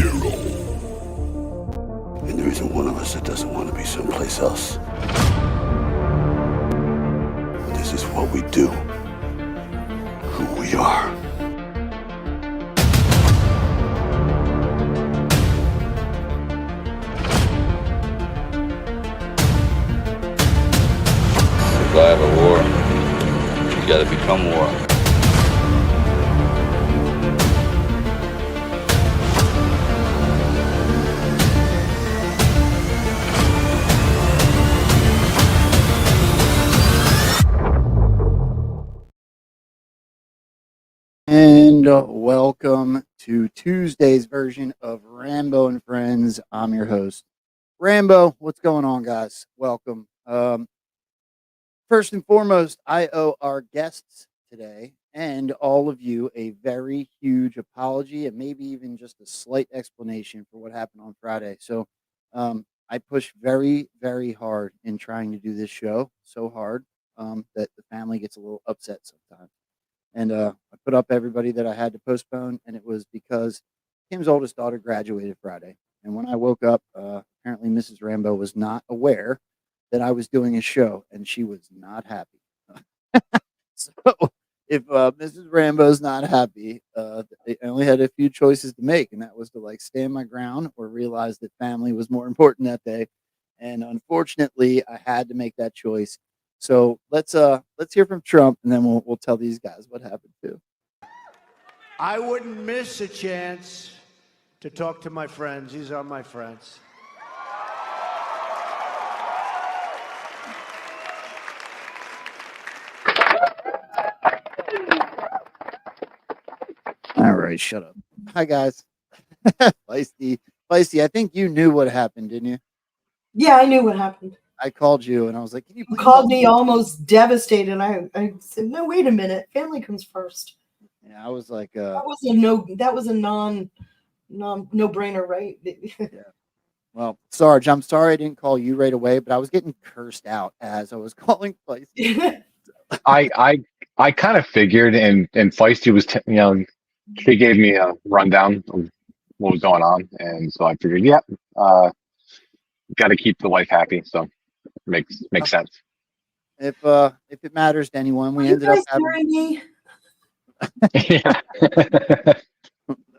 And there isn't one of us that doesn't want to be someplace else. But this is what we do. Who we are. Survive a war, you gotta become war. And welcome to Tuesday's version of Rambo and Frens. I'm your host, Rambo. What's going on, guys? Welcome. First and foremost, I owe our guests today and all of you a very huge apology and maybe even just a slight explanation for what happened on Friday. So I pushed very, very hard in trying to do this show, so hard that the family gets a little upset sometimes. And I put up everybody that I had to postpone, and it was because Kim's oldest daughter graduated Friday. And when I woke up, apparently Mrs. Rambo was not aware that I was doing a show, and she was not happy. So if Mrs. Rambo's not happy, I only had a few choices to make, and that was to like stand my ground or realize that family was more important that day. And unfortunately, I had to make that choice. So let's hear from Trump, and then we'll tell these guys what happened too. I wouldn't miss a chance to talk to my friends. These are my friends. All right, shut up. Hi guys. Feisty. I think you knew what happened, didn't you? Yeah, I knew what happened. I called you and I was like, "Can you please?" You called me almost devastated. I said, "No, wait a minute. Family comes first." Yeah, I was like, That was a no. That was a no-brainer, right? yeah. Well, Sarge, I'm sorry I didn't call you right away, but I was getting cursed out as I was calling Feisty. I kind of figured, and Feisty was, she gave me a rundown of what was going on, and so I figured, yeah, got to keep the wife happy, so makes sense. If it matters to anyone, we you ended up guys having hearing me? Yeah.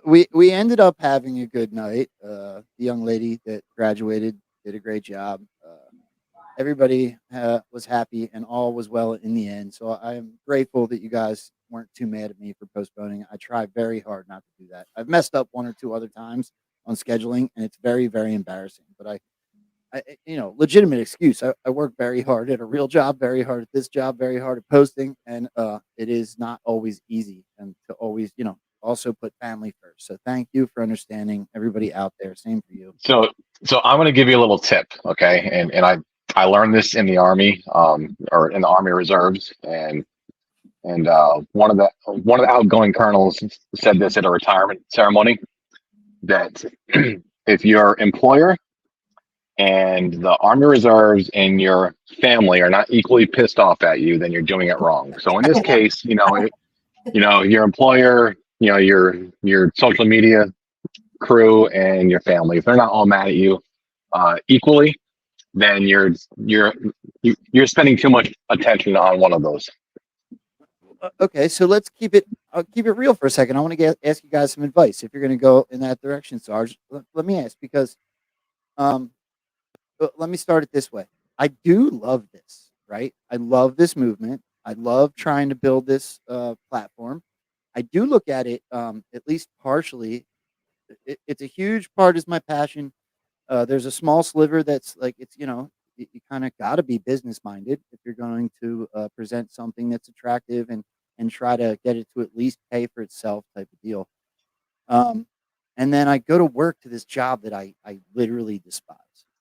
we ended up having a good night. The young lady that graduated did a great job. Everybody was happy and all was well in the end. So I am grateful that you guys weren't too mad at me for postponing. I tried very hard not to do that. I've messed up one or two other times on scheduling, and it's very, very embarrassing. But I legitimate excuse. I work very hard at a real job, very hard at this job, very hard at posting, and it is not always easy, and to always, also put family first. So thank you for understanding, everybody out there. Same for you. So I'm going to give you a little tip, okay? And I learned this in the Army, or in the Army Reserves, and one of the outgoing colonels said this at a retirement ceremony, that if your employer and the Army Reserves and your family are not equally pissed off at you, then you're doing it wrong. So in this case, your employer, your social media crew and your family, if they're not all mad at you equally, then you're spending too much attention on one of those. Okay, so let's keep it. I'll keep it real for a second. I want to ask you guys some advice if you're going to go in that direction, Sarge. Let me ask, because let me start it this way. I do love this, right? I love this movement. I love trying to build this platform. I do look at it, at least partially. It's a huge part is my passion. There's a small sliver that's like, it's, you kind of got to be business minded if you're going to present something that's attractive and try to get it to at least pay for itself type of deal. And then I go to work to this job that I literally despise,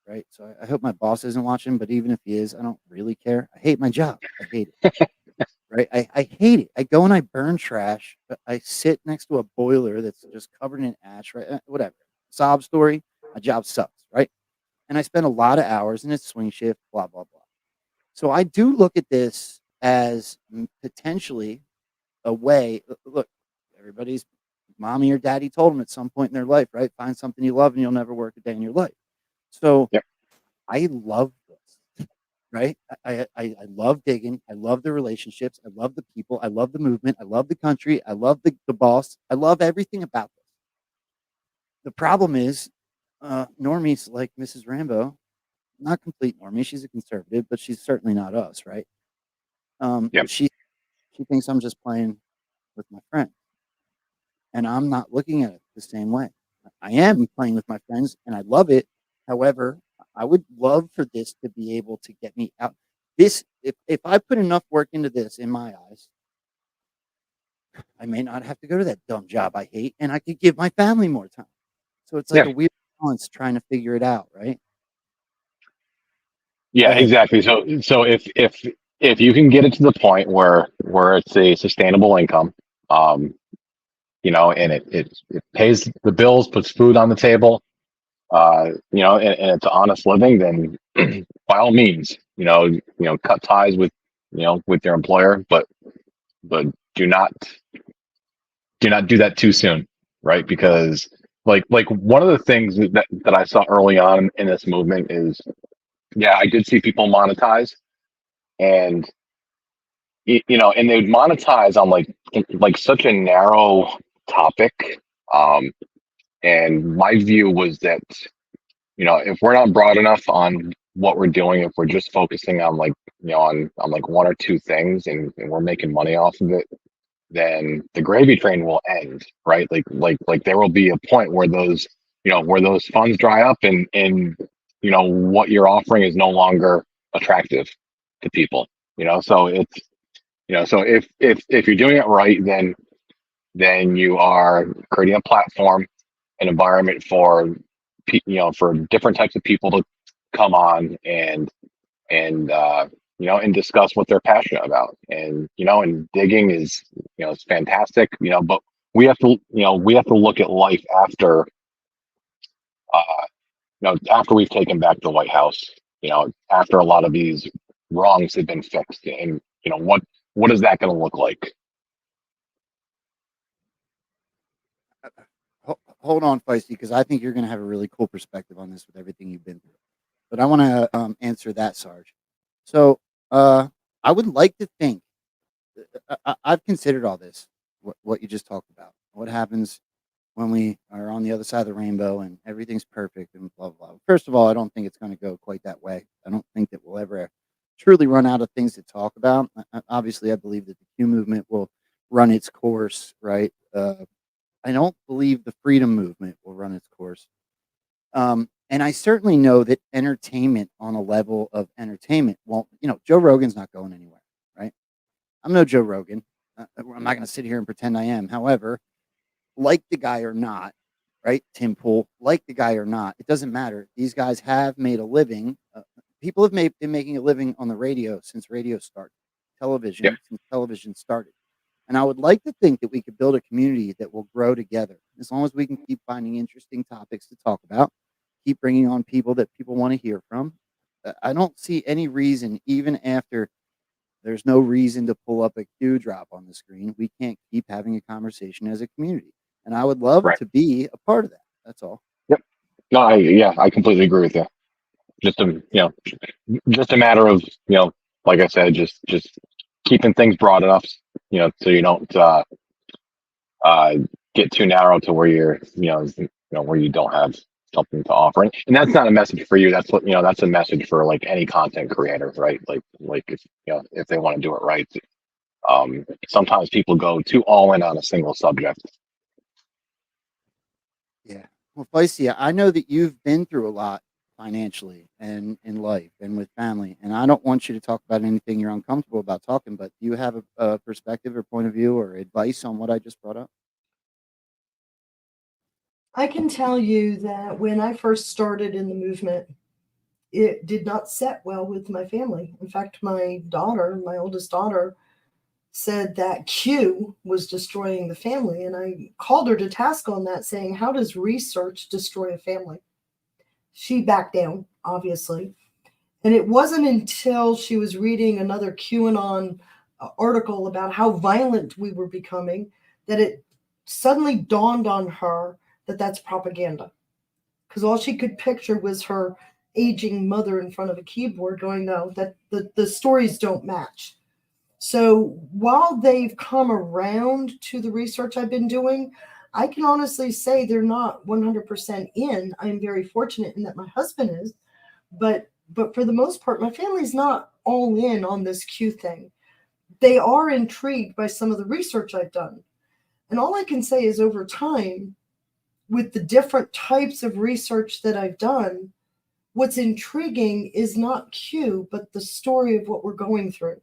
right? So I hope my boss isn't watching, but even if he is, I don't really care. I hate my job. I hate it. Right? I hate it. I go and I burn trash, but I sit next to a boiler that's just covered in ash, right? Whatever. Sob story. My job sucks, right? And I spend a lot of hours in a swing shift, blah, blah, blah. So I do look at this as potentially a way. Look, everybody's mommy or daddy told them at some point in their life, right? Find something you love and you'll never work a day in your life. So Yep. I love this, right? I love digging. I love the relationships. I love the people. I love the movement. I love the country. I love the boss. I love everything about this. The problem is, normies like Mrs. Rambo, not complete normie. She's a conservative, but she's certainly not us, right? Yep. She thinks I'm just playing with my friend, and I'm not looking at it the same way. I am playing with my friends, and I love it. However, I would love for this to be able to get me out. This, if I put enough work into this, in my eyes, I may not have to go to that dumb job I hate, and I could give my family more time. So it's like Yeah. a weird balance trying to figure it out, right? Go Yeah, ahead. exactly. So if you can get it to the point where it's a sustainable income, and it pays the bills, puts food on the table, and it's honest living, then by all means, cut ties with your employer, but do not do that too soon, right? Because like one of the things that I saw early on in this movement is, yeah, I did see people monetize, and and they would monetize on like such a narrow topic. Um, and my view was that, if we're not broad enough on what we're doing, if we're just focusing on on like one or two things, and we're making money off of it, then the gravy train will end, right? Like there will be a point where those funds dry up, and what you're offering is no longer attractive to people. So it's so if you're doing it right, then you are creating a platform, an environment for for different types of people to come on and discuss what they're passionate about. And digging is fantastic, but we have to look at life after uh after we've taken back the White House, after a lot of these wrongs have been fixed, and what is that going to look like? Hold on, Feisty, because I think you're going to have a really cool perspective on this with everything you've been through. But I want to answer that, Sarge. So I would like to think I've considered all this, what you just talked about. What happens when we are on the other side of the rainbow and everything's perfect and blah, blah, blah. First of all, I don't think it's going to go quite that way. I don't think that we'll ever truly run out of things to talk about. Obviously, I believe that the Q movement will run its course, right? I don't believe the freedom movement will run its course. And I certainly know that entertainment on a level of entertainment won't, Joe Rogan's not going anywhere, right? I'm no Joe Rogan. I'm not going to sit here and pretend I am. However, like the guy or not, right? Tim Pool, like the guy or not, it doesn't matter. These guys have made a living. People have been making a living on the radio since radio started, Yep. since television started. And I would like to think that we could build a community that will grow together as long as we can keep finding interesting topics to talk about, keep bringing on people that people want to hear from. I don't see any reason, even after there's no reason to pull up a Q drop on the screen. We can't keep having a conversation as a community. And I would love Right. to be a part of that. That's all. Yep. No, I completely agree with you. Just just a matter of, like I said, just keeping things broad enough, so you don't uh, get too narrow to where where you don't have something to offer. And that's not a message for you. That's a message for like any content creator, right? Like if they want to do it right. Sometimes people go too all in on a single subject. Yeah. Well, Feisty, I know that you've been through a lot financially and in life and with family, and I don't want you to talk about anything you're uncomfortable about talking, but do you have a perspective or point of view or advice on what I just brought up? I can tell you that when I first started in the movement, it did not set well with my family. In fact, my oldest daughter, said that Q was destroying the family. And I called her to task on that, saying, how does research destroy a family? She backed down, obviously. And it wasn't until she was reading another QAnon article about how violent we were becoming that it suddenly dawned on her that that's propaganda, because all she could picture was her aging mother in front of a keyboard going, no, that the stories don't match. So while they've come around to the research I've been doing, I can honestly say they're not 100% in. I'm very fortunate in that my husband is, but for the most part, my family's not all in on this Q thing. They are intrigued by some of the research I've done. And all I can say is over time, with the different types of research that I've done, what's intriguing is not Q, but the story of what we're going through.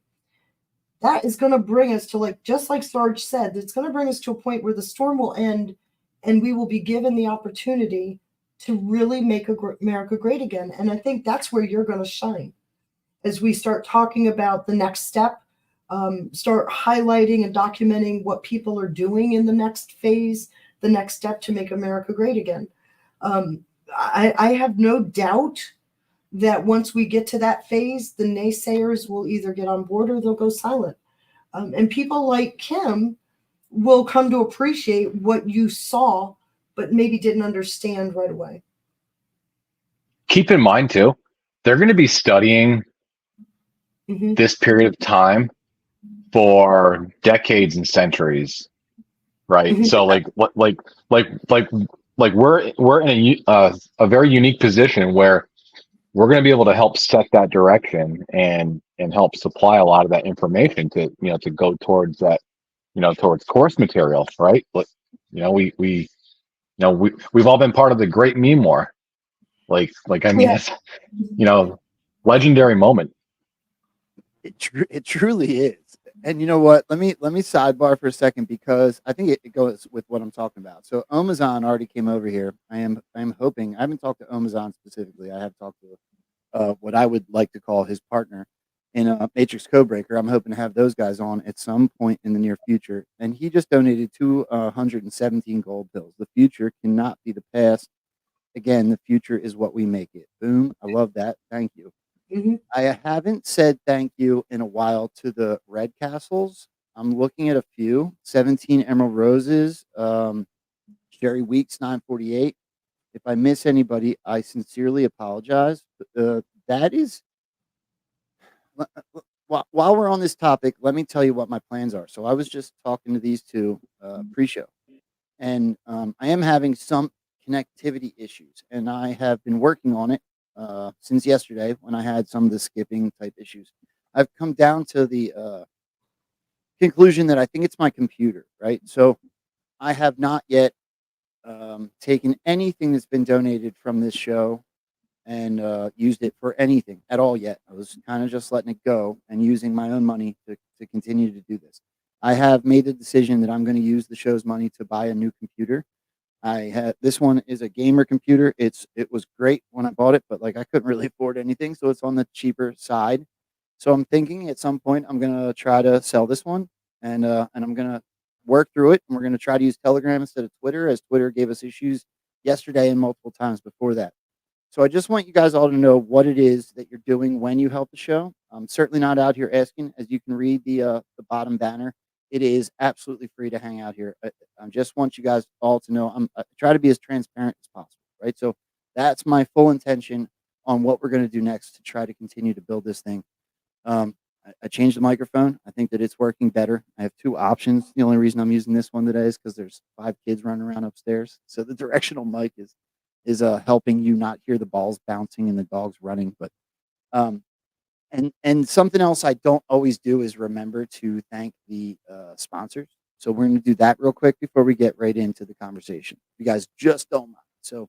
That is going to bring us to, like, just like Sarge said, it's going to bring us to a point where the storm will end and we will be given the opportunity to really make America great again. And I think that's where you're going to shine as we start talking about the next step, start highlighting and documenting what people are doing in the next phase, the next step to make America great again. I have no doubt that once we get to that phase, the naysayers will either get on board or they'll go silent. And people like Kim will come to appreciate what you saw, but maybe didn't understand right away. Keep in mind too, they're going to be studying Mm-hmm. this period of time for decades and centuries, right? Mm-hmm. So like we're in a very unique position where we're going to be able to help set that direction and help supply a lot of that information to to go towards that towards course material, right? But we've all been part of the Great Meme War, like I mean Yeah. it's legendary moment. It truly is. And you know what? Let me sidebar for a second because I think it goes with what I'm talking about. So Omazon already came over here. I'm hoping I haven't talked to Omazon specifically. I have talked to what I would like to call his partner in Matrix Codebreaker. I'm hoping to have those guys on at some point in the near future. And he just donated 217 gold pills. The future cannot be the past. Again, the future is what we make it. Boom. I love that. Thank you. Mm-hmm. I haven't said thank you in a while to the Red Castles. I'm looking at a few 17 Emerald Roses, Jerry Weeks 948. If I miss anybody, I sincerely apologize. That is, while we're on this topic, let me tell you what my plans are. So I was just talking to these two pre-show, and I am having some connectivity issues, and I have been working on it since yesterday when I had some of the skipping type issues. I've come down to the conclusion that I think it's my computer, right? So I have not yet taken anything that's been donated from this show and used it for anything at all yet. I was kind of just letting it go and using my own money to continue to do this. I have made the decision that I'm going to use the show's money to buy a new computer. I had this one is a gamer computer. It was great when I bought it, but like I couldn't really afford anything, so it's on the cheaper side. So I'm thinking at some point I'm gonna try to sell this one, and I'm gonna work through it, and we're gonna try to use Telegram instead of Twitter, as Twitter gave us issues yesterday and multiple times before that. So I just want you guys all to know what it is that you're doing when you help the show. I'm certainly not out here asking, as you can read the bottom banner. It is absolutely free to hang out here. I just want you guys all to know I try to be as transparent as possible, right? So that's my full intention on what we're going to do next to try to continue to build this thing. I changed the microphone. I think that it's working better. I have two options. The only reason I'm using this one today is because there's 5 kids running around upstairs. So the directional mic is helping you not hear the balls bouncing and the dogs running. But and something else I don't always do is remember to thank the sponsors. So we're going to do that real quick before we get right into the conversation. You guys just don't mind. So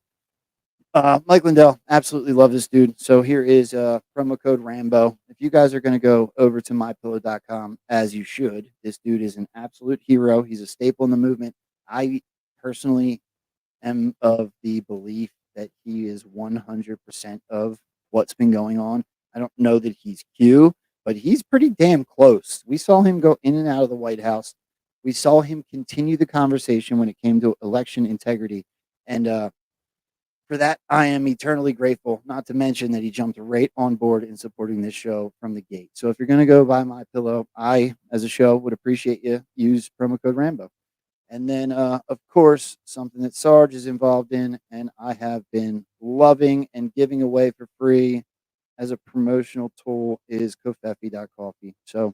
Mike Lindell, absolutely love this dude. So here is promo code Rambo. If you guys are going to go over to mypillow.com, as you should, this dude is an absolute hero. He's a staple in the movement. I personally am of the belief that he is 100% of what's been going on. I don't know that he's Q, but he's pretty damn close. We saw him go in and out of the White House. We saw him continue the conversation when it came to election integrity. And for that, I am eternally grateful, not to mention that he jumped right on board in supporting this show from the gate. So if you're going to go buy my pillow, I, as a show, would appreciate you use promo code Rambo. And then, of course, something that Sarge is involved in, and I have been loving and giving away for free as a promotional tool is Kofefi.coffee. So,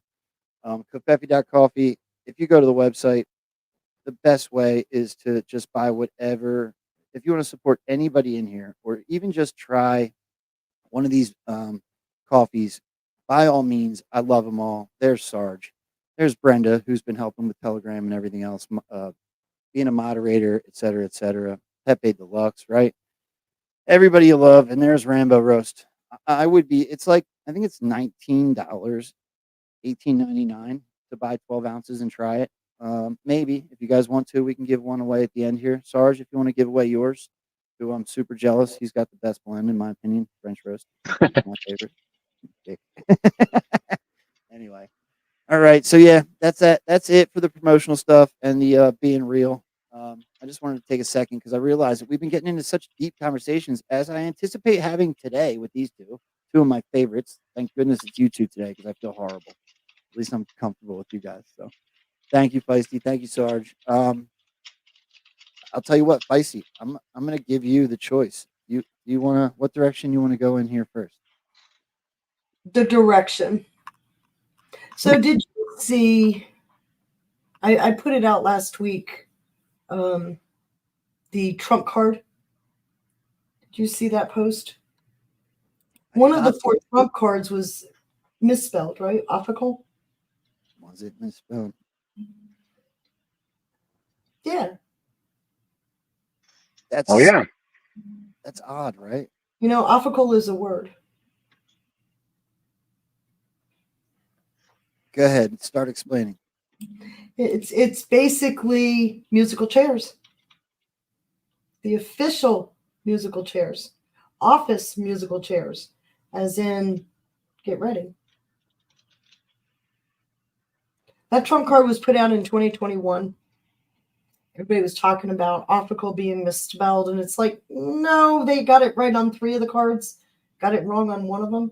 Kofefi.coffee, if you go to the website, the best way is to just buy whatever. If you want to support anybody in here, or even just try one of these coffees, by all means, I love them all. There's Sarge. There's Brenda, who's been helping with Telegram and everything else, being a moderator, et cetera, et cetera. Pepe Deluxe, right? Everybody you love. And there's Rambo Roast. I would be, it's like, I think it's $19, $18.99 to buy 12 ounces and try it. Maybe if you guys want to, we can give one away at the end here. Sarge, if you want to give away yours, who I'm super jealous. He's got the best blend, in my opinion. French roast, my favorite. Anyway, all right. So yeah, that's that. That's it for the promotional stuff and the being real. I just wanted to take a second because I realized that we've been getting into such deep conversations as I anticipate having today with these two of my favorites. Thank goodness it's you two today because I feel horrible. At least I'm comfortable with you guys. So thank you, Feisty. Thank you, Sarge. I'll tell you what, Feisty, I'm gonna give you the choice. You wanna what direction you wanna go in here first? The direction. So did you see? I put it out last week. The Trump card. Did you see that post? One of the 4 Trump cards was misspelled, right? Optical. Was it misspelled? Yeah. That's That's odd, right? You know, optical is a word. Go ahead, start explaining. It's basically musical chairs. The official musical chairs. Office musical chairs. As in, get ready. That Trump card was put out in 2021. Everybody was talking about optical being misspelled, and it's like, no, they got it right on 3 of the cards, got it wrong on 1 of them.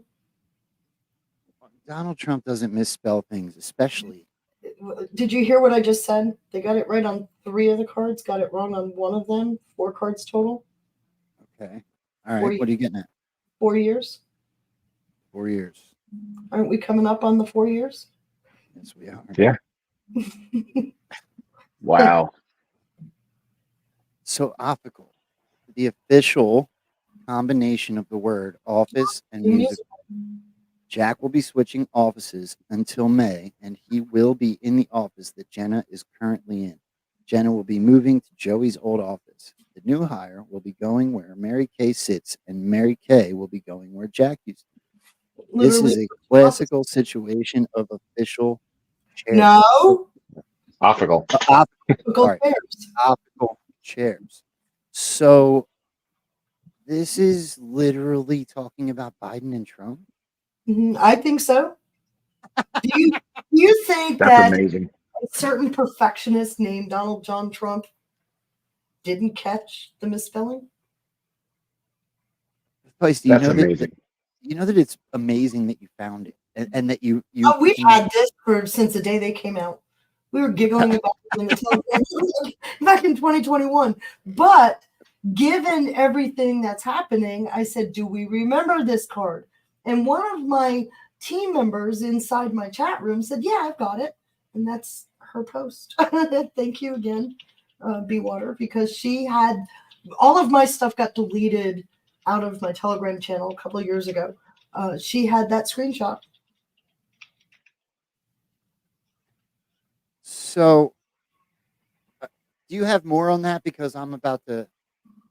Donald Trump doesn't misspell things, especially. Did you hear what I just said? They got it right on 3 of the cards, got it wrong on 1 of them. 4 cards total. Okay. All right. What are you getting at? 4 years. 4 years. Aren't we coming up on the 4 years? Yes, we are. Yeah. Wow. So optical, the official combination of the word office and music. Jack will be switching offices until May, and he will be in the office that Jenna is currently in. Jenna will be moving to Joey's old office. The new hire will be going where Mary Kay sits, and Mary Kay will be going where Jack used to be. This is a classical situation of official chairs. No. Optical. Optical chairs. So this is literally talking about Biden and Trump? I think so. Do you think That's that amazing. a certain perfectionist named Donald John Trump didn't catch the misspelling? Feisty, That's amazing. You know that it's amazing that you found it and that you we've had this since the day they came out. We were giggling about it in the Telegram back in 2021. But given everything that's happening, I said, do we remember this card? And one of my team members inside my chat room said, yeah, I've got it. And that's her post. Thank you again, B-Water, because she had all of my stuff got deleted out of my Telegram channel a couple of years ago. She had that screenshot. So do you have more on that? Because I'm about to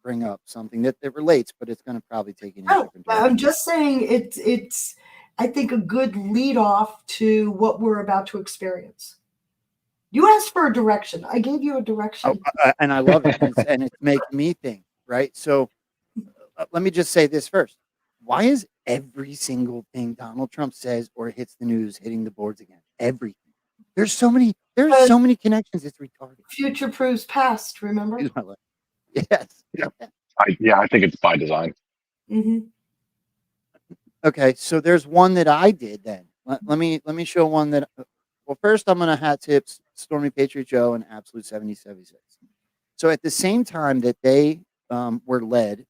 bring up something that relates, but it's going to probably take you in a different direction. I'm just saying it's I think a good lead off to what we're about to experience. You asked for a direction. I gave you a direction. And I love it. And it's making me think, right? So let me just say this first. Why is every single thing Donald Trump says or hits the news hitting the boards again? Everything. There's so many connections. It's retarded. Future proves past, remember? Yes. I think it's by design. Mm-hmm. Okay, so there's one that I did then. Let me show one that Well, first I'm gonna hat tips Stormy Patriot Joe and Absolute 7076. So at the same time that they were led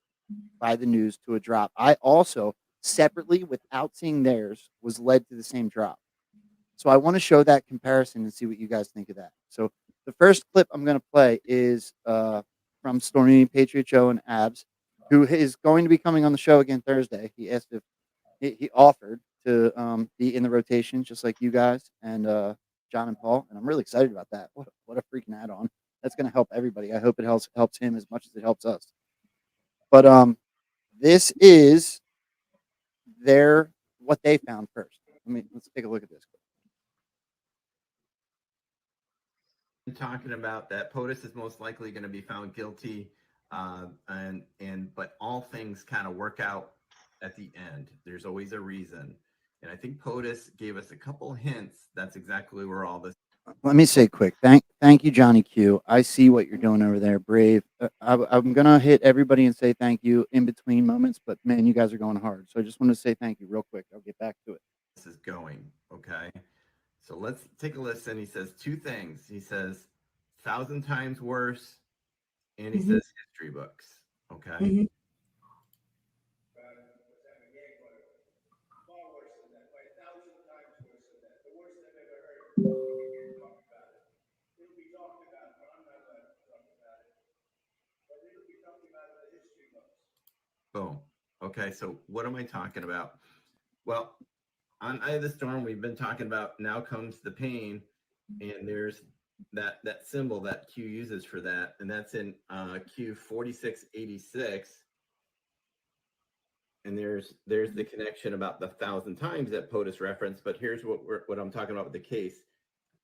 by the news to a drop, I also separately, without seeing theirs, was led to the same drop. So I want to show that comparison and see what you guys think of that. So the first clip I'm going to play is from Stormy Patriot Joe and Abs, who is going to be coming on the show again Thursday. He asked if he offered to be in the rotation, just like you guys and John and Paul, and I'm really excited about that. What a freaking add-on! That's going to help everybody. I hope it helps him as much as it helps us. But this is their what they found first. Let's take a look at this. Talking about that POTUS is most likely going to be found guilty, but all things kind of work out at the end. There's always a reason, and I think POTUS gave us a couple hints. That's exactly where all this. Let me say quick, thank you, Johnny Q. I see what you're doing over there, brave. I'm gonna hit everybody and say thank you in between moments, but man, you guys are going hard. So I just want to say thank you real quick. I'll get back to it. This is going okay. So let's take a listen. He says two things. He says 1,000 times worse, and he says history books. Okay. Boom. Okay, so what am I talking about? Well, on Eye of the Storm, we've been talking about now comes the pain, and there's that symbol that Q uses for that, and that's in Q 4686. And there's the connection about the 1,000 times that POTUS referenced, but here's what I'm talking about with the case.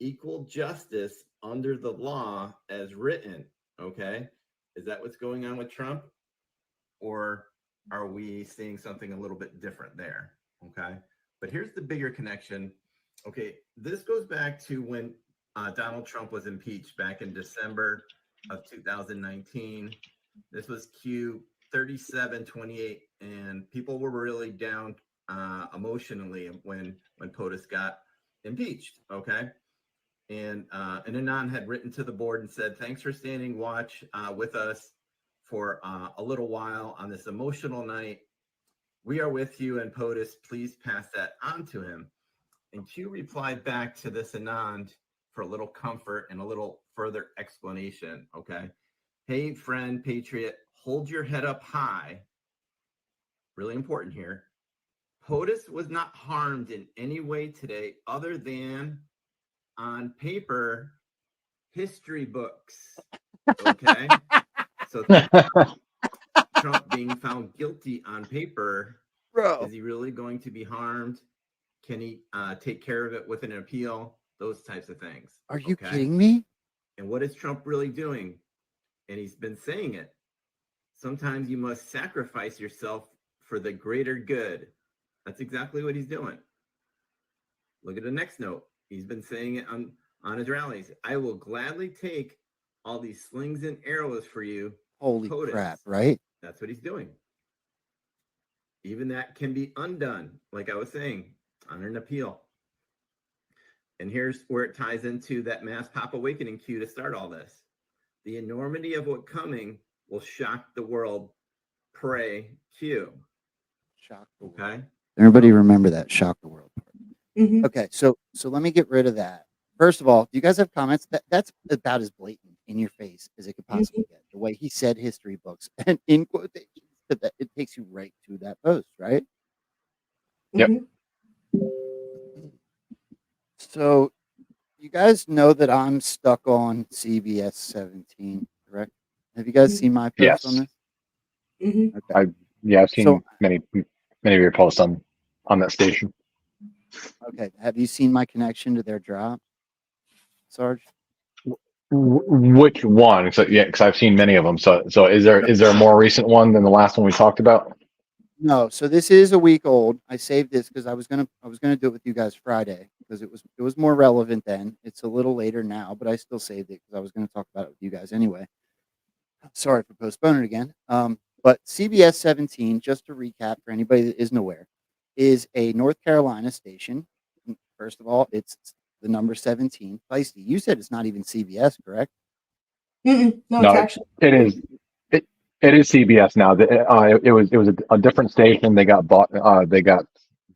Equal justice under the law as written, okay? Is that what's going on with Trump? Or are we seeing something a little bit different there? Okay. But here's the bigger connection. Okay. This goes back to when Donald Trump was impeached back in December of 2019. This was Q 3728, and people were really down emotionally when POTUS got impeached. Okay. And Anon had written to the board and said, thanks for standing watch with us for a little while on this emotional night. We are with you, and POTUS, please pass that on to him. And Q replied back to this Anand for a little comfort and a little further explanation, okay? Hey, friend, patriot, hold your head up high. Really important here. POTUS was not harmed in any way today other than on paper history books, okay? So Trump being found guilty on paper, Bro, is he really going to be harmed? Can he take care of it with an appeal? Those types of things. are you kidding me? And what is Trump really doing? And he's been saying it. Sometimes you must sacrifice yourself for the greater good. That's exactly what he's doing. Look at the next note. He's been saying it on his rallies. I will gladly take all these slings and arrows for you. Holy POTUS. crap, right? That's what he's doing. Even that can be undone, like I was saying, on an appeal. And here's where it ties into that mass pop awakening cue to start all this. The enormity of what's coming will shock the world. Pray, Q. Shock the world. Okay. Everybody remember that shock the world part. Mhm. Okay, so let me get rid of that. First of all, do you guys have comments? That's about as blatant in your face as it could possibly get. The way he said history books and in quotations, that it takes you right to that post, right? Yep. So you guys know that I'm stuck on CBS 17, correct? Have you guys seen my post on Yes. this? Mhm. Okay. I've seen So- many of your posts on that station. Okay. Have you seen my connection to their drop, Sarge? Which one? So yeah, because I've seen many of them. So is there a more recent one than the last one we talked about? No. So this is a week old. I saved this because I was gonna do it with you guys Friday because it was more relevant then. It's a little later now, but I still saved it because I was gonna talk about it with you guys anyway. Sorry for postponing it again. But CBS 17, just to recap for anybody that isn't aware, is a North Carolina station. First of all, it's the number 17. Feisty, you said it's not even CBS, correct? No, No, it's actually it is. It is CBS now. It was a different station. They got bought. They got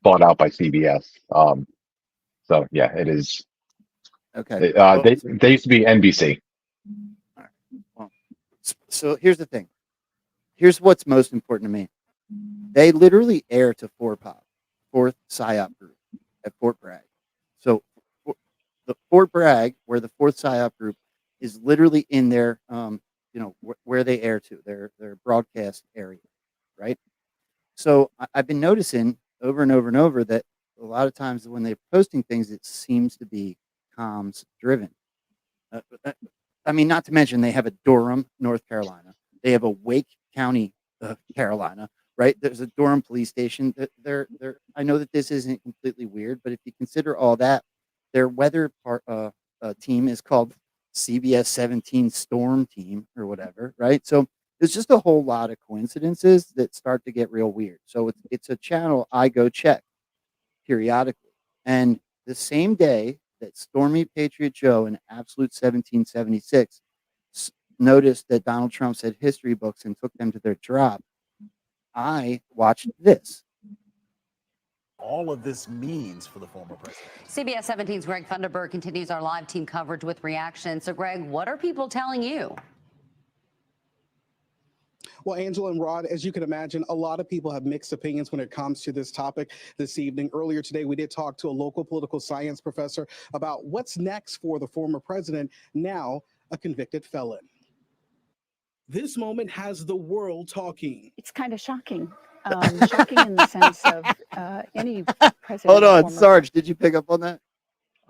bought out by CBS. So yeah, it is. Okay. Well, They used to be NBC. all right. Well, so here's the thing. Here's what's most important to me. They literally air to 4POP, Fourth PSYOP Group at Fort Bragg. So the Fort Bragg, where the Fourth PSYOP Group is literally in their, where they air to, their broadcast area, right? So I've been noticing over and over and over that a lot of times when they're posting things, it seems to be comms driven. I mean, not to mention they have a Durham, North Carolina. They have a Wake County, Carolina, right? There's a Durham police station. I know that this isn't completely weird, but if you consider all that, their weather team is called CBS 17 Storm Team or whatever, right? So there's just a whole lot of coincidences that start to get real weird. So it's a channel I go check periodically. And the same day that Stormy Patriot Joe in Absolute 1776 noticed that Donald Trump said history books and took them to their drop, I watched this. All of this means for the former president. CBS 17's Greg Funderburg continues our live team coverage with reactions. So, Greg, what are people telling you? Well, Angela and Rod, as you can imagine, a lot of people have mixed opinions when it comes to this topic this evening. Earlier today, we did talk to a local political science professor about what's next for the former president, now a convicted felon. This moment has the world talking. It's kind of shocking. Shocking in the sense of any president. Hold on, Sarge, did you pick up on that?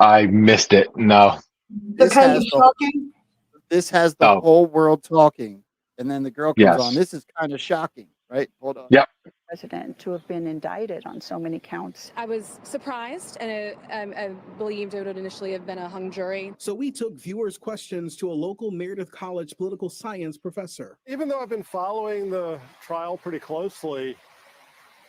I missed it. No. The kind of shocking. This has the whole world talking, and then the girl comes on. This is kind of shocking, right? Hold on. Yep. President to have been indicted on so many counts. I was surprised, and I believed it would initially have been a hung jury. So we took viewers' questions to a local Meredith College political science professor. Even though I've been following the trial pretty closely,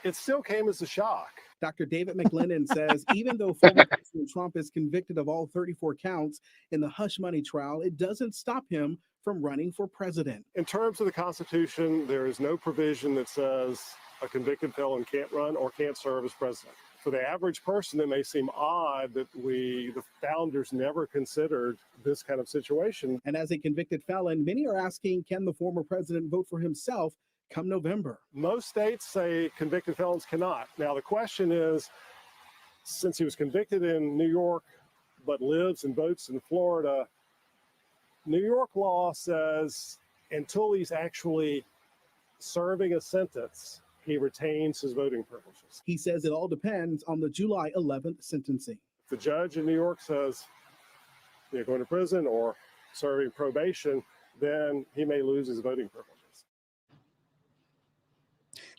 it still came as a shock. Dr. David McLennan says even though former President Trump is convicted of all 34 counts in the hush money trial, it doesn't stop him from running for president. In terms of the Constitution, there is no provision that says a convicted felon can't run or can't serve as president. For the average person, it may seem odd that the founders never considered this kind of situation. And as a convicted felon, many are asking, can the former president vote for himself come November? Most states say convicted felons cannot. Now, the question is, since he was convicted in New York, but lives and votes in Florida, New York law says until he's actually serving a sentence, he retains his voting privileges. He says it all depends on the July 11th sentencing. If the judge in New York says you're going to prison or serving probation, then he may lose his voting privileges.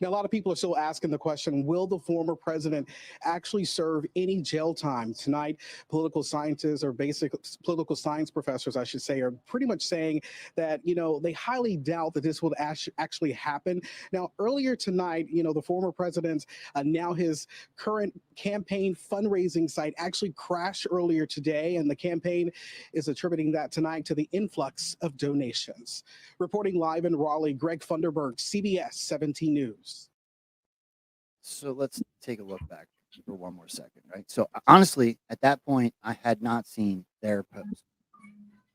Now, a lot of people are still asking the question, will the former president actually serve any jail time? Tonight, political scientists or basic political science professors, I should say, are pretty much saying that, they highly doubt that this will actually happen. Now, earlier tonight, the former president, now his current campaign fundraising site actually crashed earlier today, and the campaign is attributing that tonight to the influx of donations. Reporting live in Raleigh, Greg Funderburg, CBS 17 News. So let's take a look back for one more second, right? So honestly, at that point, I had not seen their post,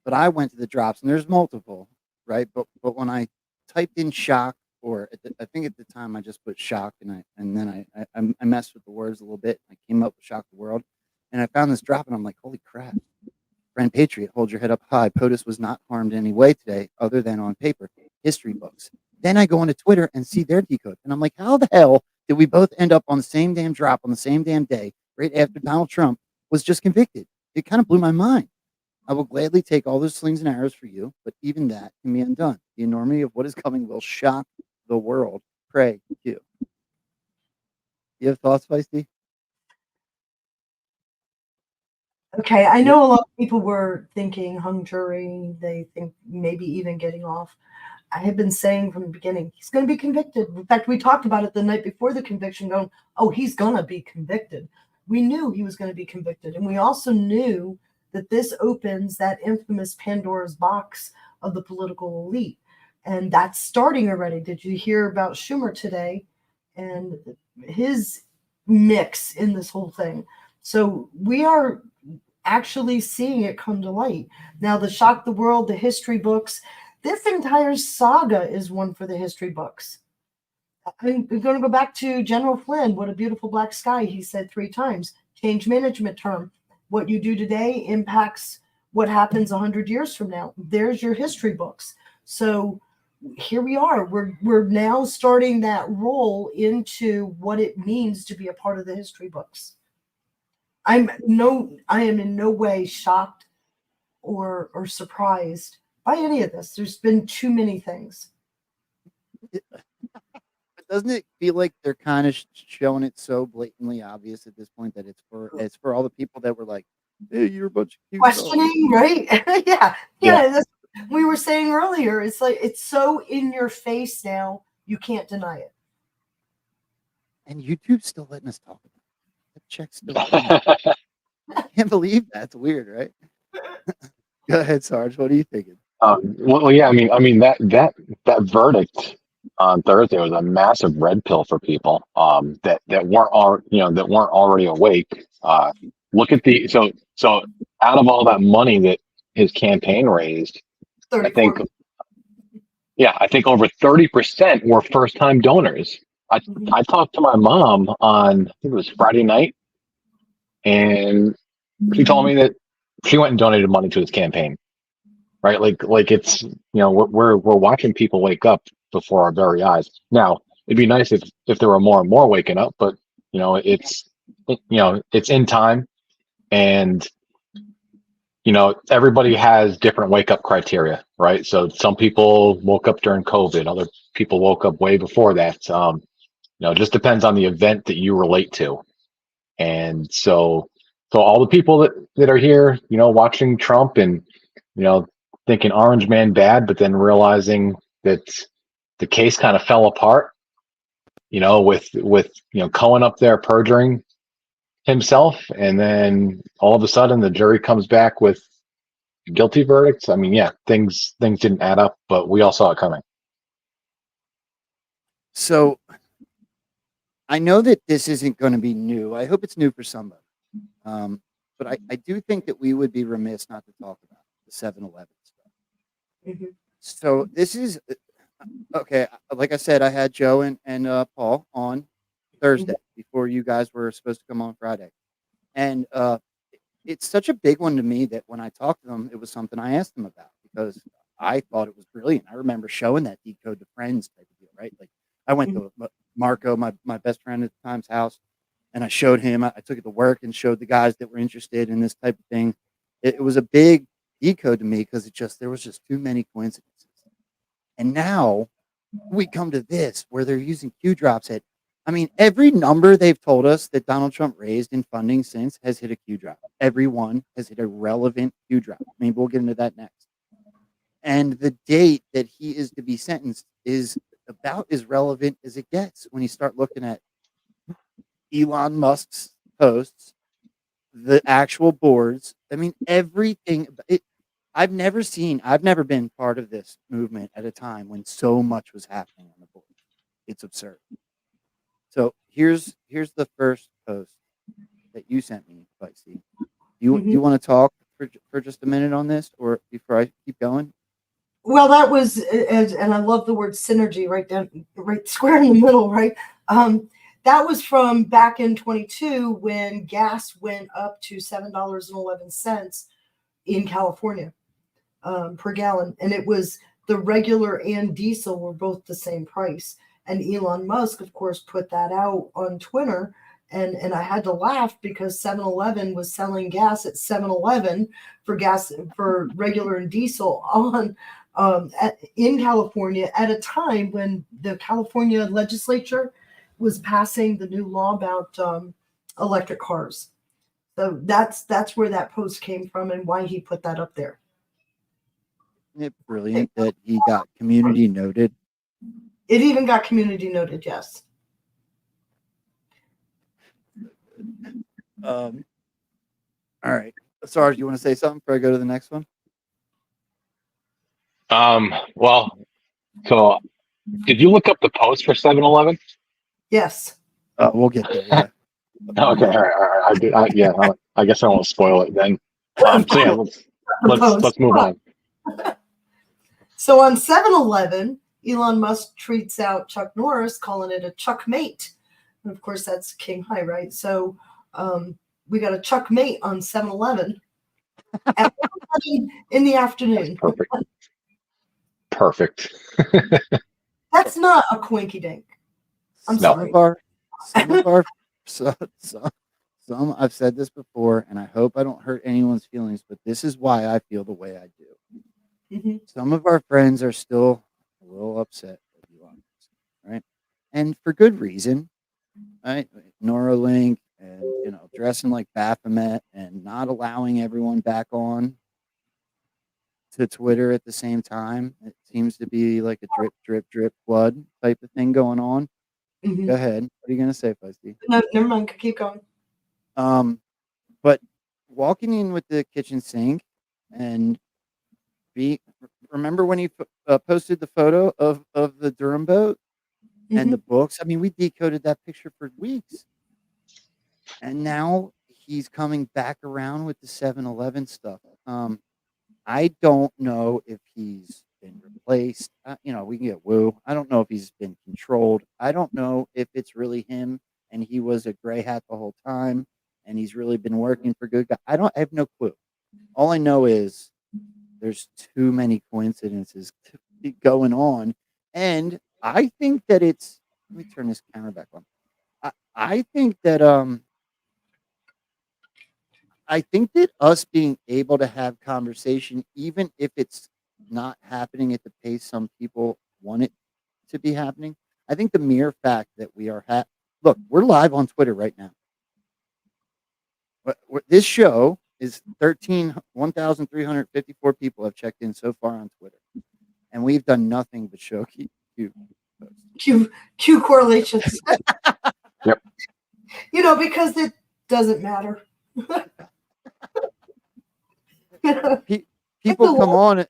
but I went to the drops, and there's multiple, right? But when I typed in shock, or I think at the time I just put shock, and then I messed with the words a little bit. I came up with shock the world, and I found this drop, and I'm like, holy crap! Friend Patriot, hold your head up high. POTUS was not harmed in any way today, other than on paper. History books. Then I go into Twitter and see their decode, and I'm like, how the hell did we both end up on the same damn drop on the same damn day, right after Donald Trump was just convicted? It kind of blew my mind. I will gladly take all those slings and arrows for you, but even that can be undone. The enormity of what is coming will shock the world. Pray you. You have thoughts, Feisty? Okay, I know a lot of people were thinking hung jury. They think maybe even getting off. I had been saying from the beginning, he's going to be convicted. In fact, we talked about it the night before the conviction, going, oh, he's going to be convicted. we knew he was going to be convicted. And we also knew that this opens that infamous Pandora's box of the political elite. And that's starting already. Did you hear about Schumer today and his mix in this whole thing? So we are actually seeing it come to light. Now, the Shock the World, the history books, this entire saga is one for the history books. I'm going to go back to General Flynn. What a beautiful black sky, he said 3 times. Change management term. What you do today impacts what happens 100 years from now. There's your history books. So here we are. We're now starting that roll into what it means to be a part of the history books. I am in no way shocked or surprised by any of this. There's been too many things. Doesn't it feel like they're kind of showing it so blatantly obvious at this point that it's for all the people that were like, "Hey, you're a bunch of cute questioning, dogs." right? yeah. That's what we were saying earlier. It's like it's so in your face now, you can't deny it. And YouTube's still letting us talk about it. That check's still I can't believe that. It's weird, right? Go ahead, Sarge. What are you thinking? Well, yeah. I mean that verdict on Thursday was a massive red pill for people that weren't already awake. Look at so out of all that money that his campaign raised, I think over 30% were first time donors. I talked to my mom on, I think it was Friday night, and she told me that she went and donated money to his campaign. Right, like it's we're watching people wake up before our very eyes. Now it'd be nice if there were more and more waking up, but it's in time, and everybody has different wake up criteria, right? So some people woke up during COVID, other people woke up way before that. It just depends on the event that you relate to, and so all the people that are here, watching Trump and thinking Orange Man bad, but then realizing that the case kind of fell apart, with Cohen up there perjuring himself, and then all of a sudden the jury comes back with guilty verdicts. I mean, yeah, things didn't add up, but we all saw it coming. So I know that this isn't going to be new. I hope it's new for somebody. But I do think that we would be remiss not to talk about the 7-Eleven stuff. So this is okay. Like I said, I had Joe and Paul on Thursday before you guys were supposed to come on Friday, and it's such a big one to me that when I talked to them, it was something I asked them about because I thought it was brilliant. I remember showing that decode to friends type of deal, right? Like I went to Marco, my best friend at the time's house, and I showed him. I took it to work and showed the guys that were interested in this type of thing. It was a big decode to me because there was just too many coincidences. And now we come to this where they're using Q drops every number they've told us that Donald Trump raised in funding since has hit a Q drop. Everyone has hit a relevant Q drop. We'll get into that next. And the date that he is to be sentenced is about as relevant as it gets when you start looking at Elon Musk's posts, the actual boards. Everything. I've never been part of this movement at a time when so much was happening on the board. It's absurd. So here's the first post that you sent me, Feisty. You want to talk for just a minute on this, or before I keep going? Well, that was, and I love the word synergy right square in the middle, right? That was from back in 22 when gas went up to $7.11 in California per gallon. And it was the regular and diesel were both the same price. And Elon Musk, of course, put that out on Twitter. And I had to laugh because 7-Eleven was selling gas at 7-Eleven for regular and diesel in California at a time when the California legislature was passing the new law about electric cars. So that's where that post came from and why he put that up there. Isn't it brilliant that he got community noted? It even got community noted, yes. All right. Sarge, you want to say something before I go to the next one? Well, so did you look up the post for 7-Eleven? Yes. We'll get there. Yeah. Okay, all right. I guess I won't spoil it then. So yeah, let's move on. So on 7-Eleven, Elon Musk tweets out Chuck Norris, calling it a Chuck mate. And of course, that's King High, right? So we got a Chuck mate on 7-Eleven at 1:30 in the afternoon. Perfect. That's not a quinky dink. I'm sorry. Some I've said this before, and I hope I don't hurt anyone's feelings, but this is why I feel the way I do. Mm-hmm. Some of our friends are still a little upset with Elon Musk, right? And for good reason, right? Neuralink and dressing like Baphomet and not allowing everyone back on to Twitter at the same time. It seems to be like a drip, drip, drip flood type of thing going on. Mm-hmm. Go ahead. What are you gonna say, Feisty? No, never mind. Keep going. But walking in with the kitchen sink and remember when he posted the photo of the Durham boat and the books? I mean, we decoded that picture for weeks. And now he's coming back around with the 7-Eleven stuff. I don't know if he's been replaced. We can get woo. I don't know if he's been controlled. I don't know if it's really him and he was a gray hat the whole time and he's really been working for good guy. I have no clue. All I know is there's too many coincidences going on. And I think that let me turn this camera back on. I think that us being able to have conversation, even if it's not happening at the pace some people want it to be happening, I think the mere fact that we are look, we're live on Twitter right now. This show is 1,354 people have checked in so far on Twitter, and we've done nothing but show Q correlations. Yep. Because it doesn't matter. People come on.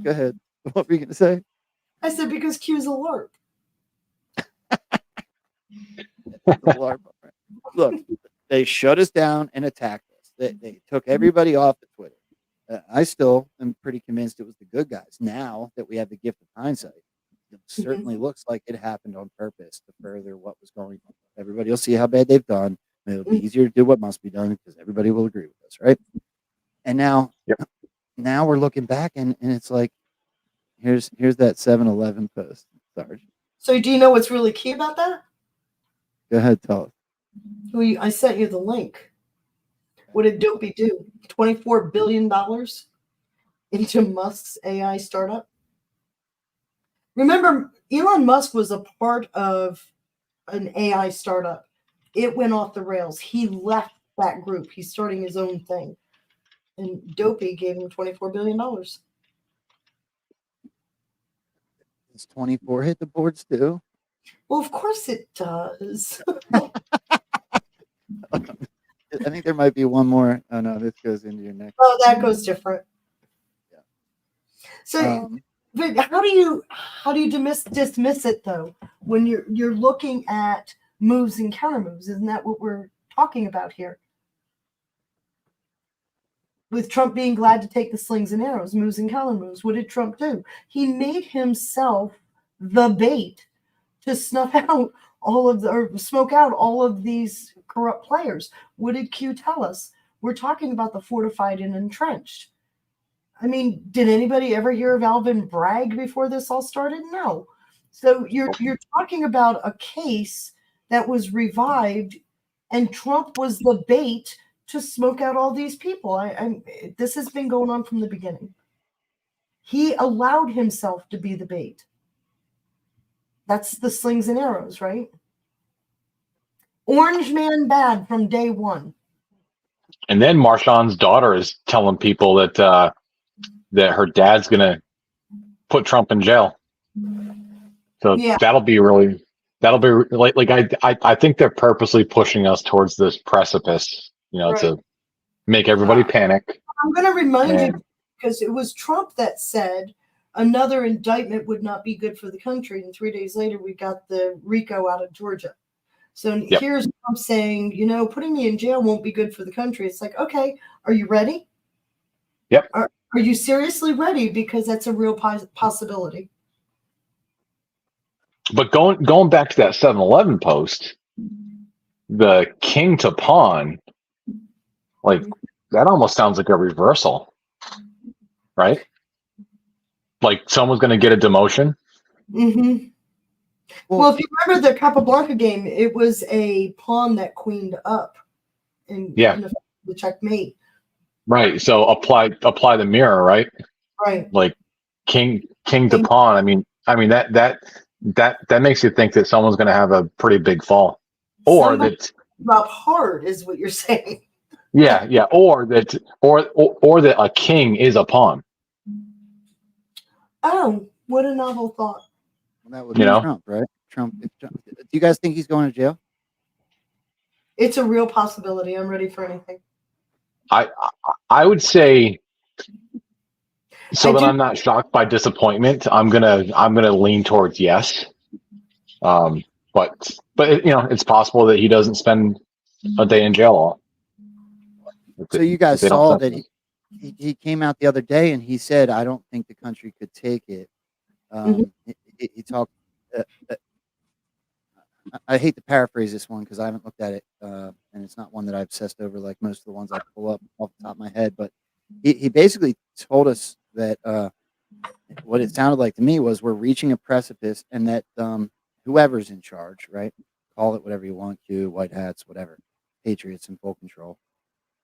Go ahead. What were you going to say? I said because Q's alert. Look, they shut us down and attacked us. They took everybody off of Twitter. I still am pretty convinced it was the good guys. Now that we have the gift of hindsight, it certainly looks like it happened on purpose to further what was going on. Everybody will see how bad they've done. It'll be easier to do what must be done because everybody will agree with us, right? And now we're looking back and it's like, here's that 7-Eleven post, Sarge. So do you know what's really key about that? Go ahead, tell us. I sent you the link. What did Dopey do? $24 billion into Musk's AI startup? Remember, Elon Musk was a part of an AI startup. It went off the rails. He left that group. He's starting his own thing. And Dopey gave him $24 billion. Does 24 hit the boards too? Well, of course it does. I think there might be one more. Oh no, this goes into your next. Oh, that goes different. Yeah. So, but how do you dismiss it though when you're looking at moves and counter moves? Isn't that what we're talking about here? With Trump being glad to take the slings and arrows, moves and counter moves, what did Trump do? He made himself the bait to snuff out smoke out all of these corrupt players. What did Q tell us? We're talking about the fortified and entrenched. I mean, did anybody ever hear of Alvin Bragg before this all started? No. So you're talking about a case that was revived, and Trump was the bait to smoke out all these people. This has been going on from the beginning. He allowed himself to be the bait. That's the slings and arrows, right? Orange man bad from day one. And then Marshawn's daughter is telling people that that her dad's gonna put Trump in jail. So that'll be really that'll be I think they're purposely pushing us towards this precipice, Right. to make everybody panic. I'm going to remind you, And because it was Trump that said another indictment would not be good for the country. And 3 days later, we got the RICO out of Georgia. So Yep. here's Trump saying, putting me in jail won't be good for the country. It's like, okay, are you ready? Yep. Are you seriously ready? Because that's a real possibility. But going back to that 7-Eleven post, the king to pawn, like that almost sounds like a reversal, right? Like someone's going to get a demotion. Mm-hmm. Well, if you remember the Capablanca game, it was a pawn that queened up in the checkmate. Right. So apply the mirror, right? Right. Like king to pawn. I mean that makes you think that someone's going to have a pretty big fall, or that drop hard is what you're saying. yeah, or that a king is a pawn. Oh, what a novel thought. Well, that would be Trump, right? Trump. Do you guys think he's going to jail? It's a real possibility. I'm ready for anything. I would say, so that I'm not shocked by disappointment, I'm gonna lean towards yes. But it's possible that he doesn't spend a day in jail. So you guys saw that he came out the other day and he said, "I don't think the country could take it." He talked. I hate to paraphrase this one because I haven't looked at it, and it's not one that I obsessed over like most of the ones I pull up off the top of my head. But he basically told us that what it sounded like to me was we're reaching a precipice, and that whoever's in charge, right, call it whatever you want to, white hats, whatever, patriots in full control,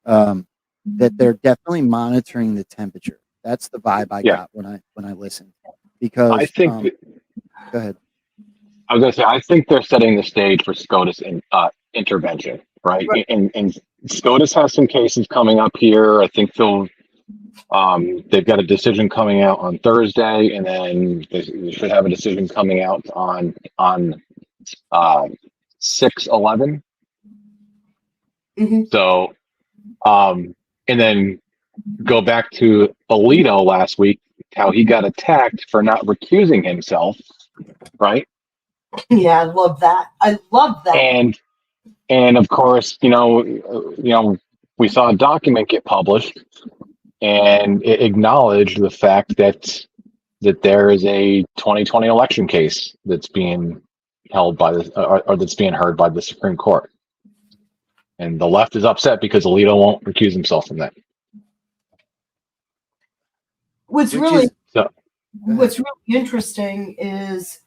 that they're definitely monitoring the temperature. That's the vibe I got when I listened. Because I think. Go ahead. I was going to say, I think they're setting the stage for SCOTUS intervention, right? And SCOTUS has some cases coming up here. I think they've got a decision coming out on Thursday, and then they should have a decision coming out on 6/11. So, and then go back to Alito last week, how he got attacked for not recusing himself, right? Yeah, I love that. I love that. And of course, we saw a document get published, and it acknowledged the fact that there is a 2020 election case that's being held by or that's being heard by the Supreme Court, and the left is upset because Alito won't recuse himself from that. What's really interesting is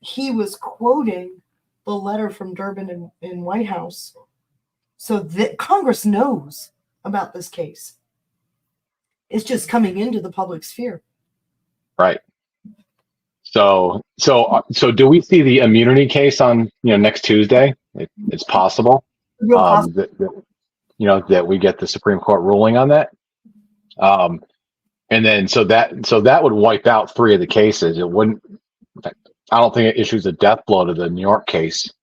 he was quoting the letter from Durbin in White House, so that Congress knows about this case. It's just coming into the public sphere. Right. So do we see the immunity case on next Tuesday? It's possible. That we get the Supreme Court ruling on that. And then so that would wipe out 3 of the cases. It wouldn't. I don't think it issues a death blow to the New York case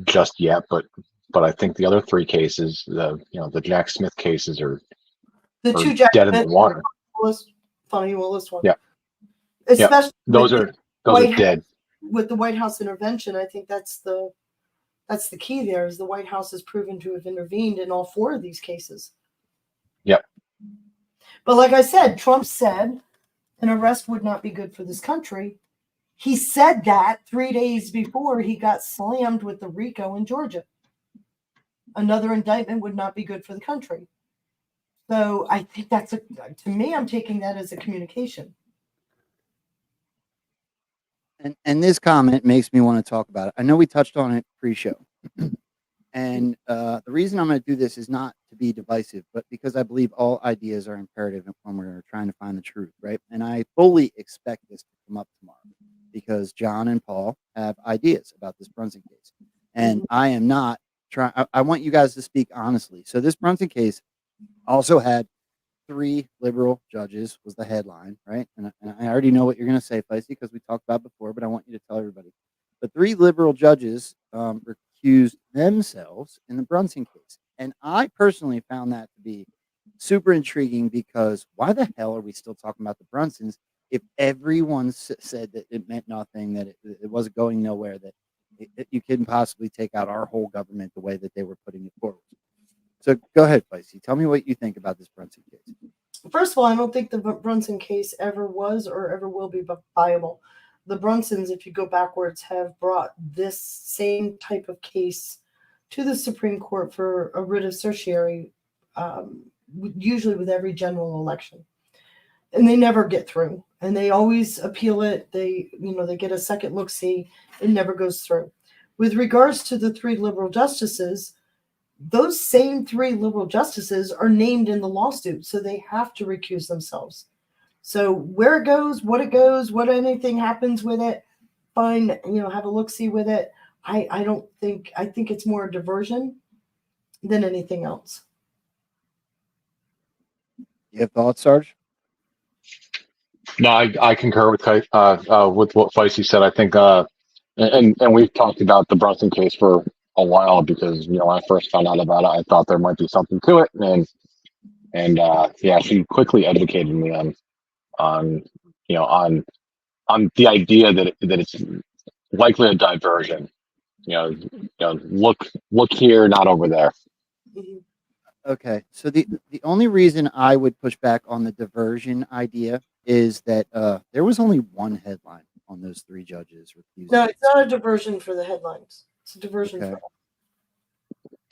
just yet, but I think the other 3 cases, the Jack Smith cases, are two Jack dead Smith in the water. Funny, well, this one. Yeah. Especially those are dead. With the White House intervention, I think that's the key. There is the White House has proven to have intervened in all 4 of these cases. Yep. But like I said, Trump said an arrest would not be good for this country. He said that 3 days before he got slammed with the RICO in Georgia. Another indictment would not be good for the country. So I think to me, I'm taking that as a communication. And this comment makes me want to talk about it. I know we touched on it pre-show. And the reason I'm going to do this is not to be divisive, but because I believe all ideas are imperative when we're trying to find the truth, right? And I fully expect this to come up tomorrow because John and Paul have ideas about this Brunson case. And I am not trying, I want you guys to speak honestly. So this Brunson case also had 3 liberal judges was the headline, right? And I already know what you're going to say, Feisty, because we talked about it before, but I want you to tell everybody. the 3 liberal judges recused themselves in the Brunson case. And I personally found that to be super intriguing because why the hell are we still talking about the Brunsons if everyone said that it meant nothing, that it wasn't going nowhere, that you couldn't possibly take out our whole government the way that they were putting it forward? So go ahead, Feisty. Tell me what you think about this Brunson case. First of all, I don't think the Brunson case ever was or ever will be viable. The Brunsons, if you go backwards, have brought this same type of case to the Supreme Court for a writ of certiorari, usually with every general election, and they never get through. And they always appeal it. They get a second look. See, it never goes through. With regards to the 3 liberal justices, those same 3 liberal justices are named in the lawsuit, so they have to recuse themselves. So where it goes, what anything happens with it, fine, have a look-see with it. I think it's more a diversion than anything else. You have thoughts, Sarge? No, I concur with what Feisty said. I think, and we've talked about the Brunson case for a while because when I first found out about it, I thought there might be something to it, and yeah, she quickly educated me on the idea that it's likely a diversion. Look here, not over there. Okay, so the only reason I would push back on the diversion idea is that there was only one headline on those 3 judges refusing. No, it's not a diversion for the headlines. It's a diversion for all.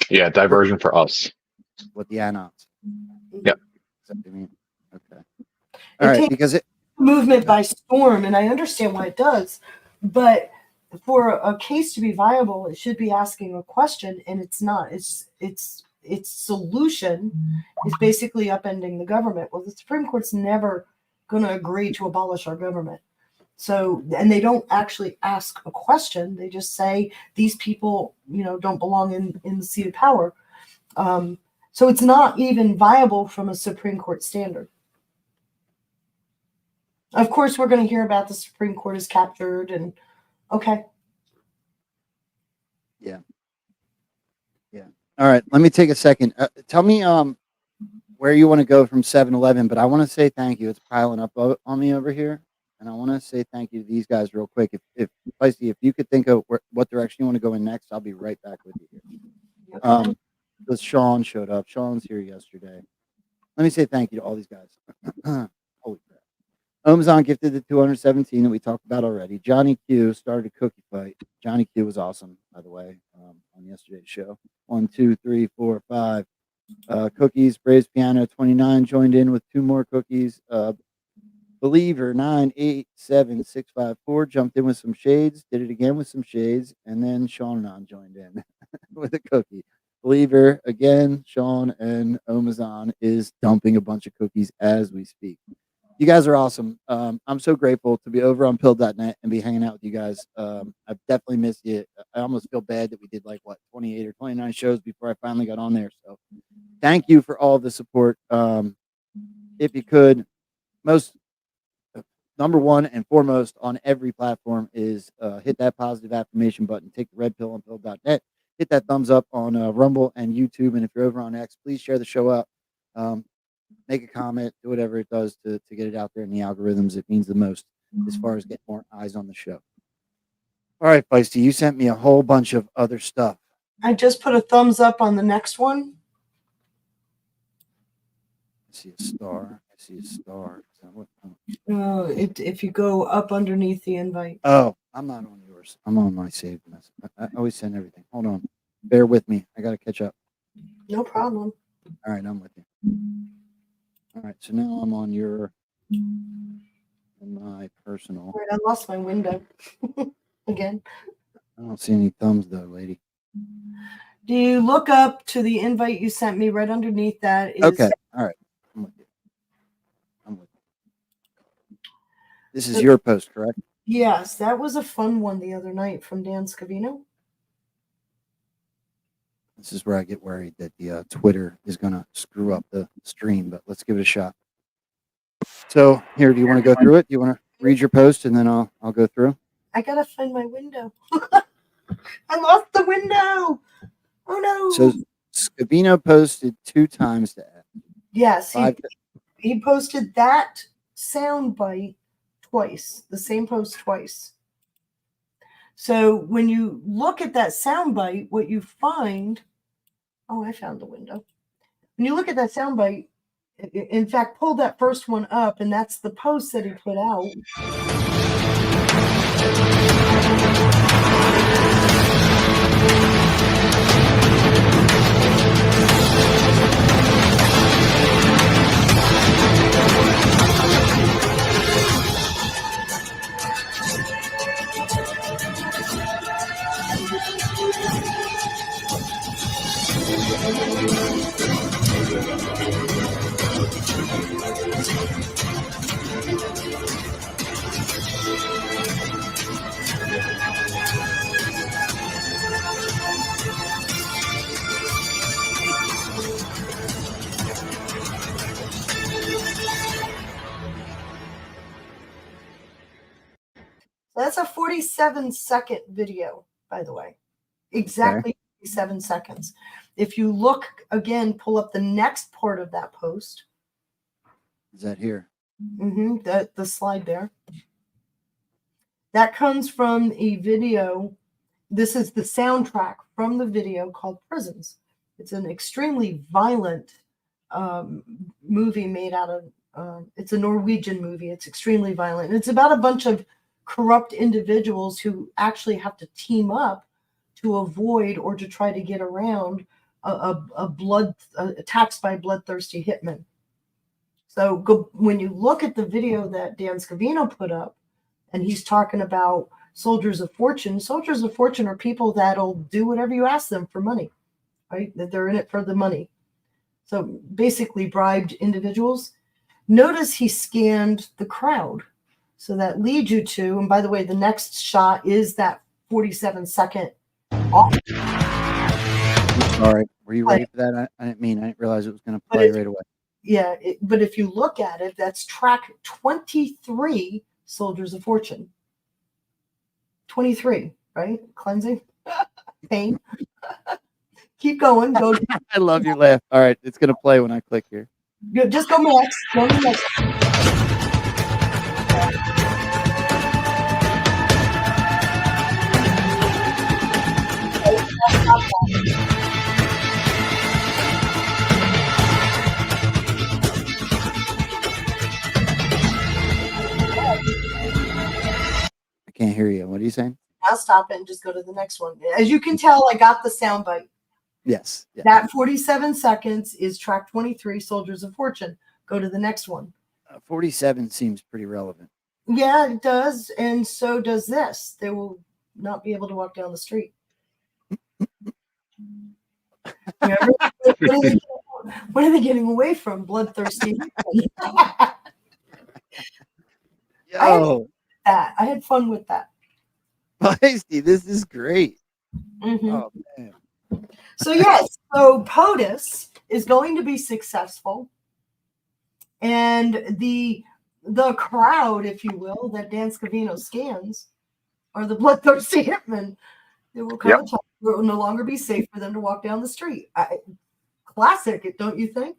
Yeah, diversion for us. What the anons. Yep. Is that what you mean? Okay. All right, because it movement by storm, and I understand why it does, but for a case to be viable, it should be asking a question, and it's not. Its solution is basically upending the government. Well, the Supreme Court's never going to agree to abolish our government. So, and they don't actually ask a question. They just say these people, don't belong in the seat of power. So it's not even viable from a Supreme Court standard. Of course, we're going to hear about the Supreme Court is captured, and okay. Yeah. All right, let me take a second. Tell me where you want to go from 7-Eleven, but I want to say thank you. It's piling up on me over here, and I want to say thank you to these guys real quick. If Feisty, if you could think of what direction you want to go in next, I'll be right back with you here. Because Sean showed up. Sean's here yesterday. Let me say thank you to all these guys. Holy crap. Omazon gifted the 217 that we talked about already. Johnny Q started a cookie fight. Johnny Q was awesome, by the way, on yesterday's show. 1, 2, 3, 4, 5 cookies. Braves Piano 29 joined in with 2 more cookies. Believer 987654 jumped in with some shades, did it again with some shades, and then Sean joined in with a cookie. Believer again, Sean and Omazon is dumping a bunch of cookies as we speak. You guys are awesome. I'm so grateful to be over on pill.net and be hanging out with you guys. I've definitely missed you. I almost feel bad that we did 28 or 29 shows before I finally got on there. So thank you for all the support. If you could, number one and foremost on every platform is hit that positive affirmation button. Take the red pill on pill.net. Hit that thumbs up on Rumble and YouTube. And if you're over on X, please share the show out. Make a comment, do whatever it does to get it out there in the algorithms. It means the most as far as getting more eyes on the show. All right, Feisty, you sent me a whole bunch of other stuff. I just put a thumbs up on the next one. I see a star. Is that what? No, if you go up underneath the invite. Oh, I'm not on yours. I'm on my saved message. I always send everything. Hold on. Bear with me. I got to catch up. No problem. All right, I'm with you. All right, so now I'm on my personal. All right, I lost my window again. I don't see any thumbs though, lady. Do you look up to the invite you sent me? Right underneath that is. Okay, all right. I'm with you. This is your post, correct? Yes, that was a fun one the other night from Dan Scavino. This is where I get worried that the Twitter is going to screw up the stream, but let's give it a shot. So here, do you want to go through it? Do you want to read your post and then I'll go through? I gotta find my window. I lost the window. Oh no. So Scavino posted 2 times to F. Yes, Five- he posted that sound bite twice, the same post twice. So when you look at that sound bite, what you find, oh, I found the window. When you look at that sound bite, in fact, pull that first one up, and that's the post that he put out. That's a 47-second video, by the way. Exactly 47 seconds. If you look again, pull up the next part of that post. Is that here? The slide there. That comes from a video. This is the soundtrack from the video called Prisons. It's an extremely violent movie made out of, it's a Norwegian movie. It's extremely violent. And it's about a bunch of corrupt individuals who actually have to team up to avoid or to try to get around attacks by bloodthirsty hitmen. So when you look at the video that Dan Scavino put up, and he's talking about soldiers of fortune are people that'll do whatever you ask them for money, right? That they're in it for the money. So basically bribed individuals. Notice he scanned the crowd. So that leads you to, and by the way, the next shot is that 47-second off. Sorry, were you ready for that? I didn't realize it was going to play right away. Yeah, but if you look at it, that's track 23, Soldiers of Fortune. 23, right? Cleansing, pain. Keep going. Go. I love your laugh. All right, it's going to play when I click here. Just go next. Go next. I can't hear you. What are you saying? Now stop it and just go to the next one. As you can tell, I got the soundbite. Yes. Yeah. That 47 seconds is track 23, Soldiers of Fortune. Go to the next one. 47 seems pretty relevant. Yeah, it does. And so does this. They will not be able to walk down the street. What are they getting away from? Bloodthirsty. Yo. I had fun with that. Feisty, this is great. Oh, man. So yes, so POTUS is going to be successful, and the crowd, if you will, that Dan Scavino scans are the bloodthirsty hitmen. They will come. It will no longer be safe for them to walk down the street. Classic, don't you think?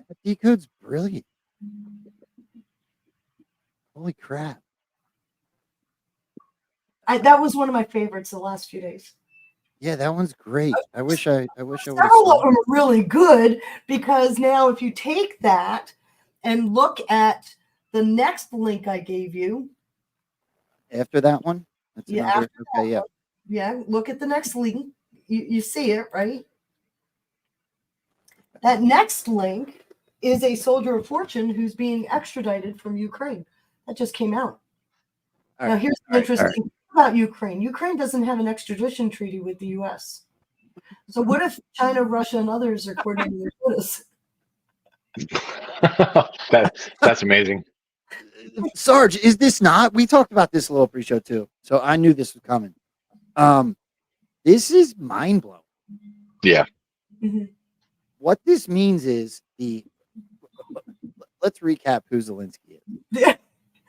That decode's brilliant. Holy crap! That was one of my favorites the last few days. Yeah, that one's great. I wish I would have Several of seen them are really good, because now if you take that and look at the next link I gave you. After that one? That's Yeah. Okay, yeah. Yeah, look at the next link. You see it, right? That next link is a soldier of fortune who's being extradited from Ukraine. That just came out. Now, here's the interesting thing about Ukraine. Ukraine doesn't have an extradition treaty with the U.S. So what if China, Russia, and others are coordinating with us? That's amazing. Sarge, is this not? We talked about this a little pre-show too, so I knew this was coming. This is mind blowing. Yeah. Mm-hmm. What this means is let's recap who Zelensky is.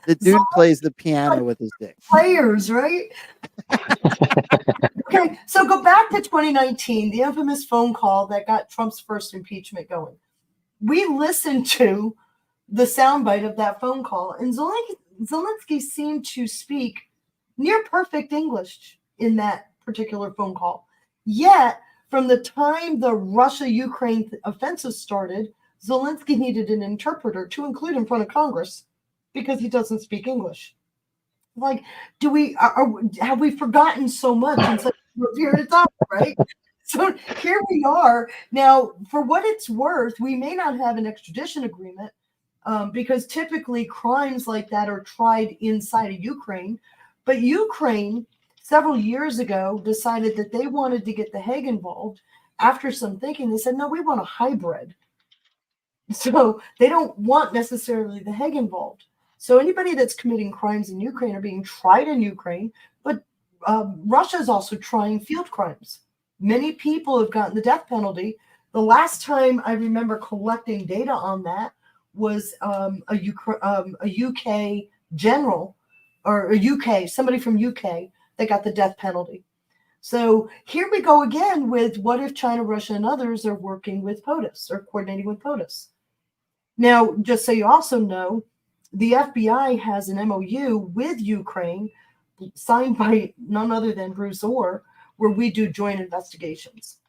The dude plays the piano with his dick. Players, right? Okay, so go back to 2019, the infamous phone call that got Trump's first impeachment going. We listened to the soundbite of that phone call, and Zelensky seemed to speak near perfect English in that particular phone call. Yet, from the time the Russia-Ukraine offensive started, Zelensky needed an interpreter to include in front of Congress because he doesn't speak English. Like, have we forgotten so much in such a short period of time, right? So here we are. Now, for what it's worth, we may not have an extradition agreement because typically crimes like that are tried inside of Ukraine. But Ukraine, several years ago, decided that they wanted to get The Hague involved. After some thinking, they said, no, we want a hybrid. So they don't want necessarily The Hague involved. So anybody that's committing crimes in Ukraine are being tried in Ukraine, but Russia is also trying field crimes. Many people have gotten the death penalty. The last time I remember collecting data on that was a UK general or somebody from UK that got the death penalty. So here we go again with what if China, Russia, and others are working with POTUS or coordinating with POTUS. Now, just so you also know, the FBI has an MOU with Ukraine signed by none other than Bruce Orr, where we do joint investigations.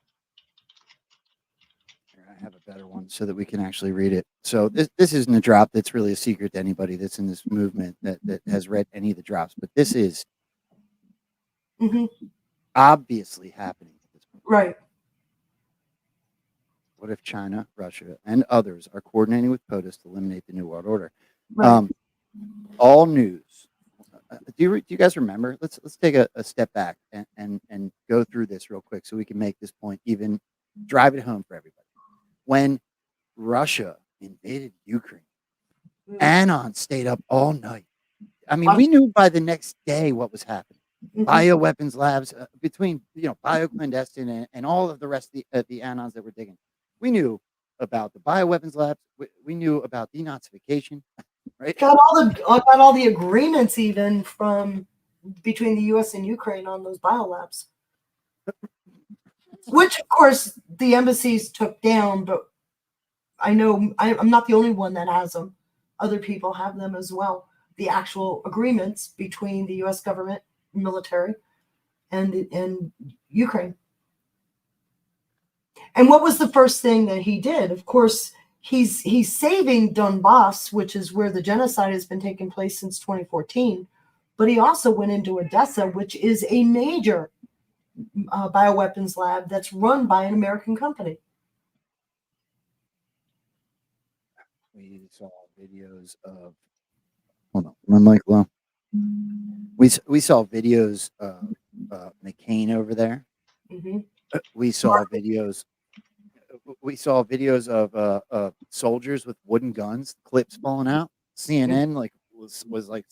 I have a better one so that we can actually read it. So this isn't a drop that's really a secret to anybody that's in this movement that has read any of the drops, but this is obviously happening at this point. Right. What if China, Russia, and others are coordinating with POTUS to eliminate the New World Order? Right. All news. Do you guys remember? Let's take a step back and go through this real quick so we can make this point, even drive it home for everybody. When Russia invaded Ukraine, Anon stayed up all night. I mean, we knew by the next day what was happening. Bioweapons labs between bioclandestine and all of the rest of the Anons that were digging. We knew about the bioweapons labs. We knew about denazification. Right? Got all the agreements even from between the U.S. and Ukraine on those biolabs, which of course the embassies took down. But I know I'm not the only one that has them. Other people have them as well. The actual agreements between the U.S. government, military, and Ukraine. And what was the first thing that he did? Of course, he's saving Donbass, which is where the genocide has been taking place since 2014. But he also went into Odessa, which is a major bioweapons lab that's run by an American company. We saw videos of. Hold on, my mic low. We saw videos of McCain over there. We saw videos. We saw videos of soldiers with wooden guns, clips falling out. CNN was like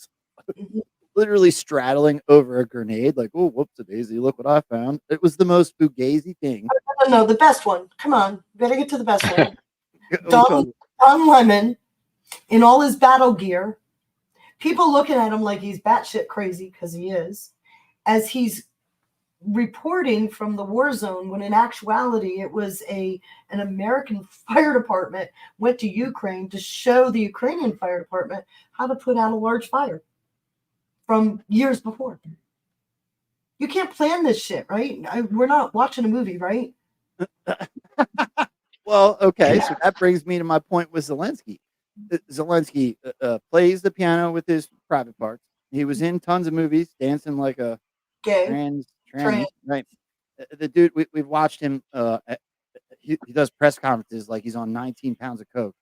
literally straddling over a grenade, like, oh, whoops a daisy, look what I found. It was the most fugazi thing. No, the best one. Come on, better get to the best one. Don Lemon in all his battle gear. People looking at him like he's batshit crazy, because he is, as he's reporting from the war zone, when in actuality it was an American fire department went to Ukraine to show the Ukrainian fire department how to put out a large fire from years before. You can't plan this shit, right? We're not watching a movie, right? Well, okay, so that brings me to my point with Zelensky. Zelensky plays the piano with his private parts. He was in tons of movies, dancing like a trans, right? The dude, we've watched him. He does press conferences like he's on 19 pounds of coke,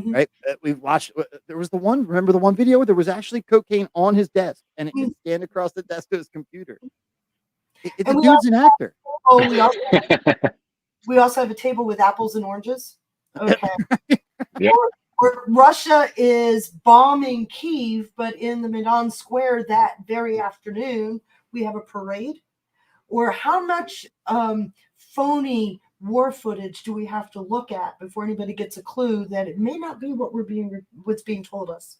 right? We've watched. There was the one. Remember the one video where there was actually cocaine on his desk, and it could stand across the desk of his computer. The dude's an actor. We also have a table with apples and oranges. Okay. Yep. Russia is bombing Kyiv, but in the Maidan Square that very afternoon, we have a parade. Or how much phony war footage do we have to look at before anybody gets a clue that it may not be what's being told us?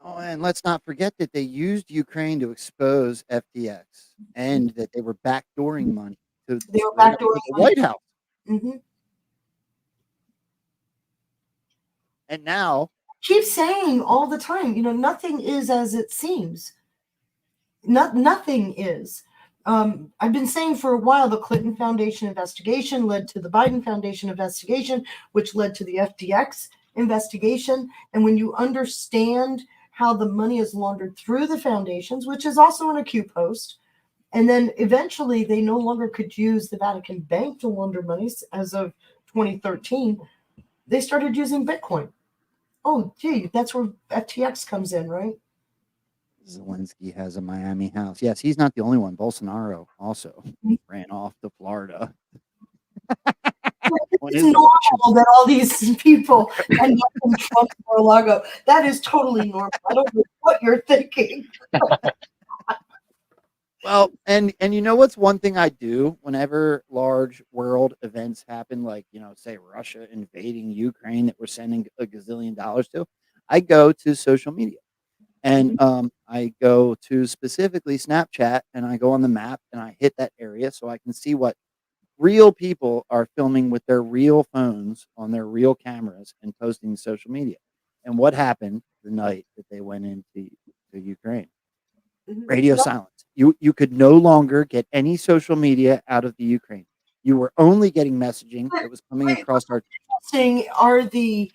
Oh, and let's not forget that they used Ukraine to expose FTX and that they were backdooring money to They were straight up to backdooring the money. White House. Mm-hmm. And now, Keep saying all the time, nothing is as it seems. Nothing is. I've been saying for a while the Clinton Foundation investigation led to the Biden Foundation investigation, which led to the FTX investigation. And when you understand how the money is laundered through the foundations, which is also in a Q post, and then eventually they no longer could use the Vatican Bank to launder monies as of 2013, they started using Bitcoin. Oh, gee, that's where FTX comes in, right? Zelensky has a Miami house. Yes, he's not the only one. Bolsonaro also ran off to Florida. It's normal that all these people end up in Trump's Mar-a-Lago. That is totally normal. I don't know what you're thinking. Well, and you know what's one thing I do whenever large world events happen, like, say Russia invading Ukraine that we're sending a gazillion dollars to, I go to social media. And I go to specifically Snapchat, and I go on the map and I hit that area so I can see what real people are filming with their real phones on their real cameras and posting to social media. And what happened the night that they went into Ukraine? Radio silence. You could no longer get any social media out of the Ukraine. You were only getting messaging that was coming across our. Interesting are the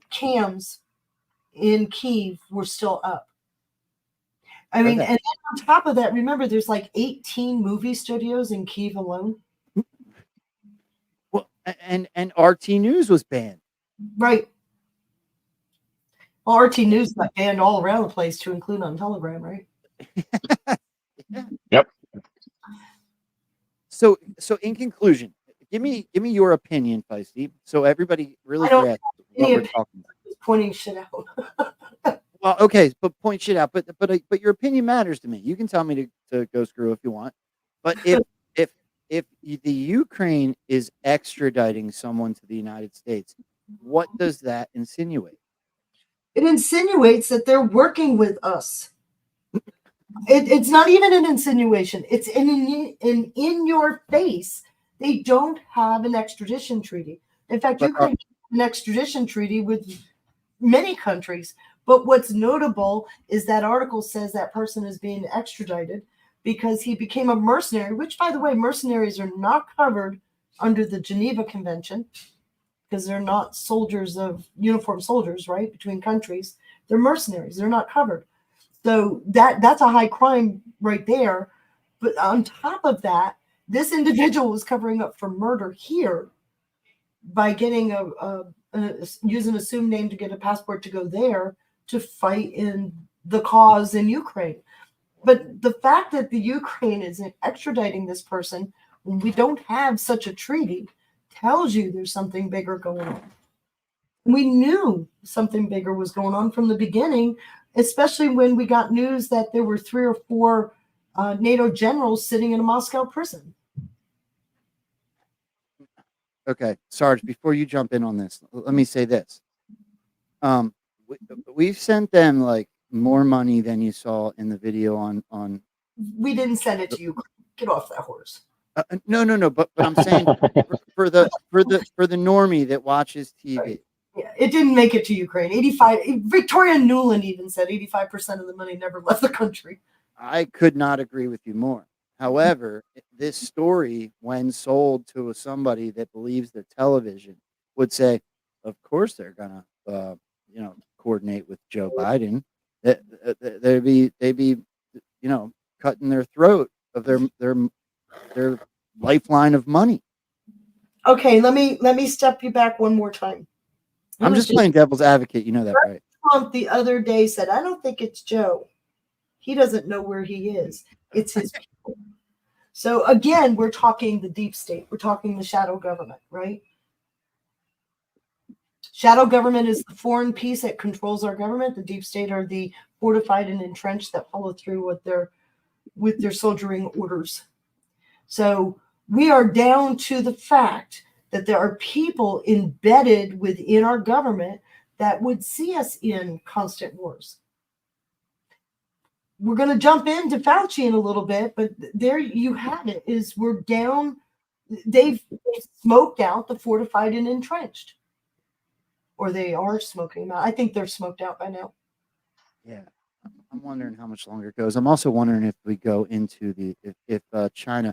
cams in Kyiv were still up. I mean, Okay. and then on top of that, remember there's like 18 movie studios in Kyiv alone. Well, and RT News was banned. Right. Well, RT News got banned all around the place, to include on Telegram, right? Yep. So in conclusion, give me your opinion, Feisty, so everybody really grasps what we're talking about. Pointing shit out. Well, okay, but point shit out. But your opinion matters to me. You can tell me to go screw if you want. But if the Ukraine is extraditing someone to the United States, what does that insinuate? It insinuates that they're working with us. It's not even an insinuation. It's in your face. They don't have an extradition treaty. In fact, Ukraine has an extradition treaty with many countries. But what's notable is that article says that person is being extradited because he became a mercenary, which, by the way, mercenaries are not covered under the Geneva Convention because they're not uniformed soldiers, right, between countries. They're mercenaries. They're not covered. So that's a high crime right there. But on top of that, this individual was covering up for murder here by getting use an assumed name to get a passport to go there to fight in the cause in Ukraine. But the fact that the Ukraine is extraditing this person when we don't have such a treaty tells you there's something bigger going on. We knew something bigger was going on from the beginning, especially when we got news that there were 3 or 4 NATO generals sitting in a Moscow prison. Okay, Sarge, before you jump in on this, let me say this. We've sent them like more money than you saw in the video on. We didn't send it to you. Get off that horse. No. But I'm saying for the normie that watches TV. Right. Yeah, it didn't make it to Ukraine. 85. Victoria Nuland even said 85% of the money never left the country. I could not agree with you more. However, this story, when sold to somebody that believes the television, would say, of course they're gonna, coordinate with Joe Biden. They'd be, cutting their throat of their lifeline of money. Okay, let me step you back one more time. I'm just playing devil's advocate. You know that, right? Trump the other day said, I don't think it's Joe. He doesn't know where he is. It's his people. So again, we're talking the deep state. We're talking the shadow government, right? Shadow government is the foreign piece that controls our government. The deep state are the fortified and entrenched that follow through with their soldiering orders. So we are down to the fact that there are people embedded within our government that would see us in constant wars. We're going to jump into Fauci in a little bit, but there you have it, is we're down. They've smoked out the fortified and entrenched. Or they are smoking them out. I think they're smoked out by now. Yeah. I'm wondering how much longer it goes. I'm also wondering if we go into if China.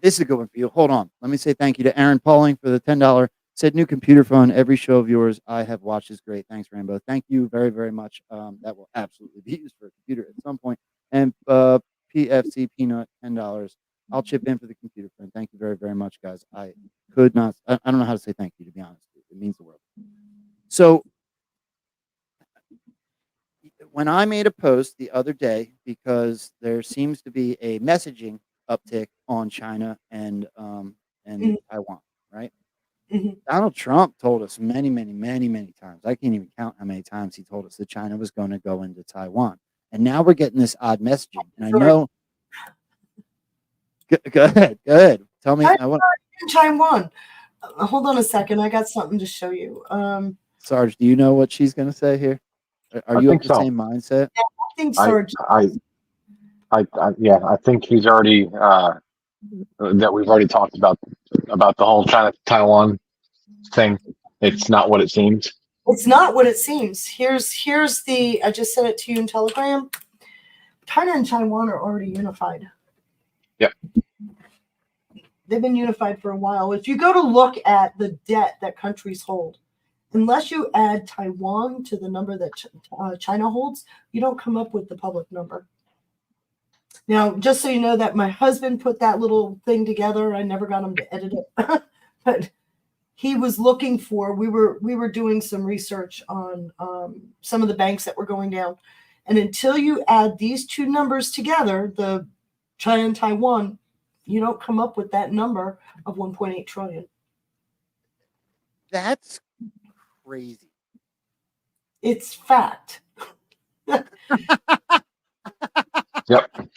This is a good one for you. Hold on. Let me say thank you to Aaron Pauling for the $10. Said new computer phone. Every show of yours I have watched is great. Thanks, Rainbow. Thank you very, very much. That will absolutely be used for a computer at some point. And PFC Peanut $10. I'll chip in for the computer phone. Thank you very, very much, guys. I could not. I don't know how to say thank you, to be honest. It means the world. So when I made a post the other day, because there seems to be a messaging uptick on China and Taiwan, right? Donald Trump told us many, many, many, many times. I can't even count how many times he told us that China was going to go into Taiwan. And now we're getting this odd messaging. And I know. Go ahead. Tell me. I want Taiwan. Hold on a second. I got something to show you. Sarge, do you know what she's going to say here? Are you of the same mindset? Yeah, I think Sarge. I think he's already that we've already talked about the whole China Taiwan thing. It's not what it seems. It's not what it seems. Here's the. I just sent it to you in Telegram. China and Taiwan are already unified. Yep. They've been unified for a while. If you go to look at the debt that countries hold, unless you add Taiwan to the number that China holds, you don't come up with the public number. Now, just so you know that my husband put that little thing together. I never got him to edit it, but he was looking for. We were doing some research on some of the banks that were going down, and until you add these two numbers together, the China and Taiwan, you don't come up with that number of 1.8 trillion. That's crazy. It's fact. Yep.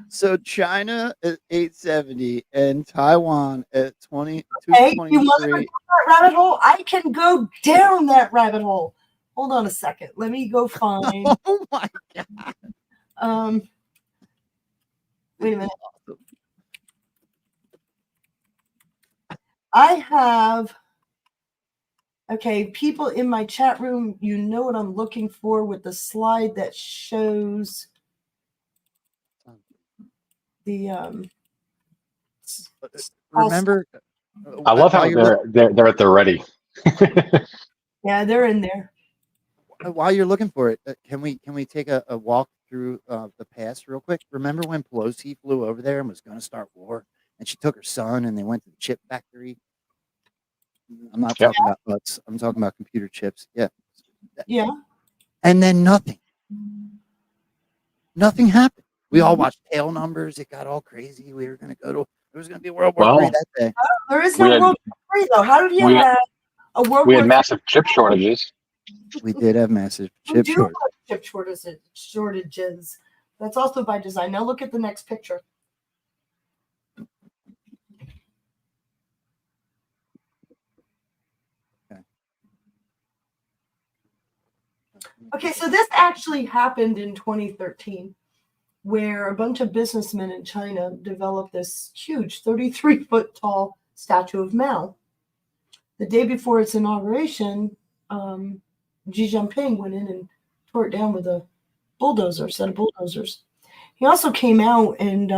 So China at 870 and Taiwan at 2223. Hey, you want to go down that rabbit hole? I can go down that rabbit hole. Hold on a second. Let me go find. Oh my God. Wait a minute. I have. Okay, people in my chat room, you know what I'm looking for with the slide that shows the remember. I love how they're at the ready. Yeah, they're in there. While you're looking for it, can we take a walk through the past real quick? Remember when Pelosi flew over there and was going to start war, and she took her son and they went to the chip factory? I'm not talking about butts. I'm talking about computer chips. Yeah. Yeah. And then nothing happened. We all watched tail numbers. It got all crazy. We were going to go to. There was going to be World War III that day. Oh, there is no World War III though. How did you have a World War? We had massive chip shortages. We did have massive chip shortages. Chip shortages. That's also by design. Now look at the next picture. Okay, so this actually happened in 2013, where a bunch of businessmen in China developed this huge 33-foot tall statue of Mao. The day before its inauguration, Xi Jinping went in and tore it down with a set of bulldozers. He also came out and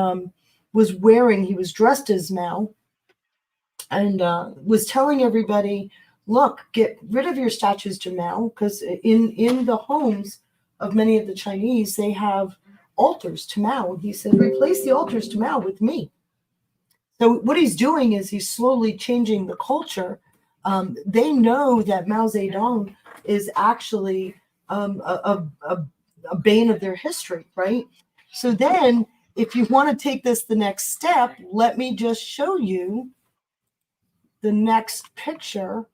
he was dressed as Mao and was telling everybody, look, get rid of your statues to Mao, because in the homes of many of the Chinese, they have altars to Mao. He said, replace the altars to Mao with me. So what he's doing is he's slowly changing the culture. They know that Mao Zedong is actually a bane of their history, right? So then, if you want to take this the next step, let me just show you the next picture.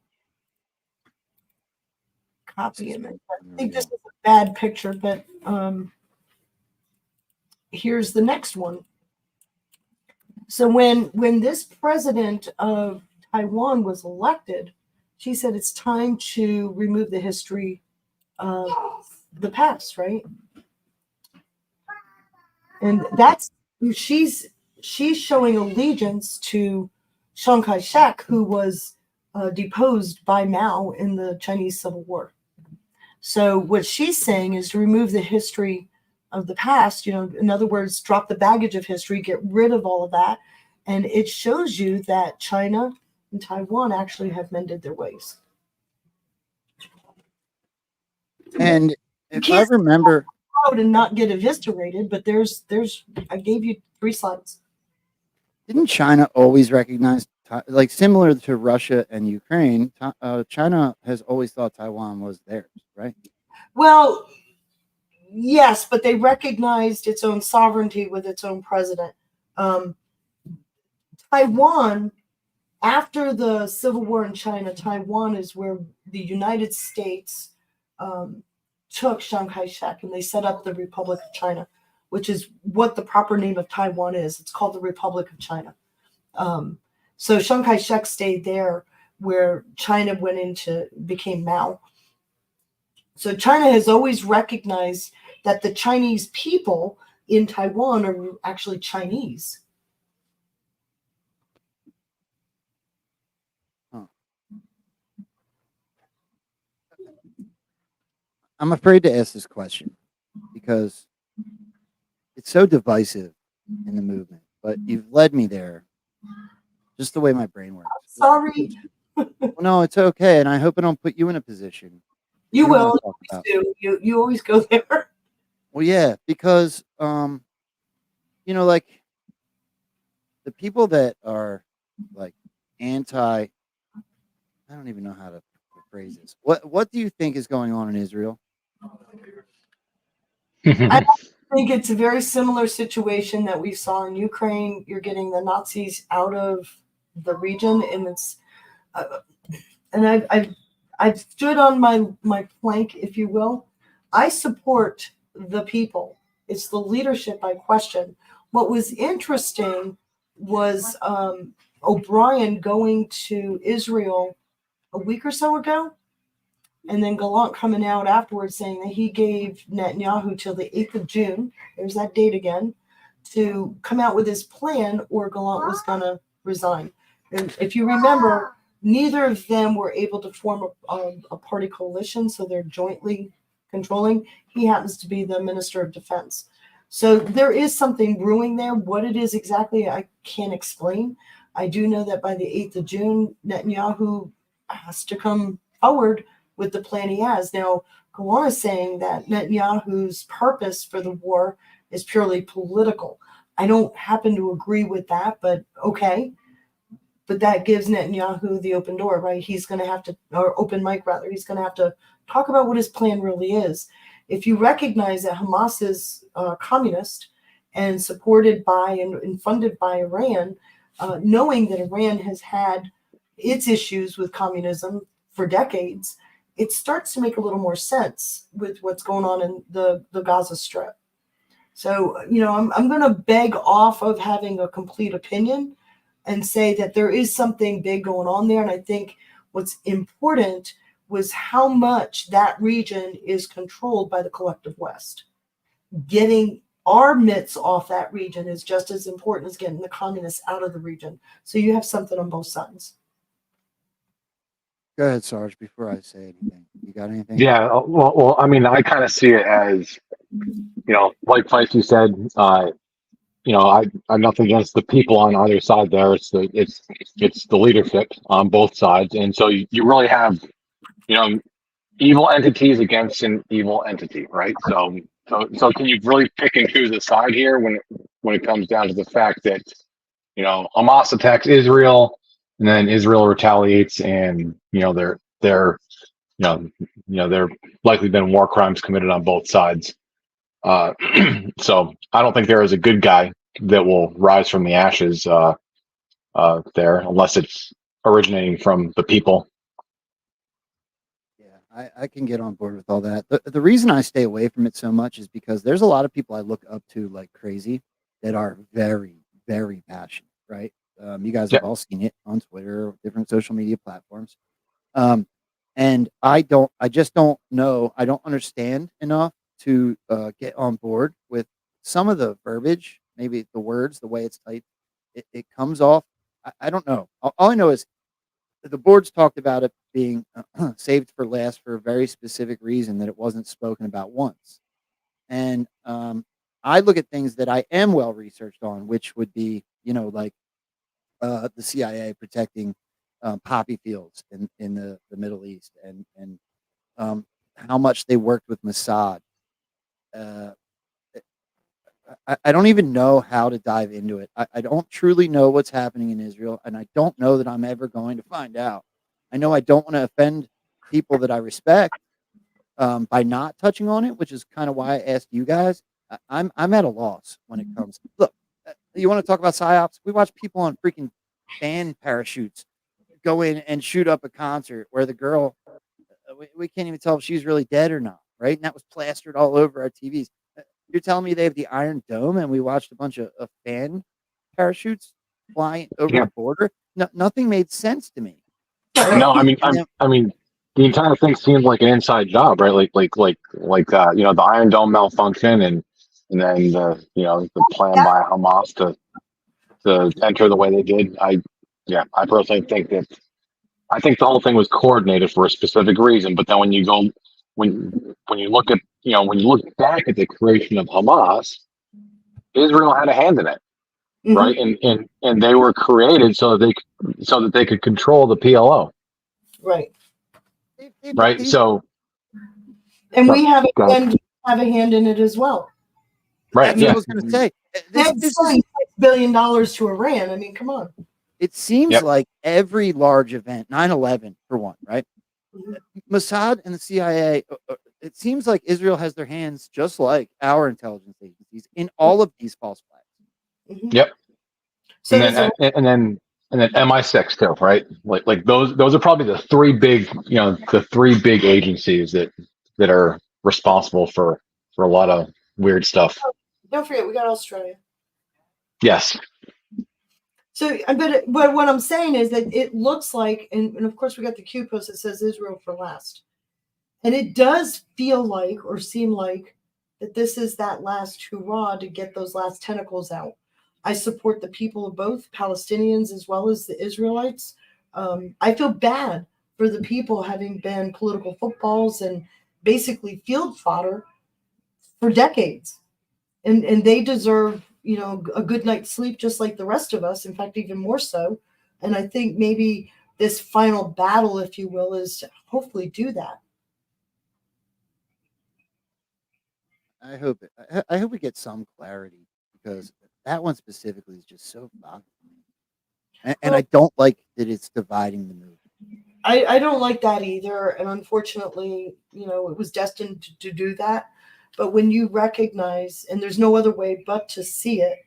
Copy image. I think this is a bad picture, but here's the next one. So when this president of Taiwan was elected, She said it's time to remove the history of the past, right? And that's she's showing allegiance to Chiang Kai-shek, who was deposed by Mao in the Chinese Civil War. So what she's saying is to remove the history of the past, in other words, drop the baggage of history, get rid of all of that. And it shows you that China and Taiwan actually have mended their ways. And if I remember, out and not get eviscerated, but there's I gave you 3 slides. didn't China always recognize, like similar to Russia and Ukraine, China has always thought Taiwan was theirs, right? Well, yes, but they recognized its own sovereignty with its own president. Taiwan, after the Civil War in China, Taiwan is where the United States took Chiang Kai-shek and they set up the Republic of China, which is what the proper name of Taiwan is. It's called the Republic of China. So Chiang Kai-shek stayed there where China became Mao. So China has always recognized that the Chinese people in Taiwan are actually Chinese. I'm afraid to ask this question because it's so divisive in the movement, but you've led me there just the way my brain works. Sorry. Well, no, it's okay. And I hope I don't put you in a position. You don't wanna will. talk about. You always go there. Well, yeah, because, like the people that are like I don't even know how to phrase this. What do you think is going on in Israel? I think it's a very similar situation that we saw in Ukraine. You're getting the Nazis out of the region, and it's and I've stood on my plank, if you will. I support the people. It's the leadership I question. What was interesting was O'Brien going to Israel a week or so ago, and then Gallant coming out afterwards saying that he gave Netanyahu till the 8th of June, there's that date again, to come out with his plan or Gallant was going to resign. And if you remember, neither of them were able to form a party coalition, so they're jointly controlling. He happens to be the Minister of Defense. So there is something brewing there. What it is exactly, I can't explain. I do know that by the 8th of June, Netanyahu has to come forward with the plan he has. Now, Gallant is saying that Netanyahu's purpose for the war is purely political. I don't happen to agree with that, but okay. But that gives Netanyahu the open door, right? He's going to have to, or open mic rather, he's going to have to talk about what his plan really is. If you recognize that Hamas is communist and supported by and funded by Iran, knowing that Iran has had its issues with communism for decades, it starts to make a little more sense with what's going on in the Gaza Strip. So, I'm going to beg off of having a complete opinion and say that there is something big going on there. And I think what's important was how much that region is controlled by the collective West. Getting our mitts off that region is just as important as getting the communists out of the region. So you have something on both sides. Go ahead, Sarge, before I say anything. You got anything? Yeah, well, I mean, I kind of see it as, like Feisty said, I have nothing against the people on either side there. It's the leadership on both sides, and so you really have, evil entities against an evil entity, right? So can you really pick and choose a side here when it comes down to the fact that, Hamas attacks Israel, and then Israel retaliates, and there likely been war crimes committed on both sides. So I don't think there is a good guy that will rise from the ashes there, unless it's originating from the people. Yeah, I can get on board with all that. The reason I stay away from it so much is because there's a lot of people I look up to like crazy that are very, very passionate, right? You guys have all seen it on Twitter, different social media platforms. And I just don't know. I don't understand enough to get on board with some of the verbiage, maybe the words, the way it's typed. It comes off. I don't know. All I know is the boards talked about it being saved for last for a very specific reason that it wasn't spoken about once. And I look at things that I am well researched on, which would be, like the CIA protecting poppy fields in the Middle East, and how much they worked with Mossad. Uh, I don't even know how to dive into it. I don't truly know what's happening in Israel, and I don't know that I'm ever going to find out. I know I don't want to offend people that I respect by not touching on it, which is kind of why I asked you guys. I'm at a loss when it comes. Look, you want to talk about psyops? We watch people on freaking fan parachutes go in and shoot up a concert where the girl, we can't even tell if she's really dead or not, right? And that was plastered all over our TVs. You're telling me they have the Iron Dome and we watched a bunch of fan parachutes flying over the border? No, nothing made sense to me. No, I mean, the entire thing seems like an inside job, right? The Iron Dome malfunction, and then the plan by Hamas to enter the way they did. I personally think that I think the whole thing was coordinated for a specific reason. But then when you look at when you look back at the creation of Hamas, Israel had a hand in it, right? And they were created so that they could control the PLO. Right. Right. So, and we have a hand in it as well. Right. That's what I was going to say. This $6 billion to Iran. I mean, come on. It seems like every large event, 9/11 for one, right? Mossad and the CIA, it seems like Israel has their hands just like our intelligence agencies in all of these false flags. Yep. So and then MI6 too, right? Like those are probably the three big agencies that are responsible for a lot of weird stuff. Don't forget, we got Australia. Yes. So, but what I'm saying is that it looks like, and of course we got the Q post that says Israel for last. And it does feel like or seem like that this is that last hurrah to get those last tentacles out. I support the people of both Palestinians as well as the Israelites. I feel bad for the people having been political footballs and basically field fodder for decades. And they deserve, a good night's sleep just like the rest of us. In fact, even more so. And I think maybe this final battle, if you will, is to hopefully do that. I hope we get some clarity, because that one specifically is just so boggling. And I don't like that it's dividing the movement. I don't like that either. And unfortunately, it was destined to do that. But when you recognize, and there's no other way but to see it,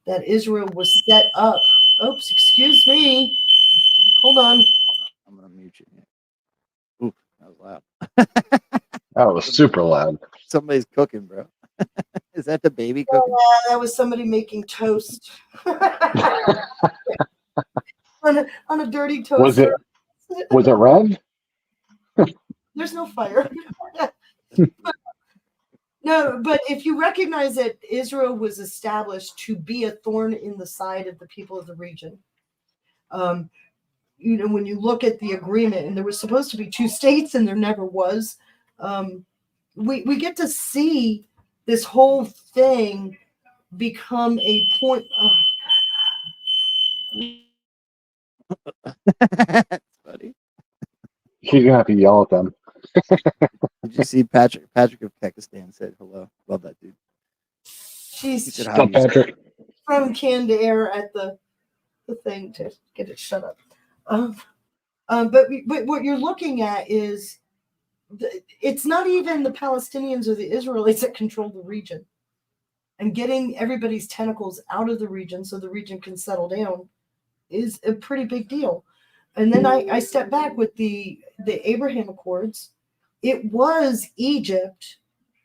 that Israel was set up. Oops, excuse me. Hold on. I'm going to mute you. Ooh, that was loud. That was super loud. Somebody's cooking, bro. Is that the baby cooking? Yeah, that was somebody making toast. on a dirty toaster. Was it red? There's no fire. No, but if you recognize that Israel was established to be a thorn in the side of the people of the region, when you look at the agreement, and there was supposed to be two states and there never was, we get to see this whole thing become a point. That's funny. She's gonna have to yell at them. Did you see Patrick of Pakistan said hello? Love that dude. She's Patrick from canned air at the thing to get it shut up. But what you're looking at is it's not even the Palestinians or the Israelites that control the region, and getting everybody's tentacles out of the region so the region can settle down is a pretty big deal. And then I step back with the Abraham Accords. It was Egypt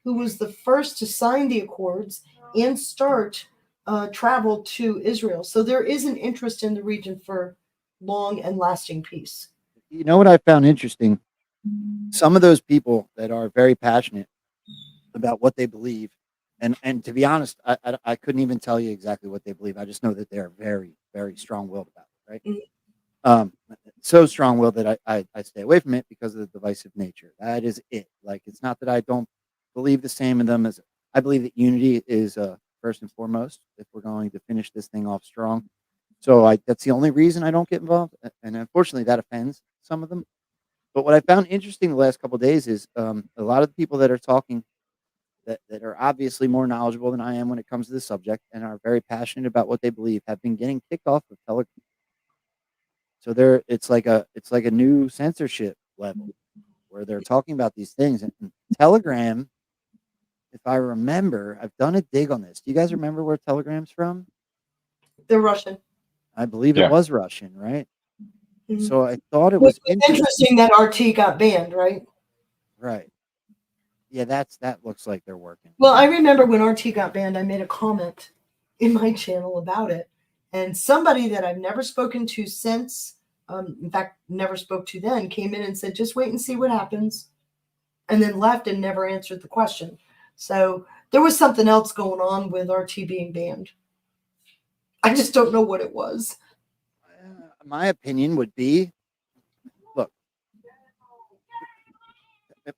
who was the first to sign the Accords and start travel to Israel. So there is an interest in the region for long and lasting peace. You know what I found interesting? Some of those people that are very passionate about what they believe, and to be honest, I couldn't even tell you exactly what they believe. I just know that they are very, very strong-willed about it, right? Um, so strong-willed that I stay away from it because of the divisive nature. That is it. Like, it's not that I don't believe the same in them as I believe that unity is first and foremost if we're going to finish this thing off strong. So that's the only reason I don't get involved, and unfortunately, that offends some of them. But what I found interesting the last couple of days is a lot of the people that are talking that are obviously more knowledgeable than I am when it comes to this subject and are very passionate about what they believe have been getting kicked off of Telegram. So it's like a new censorship level where they're talking about these things. And Telegram, if I remember, I've done a dig on this. Do you guys remember where Telegram's from? They're Russian. I believe it Yeah. was Russian, right? Mhm. So I thought it Which was was interesting that RT got banned, right? Right. Yeah, that looks like they're working. Well, I remember when RT got banned, I made a comment in my channel about it. And somebody that I've never spoken to since, in fact, never spoke to then, came in and said, just wait and see what happens. And then left and never answered the question. So there was something else going on with RT being banned. I just don't know what it was. My opinion would be, look,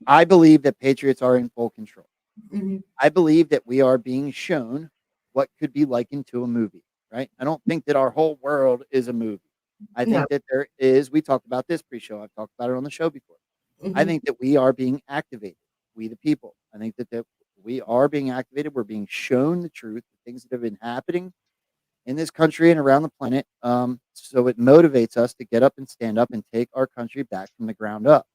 I believe that Patriots are in full control. Mm-hmm. I believe that we are being shown what could be likened to a movie, right? I don't think that our whole world is a movie. I think that there is, we talked about this pre-show. I've talked about it on the show before. I think that we are being activated, we the people. I think that we are being activated. We're being shown the truth, the things that have been happening in this country and around the planet. So it motivates us to get up and stand up and take our country back from the ground up.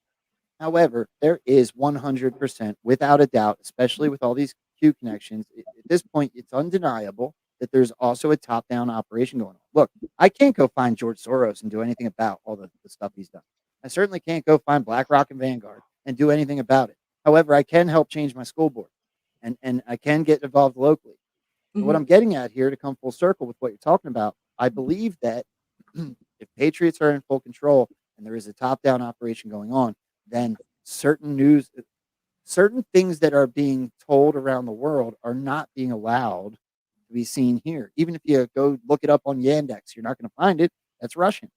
However, there is 100%, without a doubt, especially with all these Q connections, at this point, it's undeniable that there's also a top-down operation going on. Look, I can't go find George Soros and do anything about all the stuff he's done. I certainly can't go find BlackRock and Vanguard and do anything about it. However, I can help change my school board, and I can get involved locally. So what I'm getting at here, to come full circle with what you're talking about, I believe that if Patriots are in full control and there is a top-down operation going on, then certain things that are being told around the world are not being allowed to be seen here. Even if you go look it up on Yandex, you're not going to find it. That's Russian.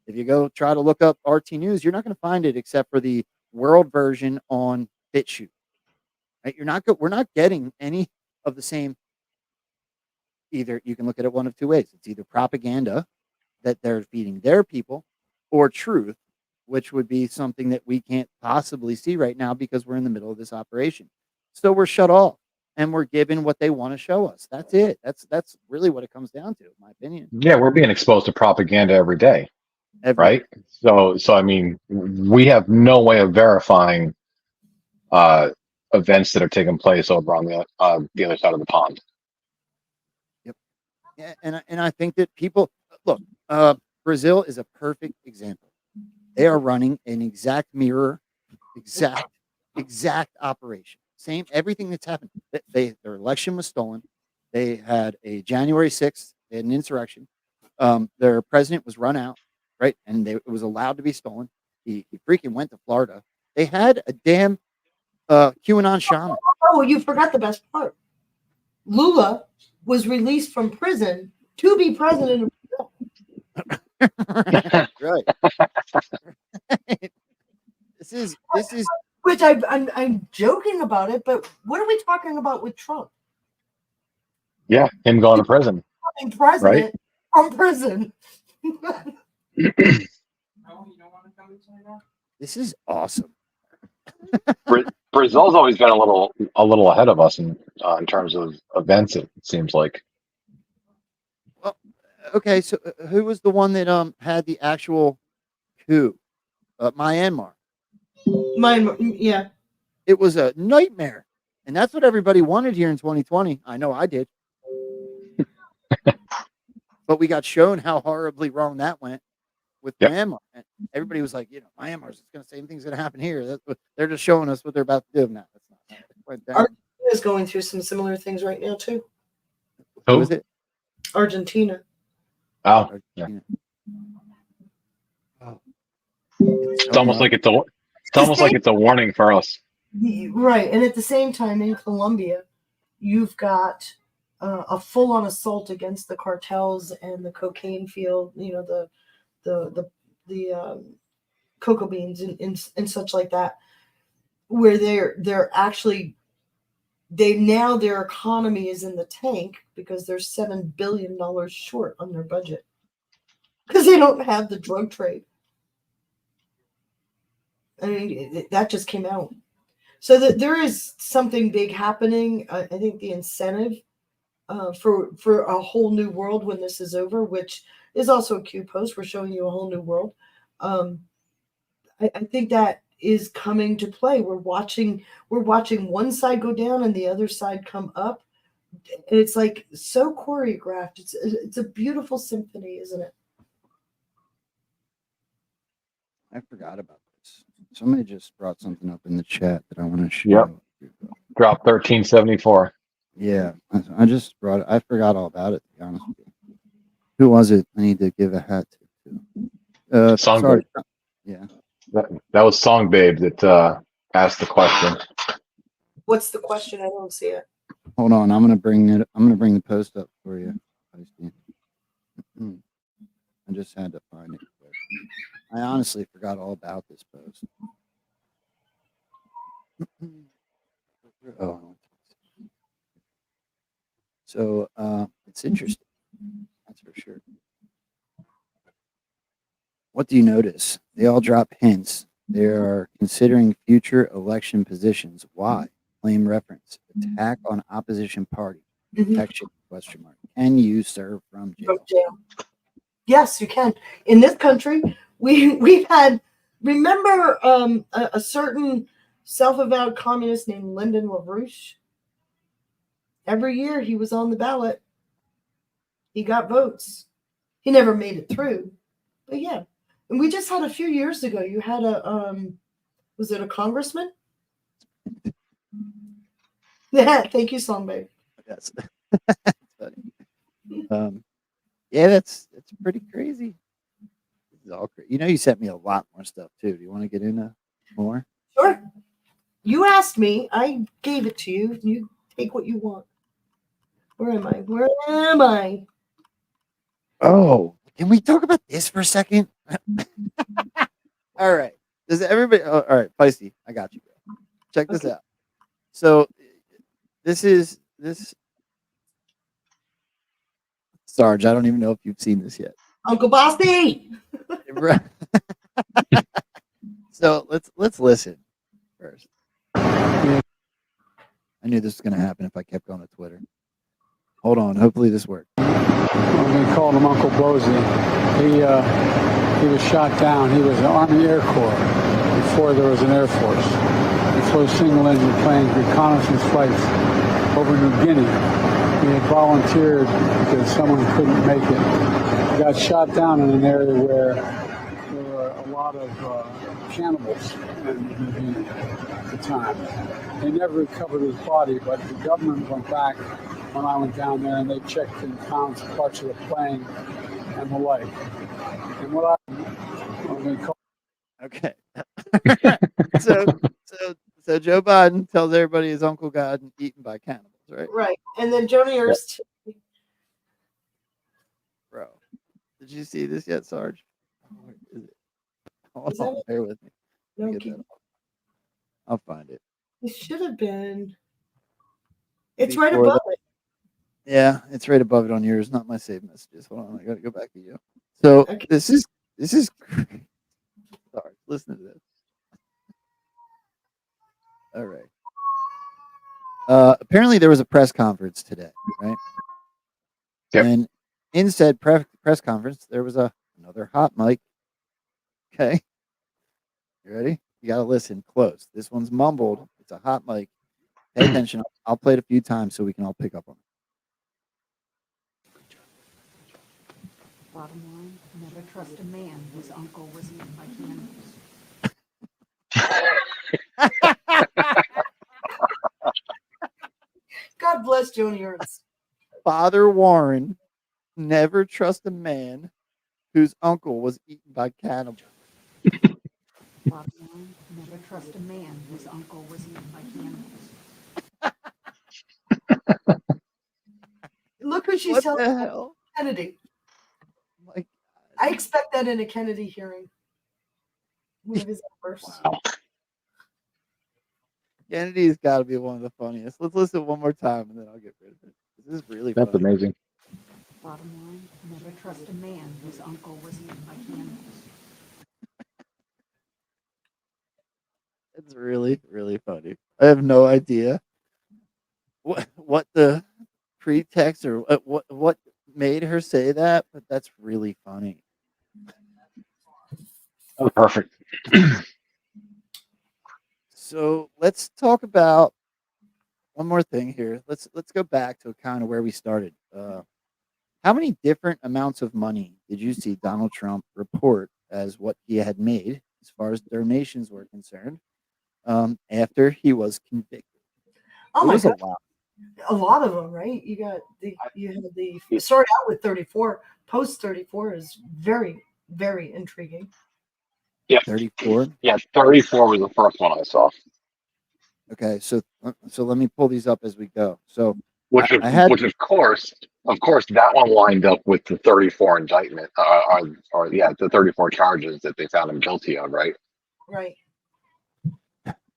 If you go try to look up RT News, you're not going to find it except for the world version on BitChute. Right? We're not getting any of the same. Either you can look at it one of two ways. It's either propaganda that they're feeding their people, or truth, which would be something that we can't possibly see right now because we're in the middle of this operation. So we're shut off and we're given what they want to show us. That's it. That's really what it comes down to, in my opinion. Yeah, we're being exposed to propaganda every day, right? So I mean, we have no way of verifying events that are taking place over on the other side of the pond. Yep. Yeah, and I think that people look. Brazil is a perfect example. They are running an exact mirror, exact operation. Same everything that's happened. Their election was stolen. They had a January 6th. They had an insurrection. Their president was run out, right? And it was allowed to be stolen. He freaking went to Florida. They had a damn QAnon shaman. Oh, you forgot the best part. Lula was released from prison to be president of Brazil. Right. This is which I'm joking about it, but what are we talking about with Trump? Yeah, him going to prison. President from prison. This is awesome. Brazil's always been a little ahead of us in terms of events. It seems like. Well, okay, so who was the one that had the actual coup? Myanmar. Yeah. It was a nightmare, and that's what everybody wanted here in 2020. I know I did, but we got shown how horribly wrong that went with Myanmar. And everybody was like, Myanmar's going to same thing's going to happen here. They're just showing us what they're about to do. Now, that's not how it went down. Argentina is going through some similar things right now too. Who is it? Argentina. Oh, Argentina. Oh. It's almost like it's a warning for us. Right. And at the same time, in Colombia, you've got a full-on assault against the cartels and the cocaine field, the cocoa beans and such like that, where they're actually their economy is in the tank because they're $7 billion short on their budget because they don't have the drug trade. I mean, that just came out. So that there is something big happening. I think the incentive for a whole new world when this is over, which is also a Q post. We're showing you a whole new world. I think that is coming to play. We're watching one side go down and the other side come up. And it's like so choreographed. It's a beautiful symphony, isn't it? I forgot about this. Somebody just brought something up in the chat that I want to show. Yep. Drop 1374. Yeah, I just brought it. I forgot all about it, to be honest with you. Who was it I need to give a hat to? Song Sorry. Babe. Yeah. That was Song Babe that asked the question. What's the question? I don't see it. Hold on, I'm gonna bring the post up for you. I just had to find it quick. I honestly forgot all about this post. Oh. So it's interesting. That's for sure. What do you notice? They all drop hints. They are considering future election positions. Why? Claim reference. Attack on opposition party. Protection? Question mark. Can you serve from jail? Yes, you can. In this country, we've had. Remember a certain self-avowed communist named Lyndon LaRouche? Every year he was on the ballot. He got votes. He never made it through, but yeah. And we just had a few years ago. You had was it a congressman? Yeah, thank you, Songbabe. Yes, that's funny. Yeah, that's pretty crazy. This is all crazy. You sent me a lot more stuff too. Do you want to get into more? Sure. You asked me. I gave it to you. You take what you want. Where am I? Where am I? Oh, can we talk about this for a second? All right. Does everybody? Oh, all right, Feisty, I got you. Check this out. So, this. Sarge, I don't even know if you've seen this yet. Uncle Bossy. So let's listen first. I knew this was going to happen if I kept going to Twitter. Hold on. Hopefully this worked. They called him Uncle Bozy. He was shot down. He was an Army Air Corps before there was an Air Force. He flew single-engine planes, reconnaissance flights over New Guinea. He had volunteered because someone couldn't make it. He got shot down in an area where there were a lot of cannibals in New Guinea at the time. They never recovered his body, but the government went back when I went down there, and they checked and found parts of the plane and the like. And what I'm going to call. Okay. So Joe Biden tells everybody his uncle got eaten by cannibals, right? Right. And then Joni Ernst. Bro, did you see this yet, Sarge? Hold on, bear with me. No, I'll find it. it should have been. It's right above it. Yeah, it's right above it on yours, not my saved messages. Hold on, I gotta go back to you. So this is great. Sorry, listen to this. All right. Apparently there was a press conference today, right? Yep. And in said press conference, there was another hot mic. Okay. You ready? You gotta listen close. This one's mumbled. It's a hot mic. Pay attention. I'll play it a few times so we can all pick up on it. Bottom line, never trust a man whose uncle was eaten by cannibals. God bless Joni Ernst. Father Warren, never trust a man whose uncle was eaten by cannibals. Bottom line, never trust a man whose uncle was eaten by cannibals. Look who she's What telling the about, hell? Kennedy. My I expect that in a Kennedy hearing. One of his outbursts. Kennedy's got to be one of the funniest. Let's listen one more time, and then I'll get rid of it. This is really That's funny. amazing. Bottom line, never trust a man whose uncle was eaten by cannibals. It's really, really funny. I have no idea what the pretext or what made her say that, but that's really funny. Oh, perfect. So let's talk about one more thing here. Let's go back to kind of where we started. How many different amounts of money did you see Donald Trump report as what he had made as far as donations were concerned after he was convicted? Oh It my was a God. lot. A lot of them, right? You had the started out with 34. Post 34 is very, very intriguing. Yeah. 34. Yeah, 34 was the first one I saw. Okay, so let me pull these up as we go. So Which I had of course, that one lined up with the 34 indictment, or yeah, the 34 charges that they found him guilty of, right? Right.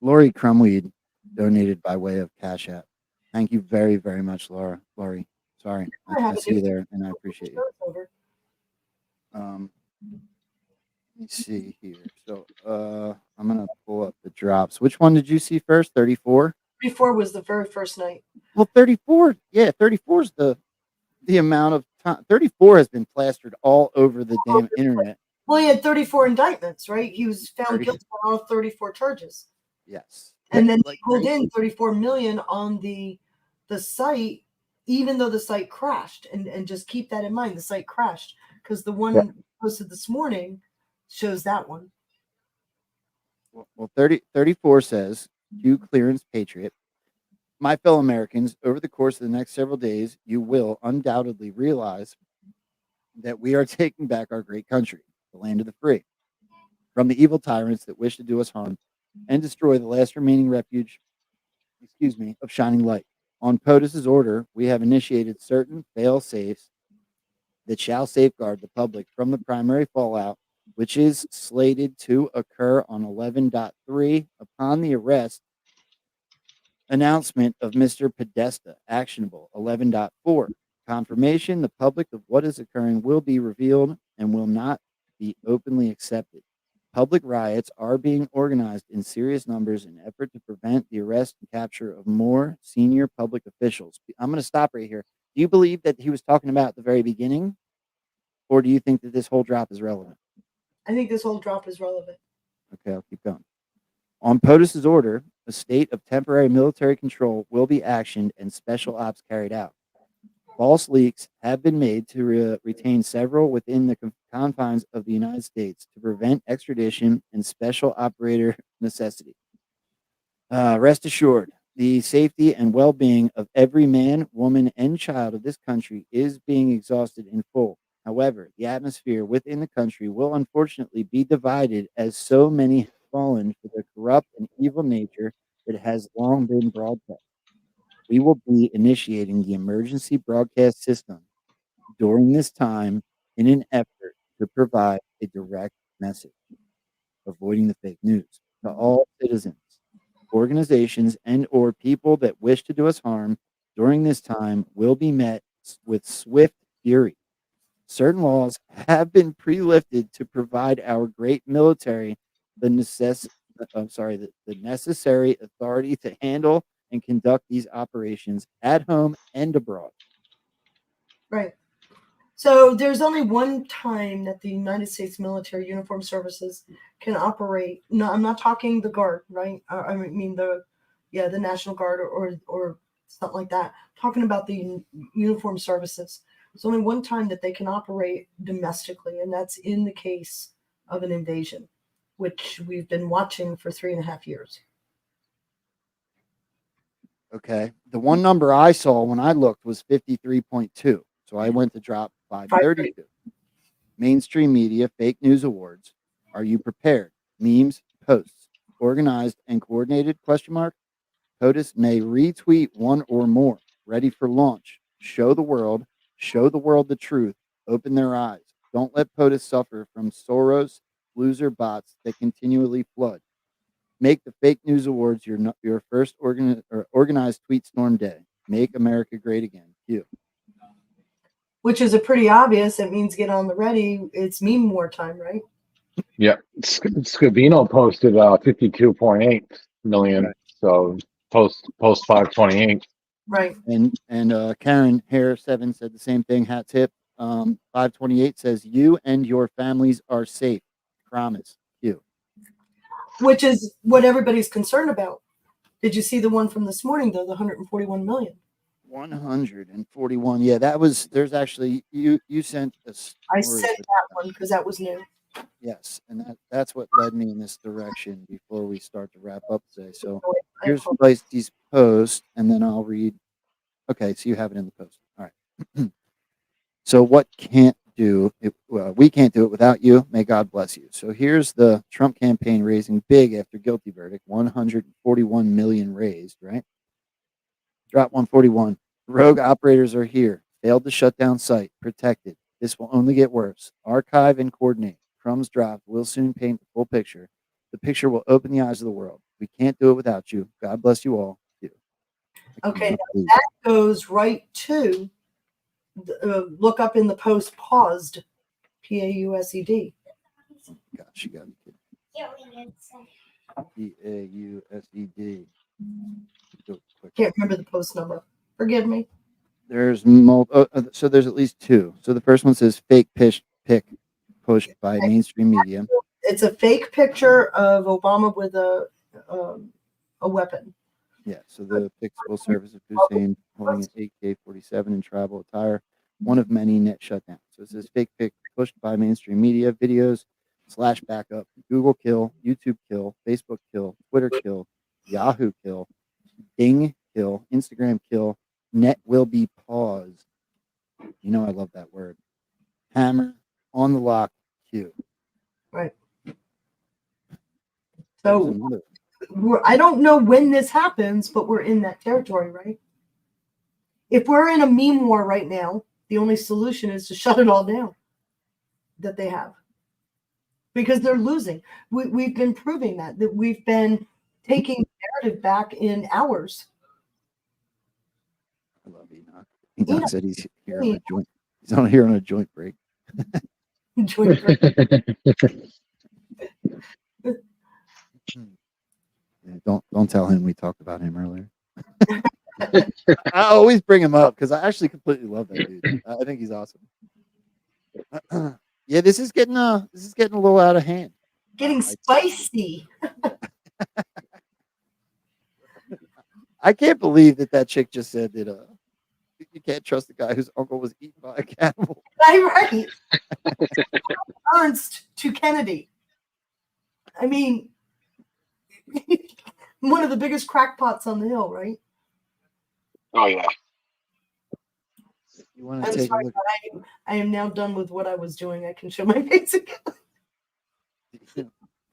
Lori Crumweed donated by way of Cash App. Thank you very, very much, Lori. Sorry, I see you there, and I appreciate you. Let me see here. So I'm gonna pull up the drops. Which one did you see first? 34. 34 was the very first night. Well, 34. Yeah, 34 is the amount of time. 34 has been plastered all over the damn internet. Well, he had 34 indictments, right? He was found 30. guilty on all 34 charges. Yes. And then Like they pulled crazy. in 34 million on the site, even though the site crashed. And just keep that in mind, the site crashed because the one posted this morning shows that one. Well, 34 says, Q clearance patriot. My fellow Americans, over the course of the next several days, you will undoubtedly realize that we are taking back our great country, the land of the free, from the evil tyrants that wish to do us harm and destroy the last remaining refuge, of shining light. On POTUS's order, we have initiated certain fail-safes that shall safeguard the public from the primary fallout, which is slated to occur on 11.3 upon the arrest announcement of Mr. Podesta, actionable 11.4. Confirmation the public of what is occurring will be revealed and will not be openly accepted. Public riots are being organized in serious numbers in effort to prevent the arrest and capture of more senior public officials. I'm going to stop right here. Do you believe that he was talking about at the very beginning, or do you think that this whole drop is relevant? I think this whole drop is relevant. Okay, I'll keep going. On POTUS's order, a state of temporary military control will be actioned and special ops carried out. False leaks have been made to retain several within the confines of the United States to prevent extradition and special operator necessity. Rest assured, the safety and well-being of every man, woman, and child of this country is being exhausted in full. However, the atmosphere within the country will unfortunately be divided as so many have fallen for the corrupt and evil nature that has long been broadcast. We will be initiating the emergency broadcast system during this time in an effort to provide a direct message, avoiding the fake news, to all citizens, organizations, and or people that wish to do us harm during this time will be met with swift fury. Certain laws have been pre-lifted to provide our great military the necessary authority to handle and conduct these operations at home and abroad. Right. So there's only one time that the United States military uniformed services can operate. No, I'm not talking the Guard, right? I mean the National Guard or something like that. I'm talking about the uniformed services. There's only one time that they can operate domestically, and that's in the case of an invasion, which we've been watching for 3.5 years. Okay. The one number I saw when I looked was 53.2. So I went to drop 532. Mainstream media, fake news awards. Are you prepared? Memes, posts, organized and coordinated, ? POTUS may retweet one or more. Ready for launch. Show the world the truth. Open their eyes. Don't let POTUS suffer from Soros loser bots that continually flood. Make the fake news awards your first organized tweet storm day. Make America great again. Q. Which is a pretty obvious. It means get on the ready. It's meme war time, right? Yeah, Scavino posted 52.8 million. Right. So post 528. Right. And Karen Hare 7 said the same thing. Hat tip. 528 says you and your families are safe. Promise. Q. Which is what everybody's concerned about. Did you see the one from this morning though? The 141 million. 141. Yeah, that was. There's actually you sent a story. I sent that one because that was new. Yes, and that's what led me in this direction before we start to wrap up today. So here's Feisty's post, and then I'll read. Okay, so you have it in the post. All right. So what can't do it? Well, we can't do it without you. May God bless you. So here's the Trump campaign raising big after guilty verdict. 141 million raised. Right. Drop 141. Rogue operators are here. Failed to shut down site. Protected. This will only get worse. Archive and coordinate. Crumbs dropped. We'll soon paint the full picture. The picture will open the eyes of the world. We can't do it without you. God bless you all. Okay, now that goes right to look up in the post paused, PAUSED. Gosh, you got me kidding. PAUSED. Can't remember the post number. Forgive me. There's so there's at least two. So the first one says fake pic pushed by mainstream media. It's a fake picture of Obama with a weapon. Yeah, so the pics will surface of Hussein holding an AK-47 in tribal attire, one of many net shutdowns. So it says fake pic pushed by mainstream media, videos / backup, Google kill, YouTube kill, Facebook kill, Twitter kill, Yahoo kill, Bing kill, Instagram kill, net will be paused. You know I love that word. Hammer on the lock, Q. Right. So I don't know when this happens, but we're in that territory, right? If we're in a meme war right now, the only solution is to shut it all down that they have. Because they're losing. We've been proving that we've been taking narrative back in hours. I love Enoch. Enoch said he's here on a joint. He's on here on a joint break. Joint break. Yeah, don't tell him we talked about him earlier. I always bring him up because I actually completely love that dude. I think he's awesome. Yeah, this is getting a little out of hand. Getting spicy. I can't believe that chick just said that you can't trust the guy whose uncle was eaten by a cannibal. Right. Ernst to Kennedy. I mean, one of the biggest crackpots on the hill, right? Oh yeah. You want to take a look? I am now done with what I was doing. I can show my face again.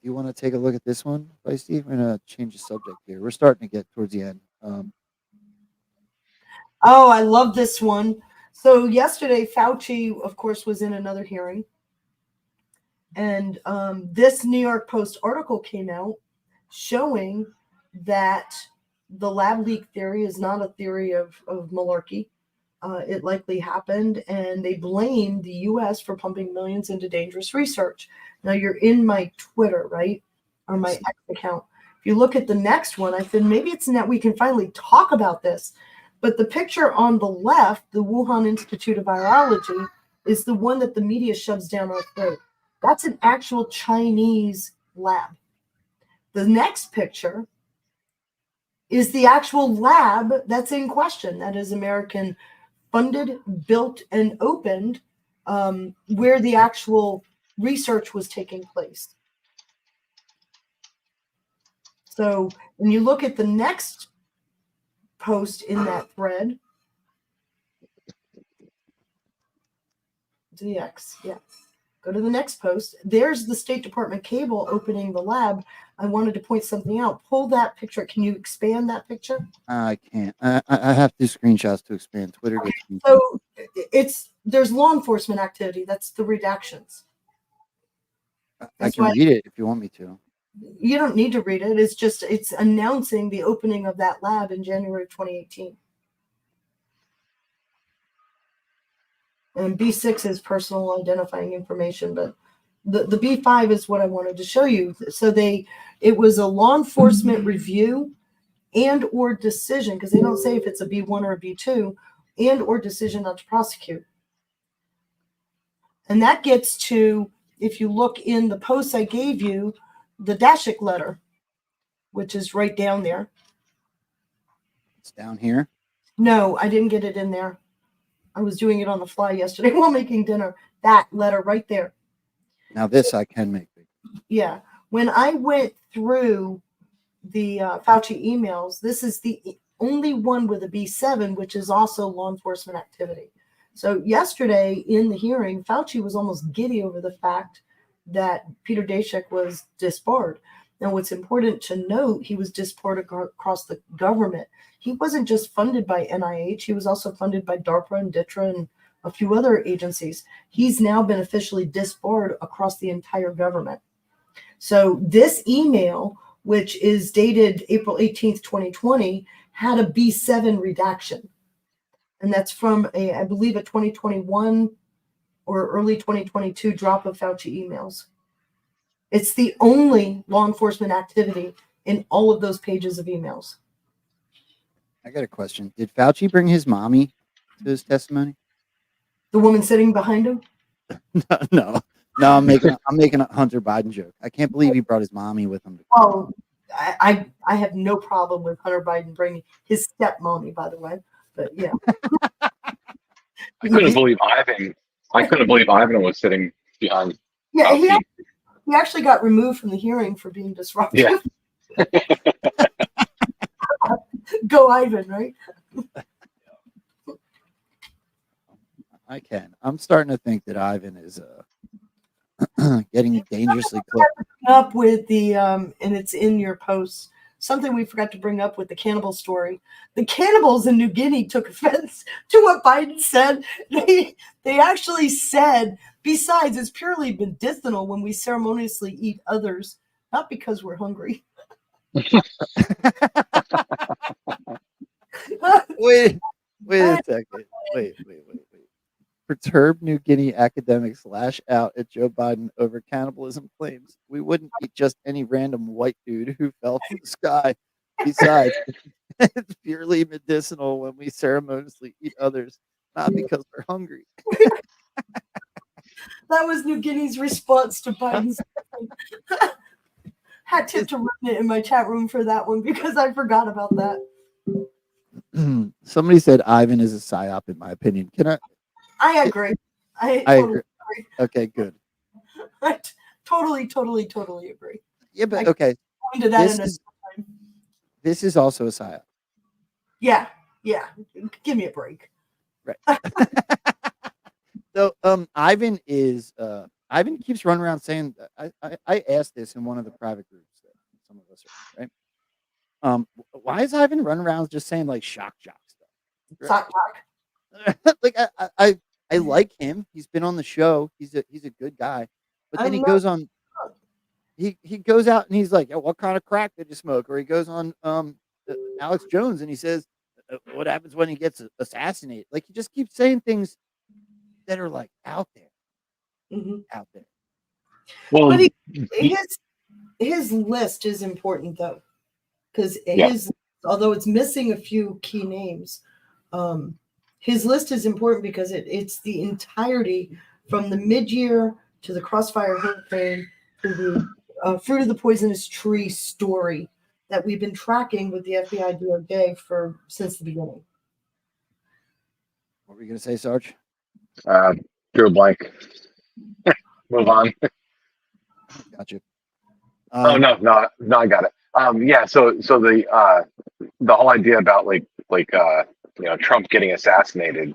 You want to take a look at this one, Feisty? We're gonna change the subject here. We're starting to get towards the end. Oh, I love this one. So yesterday, Fauci, of course, was in another hearing. And this New York Post article came out showing that the lab leak theory is not a theory of malarkey. It likely happened, and they blamed the U.S. for pumping millions into dangerous research. Now, you're in my Twitter, right? Or my X account. If you look at the next one, I said, maybe it's not, we can finally talk about this. But the picture on the left, the Wuhan Institute of Virology, is the one that the media shoves down our throat. That's an actual Chinese lab. The next picture is the actual lab that's in question. That is American funded, built, and opened, where the actual research was taking place. So when you look at the next post in that thread, DX, yeah. Go to the next post. There's the State Department cable opening the lab. I wanted to point something out. Pull that picture. Can you expand that picture? I can't. I have to do screenshots to expand. Twitter gets me. So there's law enforcement activity. That's the redactions. I can read it if you want me to. You don't need to read it. It's announcing the opening of that lab in January of 2018. And B6 is personal identifying information, but the B5 is what I wanted to show you. So it was a law enforcement review and or decision, because they don't say if it's a B1 or a B2, and or decision not to prosecute. And that gets to, if you look in the posts I gave you, the Dashik letter, which is right down there. It's down here? No, I didn't get it in there. I was doing it on the fly yesterday while making dinner. That letter right there. Now this I can make big. Yeah. When I went through the Fauci emails, this is the only one with a B7, which is also law enforcement activity. So yesterday in the hearing, Fauci was almost giddy over the fact that Peter Daszak was disbarred. Now, what's important to note, he was disbarred across the government. He wasn't just funded by NIH. He was also funded by DARPA and DITRA and a few other agencies. He's now been officially disbarred across the entire government. So this email, which is dated April 18th, 2020, had a B7 redaction. And that's from I believe a 2021 or early 2022 drop of Fauci emails. It's the only law enforcement activity in all of those pages of emails. I got a question. Did Fauci bring his mommy to his testimony? The woman sitting behind him? No. I'm making a Hunter Biden joke. I can't believe he brought his mommy with him. Oh, I have no problem with Hunter Biden bringing his stepmommy, by the way. But yeah. I couldn't believe Ivan was sitting behind. Yeah, he actually got removed from the hearing for being disruptive. Yeah. Go Ivan, right? I can. I'm starting to think that Ivan is getting dangerously close. Up with the and it's in your posts. Something we forgot to bring up with the cannibal story. The cannibals in New Guinea took offense to what Biden said. They actually said, besides, it's purely medicinal when we ceremoniously eat others, not because we're hungry. Wait a second. Wait. Perturbed New Guinea academics lash out at Joe Biden over cannibalism claims. We wouldn't eat just any random white dude who fell from the sky. Besides, it's purely medicinal when we ceremoniously eat others, not because we're hungry. That was New Guinea's response to Biden's. Had to run it in my chat room for that one because I forgot about that. Somebody said Ivan is a psyop, in my opinion. I agree. I totally agree. Okay, good. I totally agree. Yeah, but okay. Into that this is also a psyop. Yeah. Give me a break. Right. So Ivan keeps running around saying I asked this in one of the private groups that some of us are in, right? Why is Ivan running around just saying like shock stuff? Right? Shock. Like I like him. He's been on the show. He's a good guy. But then he goes on. He goes out and he's like, oh, "What kind of crack did you smoke?" Or he goes on Alex Jones and he says, "What happens when he gets assassinated?" Like he just keeps saying things that are like out there, out there. Well, but his list is important though, because although it's missing a few key names, his list is important because it's the entirety from the mid-year to the Crossfire Hurricane to the Fruit of the Poisonous Tree story that we've been tracking with the FBI DOJ since the beginning. What were you going to say, Sarge? Drew a blank. Move on. Gotcha. No, I got it. Yeah. So the whole idea about like Trump getting assassinated.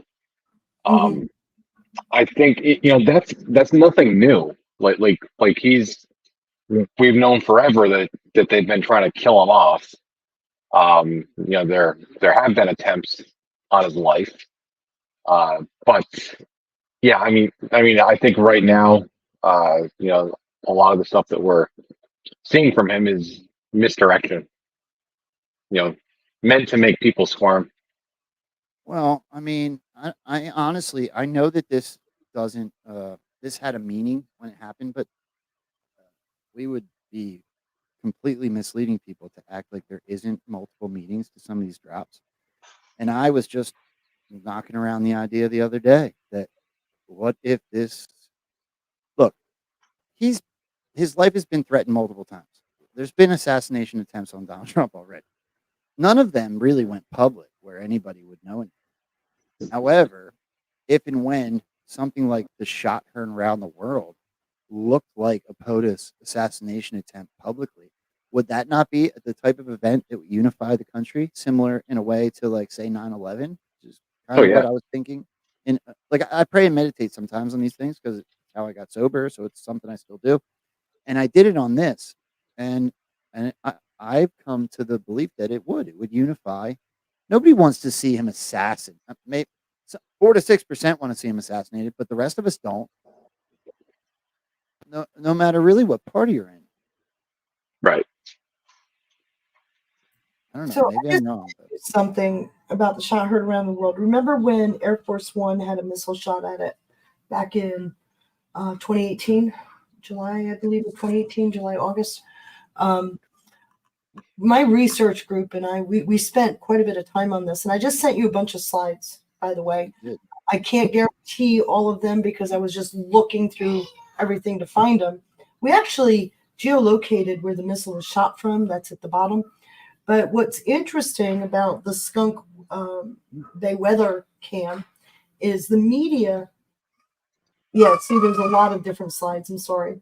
I think that's nothing new. Like we've known forever that they've been trying to kill him off. There have been attempts on his life, but yeah, I think right now, a lot of the stuff that we're seeing from him is misdirection. Meant to make people squirm. Well, I honestly, I know that this doesn't, this had a meaning when it happened, but we would be completely misleading people to act like there isn't multiple meanings to some of these drops. And I was just knocking around the idea the other day that what if this, look, his life has been threatened multiple times. There's been assassination attempts on Donald Trump already. None of them really went public where anybody would know anything. However, if and when something like the shot heard around the world looked like a POTUS assassination attempt publicly, would that not be the type of event that would unify the country, similar in a way to, like, say, 9/11, which is kind of what I was thinking. And like, I pray and meditate sometimes on these things because it's how I got sober, so it's something I still do. And I did it on this, and I've come to the belief that it would unify. Nobody wants to see him assassin. Maybe 4 to 6% want to see him assassinated, but the rest of us don't. No matter really what party you're in. Right. I don't know. So Maybe I I'm wrong. But something about the shot heard around the world. Remember when Air Force One had a missile shot at it back in 2018, July, I believe, of 2018, July, August. My research group and we spent quite a bit of time on this, and I just sent you a bunch of slides, by the way. I can't guarantee all of them because I was just looking through everything to find them. We actually geolocated where the missile was shot from. That's at the bottom. But what's interesting about the Skunk Bay weather cam is the media. Yeah, see, there's a lot of different slides. I'm sorry.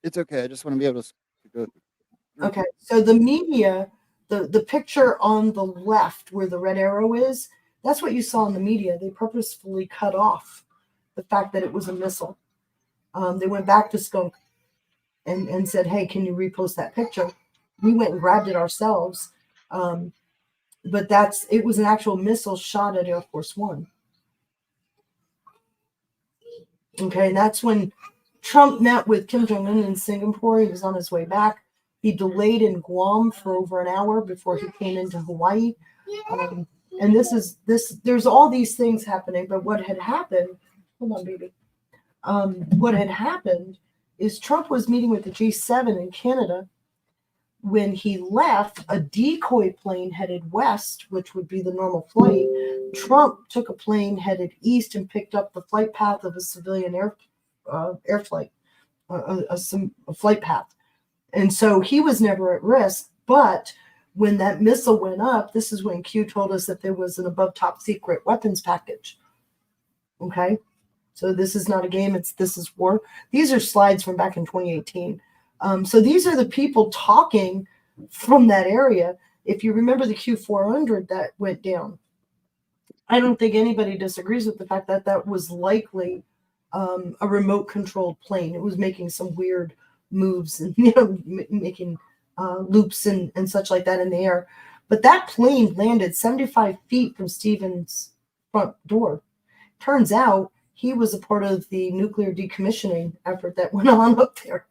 it's okay. I just want to be able to go through. Okay, so the media, the picture on the left where the red arrow is, that's what you saw in the media. They purposefully cut off the fact that it was a missile. They went back to Skunk and said, hey, can you repost that picture? We went and grabbed it ourselves. But it was an actual missile shot at Air Force One. Okay, and that's when Trump met with Kim Jong-un in Singapore. He was on his way back. He delayed in Guam for over an hour before he came into Hawaii. And there's all these things happening. But what had happened, hold on, baby. What had happened is Trump was meeting with the G7 in Canada. When he left, a decoy plane headed west, which would be the normal flight. Trump took a plane headed east and picked up the flight path of a civilian air flight, a flight path. And so he was never at risk. But when that missile went up, this is when Q told us that there was an above top secret weapons package. Okay. So this is not a game. This is war. These are slides from back in 2018. So these are the people talking from that area. If you remember the Q400 that went down, I don't think anybody disagrees with the fact that that was likely a remote controlled plane. It was making some weird moves and making loops and such like that in the air. But that plane landed 75 feet from Stephen's front door. Turns out he was a part of the nuclear decommissioning effort that went on up there.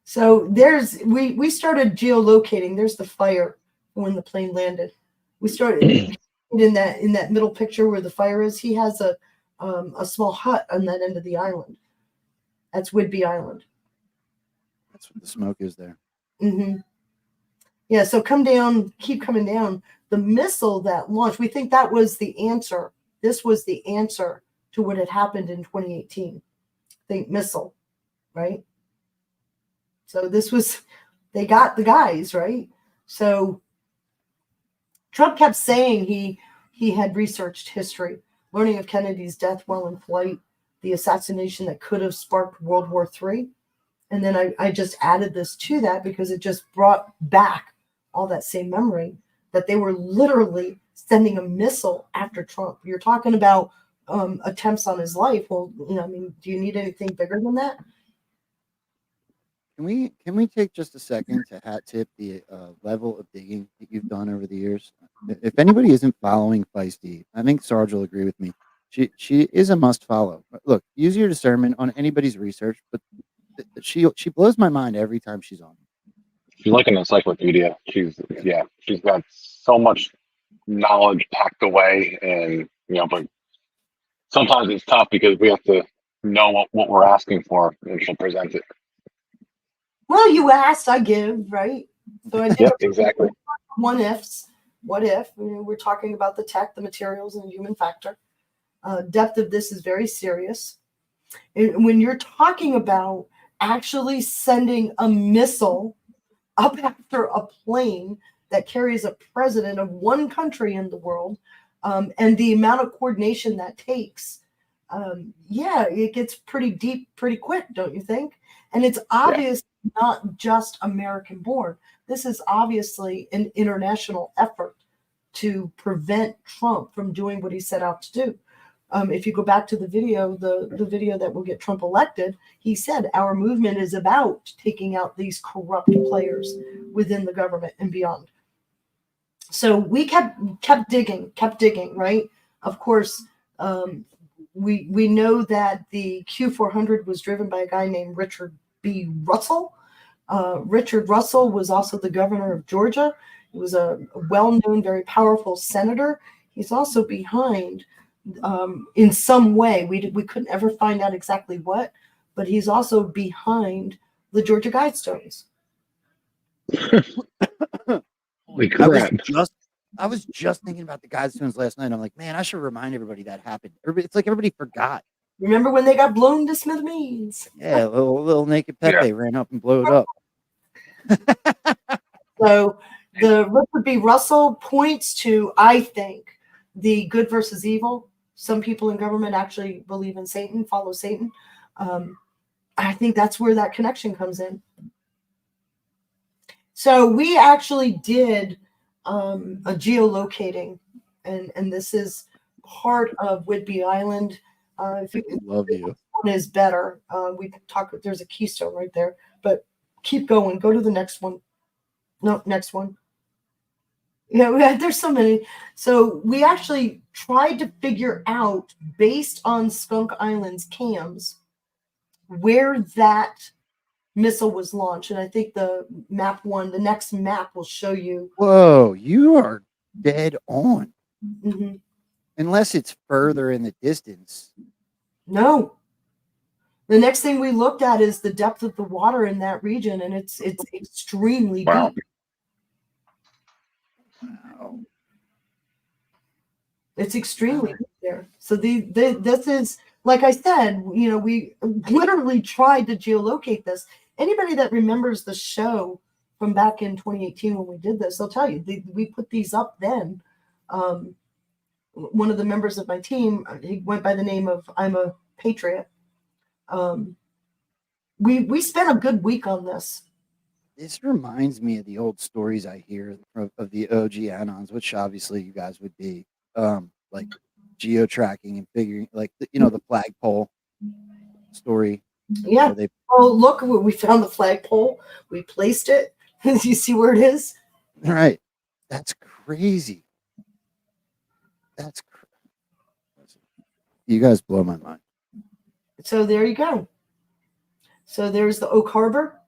So we started geolocating. There's the fire when the plane landed. We started in that middle picture where the fire is. He has a small hut on that end of the island. That's Whidbey Island. That's what the smoke is there. Mm-hmm. Yeah. So come down, keep coming down. The missile that launched, we think that was the answer. This was the answer to what had happened in 2018. Think missile, right? So they got the guys, right? So Trump kept saying he had researched history, learning of Kennedy's death while in flight, the assassination that could have sparked World War III. And then I just added this to that because it just brought back all that same memory, that they were literally sending a missile after Trump. You're talking about attempts on his life. Well, I mean, do you need anything bigger than that? Can we take just a second to hat tip the level of digging that you've done over the years? If anybody isn't following Feisty, I think Sarge will agree with me. She is a must follow. Look, use your discernment on anybody's research, but she blows my mind every time she's on. She's like an encyclopedia. She's got so much knowledge packed away, and but sometimes it's tough because we have to know what we're asking for, and she'll present it. Well, you asked, I give, right? So I did. Yep, exactly. What ifs? What if? We're talking about the tech, the materials, and the human factor. Depth of this is very serious. And when you're talking about actually sending a missile up after a plane that carries a president of one country in the world, and the amount of coordination that takes, it gets pretty deep pretty quick, don't you think? And it's obvious not just American born. This is obviously an international effort to prevent Trump from doing what he set out to do. If you go back to the video, the video that will get Trump elected, he said our movement is about taking out these corrupt players within the government and beyond. So we kept digging, right? Of course, we know that the Q400 was driven by a guy named Richard B. Russell. Richard Russell was also the governor of Georgia. He was a well-known, very powerful senator. He's also behind, in some way, we couldn't ever find out exactly what, but he's also behind the Georgia Guidestones. Holy crap. I was just thinking about the Guidestones last night. I'm like, man, I should remind everybody that happened. It's like everybody forgot. Remember when they got blown to smithereens? Yeah, little naked Pepe ran up and blew it up. So the Richard B. Russell points to, I think, the good versus evil. Some people in government actually believe in Satan, follow Satan. I think that's where that connection comes in. So we actually did a geolocating, and this is part of Whidbey Island. If you love you. One is better. We talk. There's a keystone right there, but keep going. Go to the next one. No, next one. Yeah, there's so many. So we actually tried to figure out, based on Skunk Island's cams, where that missile was launched. And I think the next map will show you. Whoa, you are dead on. Mm-hmm. Unless it's further in the distance. No. The next thing we looked at is the depth of the water in that region, and it's extremely deep. Wow. It's extremely deep there. So this is, like I said, we literally tried to geolocate this. Anybody that remembers the show from back in 2018 when we did this, they'll tell you we put these up then. One of the members of my team, he went by the name of I'm a Patriot. We spent a good week on this. This reminds me of the old stories I hear of the OG Anons, which obviously you guys would be, like geo-tracking and figuring, like the flagpole story. Yeah. Look, we found the flagpole. We placed it. You see where it is? All right. That's crazy. You guys blow my mind. So there you go. So there's the Oak Harbor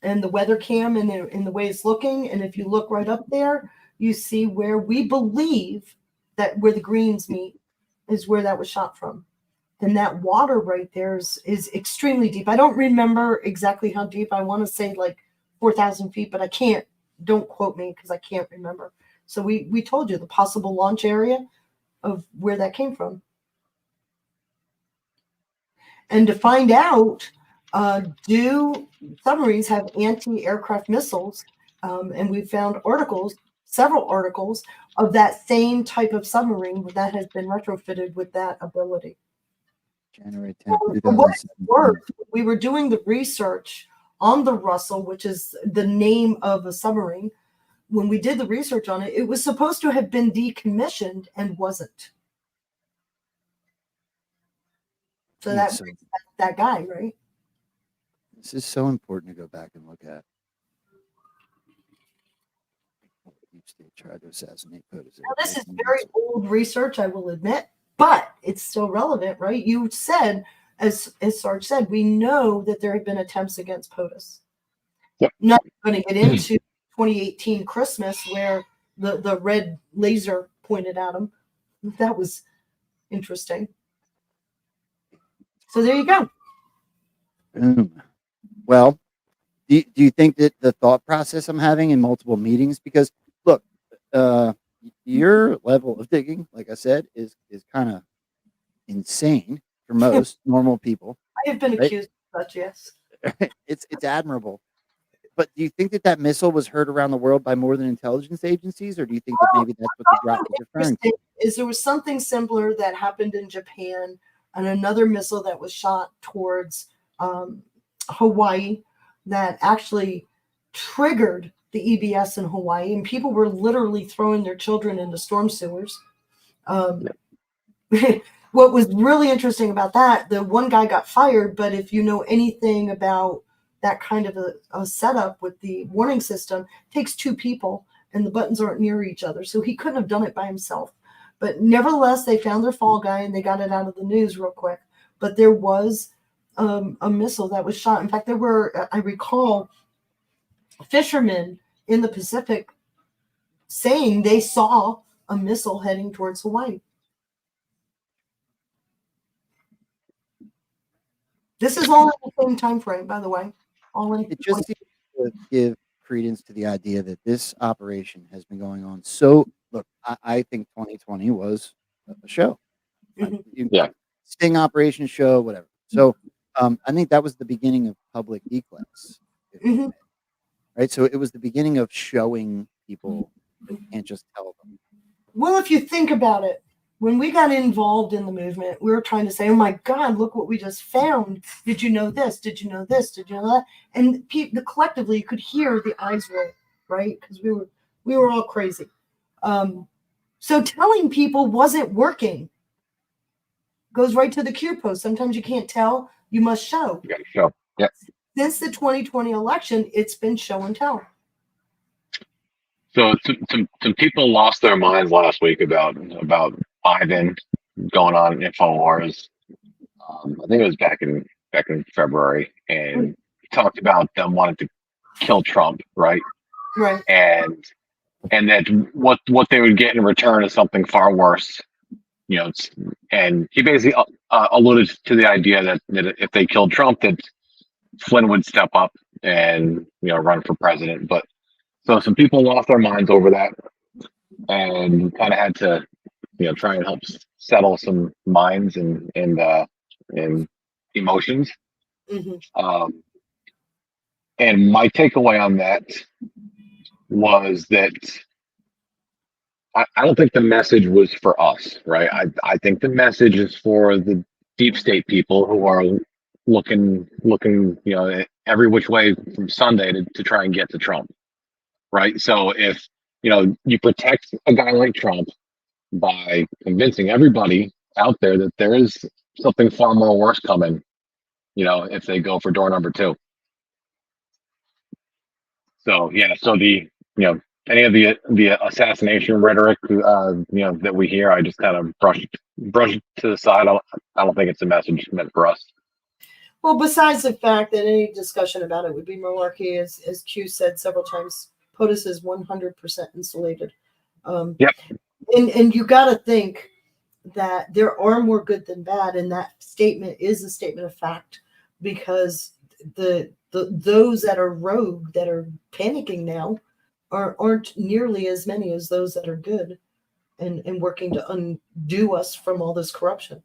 and the weather cam in the way it's looking. And if you look right up there, you see where we believe that where the greens meet is where that was shot from. And that water right there is extremely deep. I don't remember exactly how deep. I want to say like 4,000 feet, but I can't. Don't quote me because I can't remember. So we told you the possible launch area of where that came from. And to find out, do submarines have anti-aircraft missiles? And we found several articles of that same type of submarine that has been retrofitted with that ability. January 10th, we were doing the research on the Russell, which is the name of a submarine. when we did the research on it, it was supposed to have been decommissioned and wasn't. So Yeah, that so that guy, right? this is so important to go back and look at. Deep State tried to assassinate POTUS. Now, this is very old research, I will admit, but it's still relevant, right? You said, as Sarge said, we know that there have been attempts against POTUS. Yep. Not going to get into 2018 Christmas where the red laser pointed at him. That was interesting. So there you go. Boom. Well, do you think that the thought process I'm having in multiple meetings, because look, your level of digging, like I said, is kind of insane for most normal people. I have been right? accused of such, yes. It's admirable. But do you think that missile was heard around the world by more than intelligence agencies, or do you think that maybe that's what the drop was referring to? Is there was something similar that happened in Japan, and another missile that was shot towards Hawaii that actually triggered the EBS in Hawaii, and people were literally throwing their children into storm sewers. What was really interesting about that, the one guy got fired, but if you know anything about that kind of a setup with the warning system, it takes two people and the buttons aren't near each other. So he couldn't have done it by himself. But nevertheless, they found their fall guy and they got it out of the news real quick. But there was a missile that was shot. In fact, there were, I recall, fishermen in the Pacific saying they saw a missile heading towards Hawaii. This is all in the same time frame, by the way. All in. It just seems to give credence to the idea that this operation has been going on. So, look, I think 2020 was a show. Yeah. Sting operation show, whatever. So, I think that was the beginning of public eclipse. Right? So it was the beginning of showing people that you can't just tell them. Well, if you think about it, when we got involved in the movement, we were trying to say, oh my God, look what we just found. Did you know this? Did you know this? Did you know that? And collectively, you could hear the eyes roll, right? Because we were all crazy. So telling people wasn't working. Goes right to the Q post. Sometimes you can't tell, you must show. You got to show. Yep. Since the 2020 election, it's been show and tell. So some people lost their minds last week about Biden going on InfoWars. I think it was back in February, and talked about them wanting to kill Trump, right? Right. And that what they would get in return is something far worse, you know. And he basically alluded to the idea that if they killed Trump, that Flynn would step up and run for president. But so some people lost their minds over that, and kind of had to try and help settle some minds and emotions. And my takeaway on that was that I don't think the message was for us, right? I think the message is for the deep state people who are looking every which way from Sunday to try and get to Trump, right? So if you protect a guy like Trump by convincing everybody out there that there is something far more worse coming, if they go for door number 2. So so the any of the assassination rhetoric that we hear, I just kind of brush it to the side. I don't think it's a message meant for us. Well, besides the fact that any discussion about it would be malarkey, as Q said several times, POTUS is 100% insulated. Yep. And you got to think that there are more good than bad, and that statement is a statement of fact, because those that are rogue, that are panicking now, aren't nearly as many as those that are good and working to undo us from all this corruption.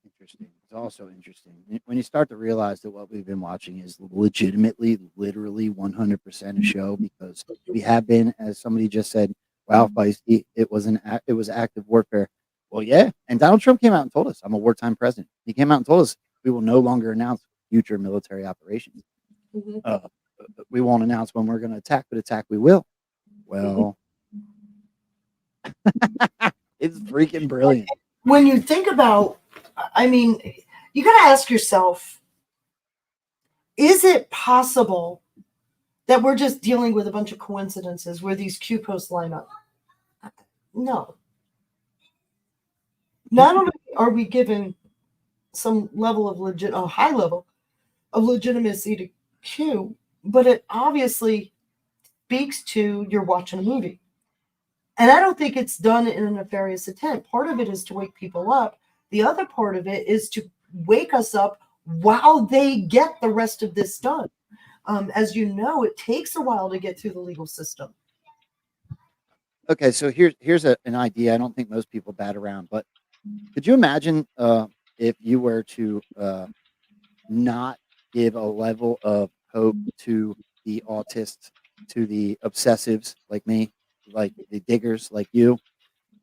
Interesting. It's also interesting when you start to realize that what we've been watching is legitimately, literally 100% a show, because we have been, as somebody just said, wow, Feisty, it was active warfare. Well, yeah. And Donald Trump came out and told us, I'm a wartime president. He came out and told us we will no longer announce future military operations. we won't announce when we're going to attack, but attack we will. Well, it's freaking brilliant. When you think about, I mean, you got to ask yourself, is it possible that we're just dealing with a bunch of coincidences where these Q posts line up? No. Not only are we given some level of a high level of legitimacy to Q, but it obviously speaks to you're watching a movie. And I don't think it's done in a nefarious intent. Part of it is to wake people up. The other part of it is to wake us up while they get the rest of this done. As you know, it takes a while to get through the legal system. Okay, so here's an idea I don't think most people bat around, but could you imagine if you were to not give a level of hope to the autists, to the obsessives like me, like the diggers like you,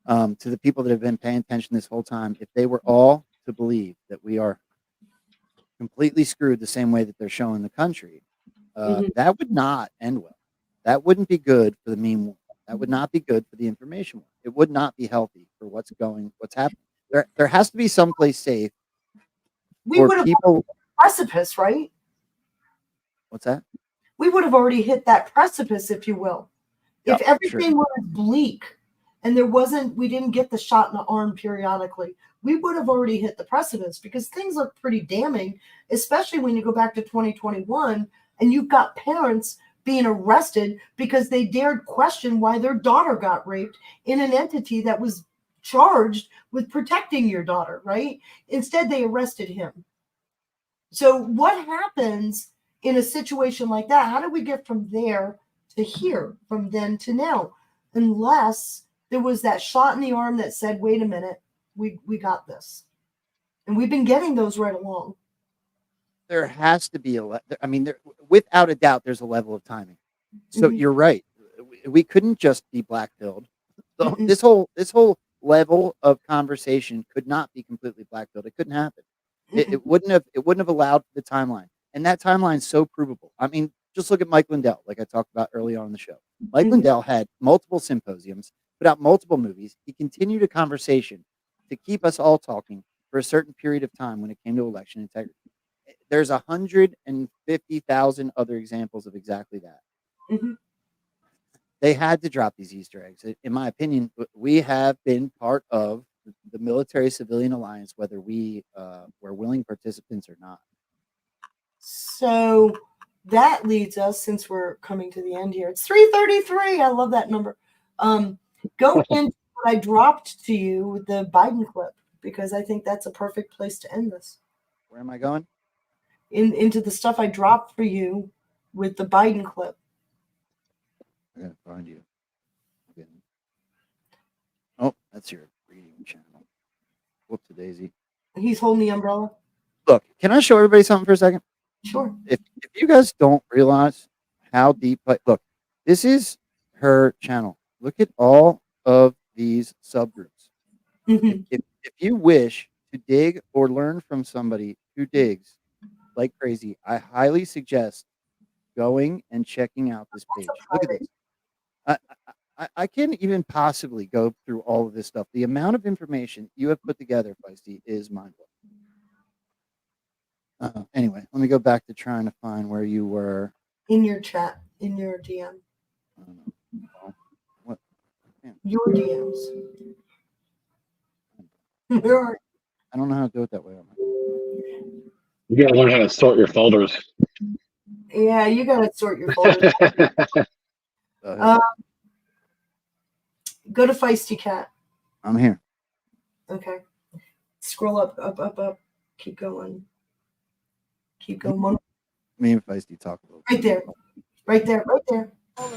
to the people that have been paying attention this whole time, if they were all to believe that we are completely screwed the same way that they're showing the country, that would not end well. That wouldn't be good for the meme war. That would not be good for the information war. It would not be healthy for what's happening. There has to be someplace safe We would have people. Precipice, right? What's that? We would have already hit that precipice, if you will. If everything was bleak and we didn't get the shot in the arm periodically, we would have already hit the precipice because things look pretty damning, especially when you go back to 2021 and you've got parents being arrested because they dared question why their daughter got raped in an entity that was charged with protecting your daughter, right? Instead, they arrested him. So what happens in a situation like that? How do we get from there to here, from then to now? Unless there was that shot in the arm that said, wait a minute, we got this. And we've been getting those right along. There has to be without a doubt, there's a level of timing. So you're right. We couldn't just be black-pilled. So this whole level of conversation could not be completely black-pilled. It couldn't happen. It wouldn't have allowed the timeline. And that timeline's so provable. I mean, just look at Mike Lindell, like I talked about early on in the show. Mike Lindell had multiple symposiums, put out multiple movies. He continued a conversation to keep us all talking for a certain period of time when it came to election integrity. There's 150,000 other examples of exactly that. They had to drop these Easter eggs. In my opinion, we have been part of the military-civilian alliance, whether we were willing participants or not. So that leads us, since we're coming to the end here, it's 3:33. I love that number. Go into what I dropped to you with the Biden clip, because I think that's a perfect place to end this. Where am I going? Into the stuff I dropped for you with the Biden clip. I'm going to find you. Okay. Oh, that's your reading channel. Whoopsie-daisy. He's holding the umbrella. Look, can I show everybody something for a second? Sure. If you guys don't realize how deep, look, this is her channel. Look at all of these subgroups. If you wish to dig or learn from somebody who digs like crazy, I highly suggest going and checking out this page. Look at this. I can't even possibly go through all of this stuff. The amount of information you have put together, Feisty, is mind-blowing. Anyway, let me go back to trying to find where you were. In your chat, in your DM. What? Your DMs. Where are you? I don't know how to do it that way. You gotta learn how to sort your folders. Yeah, you gotta sort your folders. Go to Feisty Cat. I'm here. Okay. Scroll up. Keep going. Keep going. Me and Feisty talk a little. Right there. Right there. Right there. All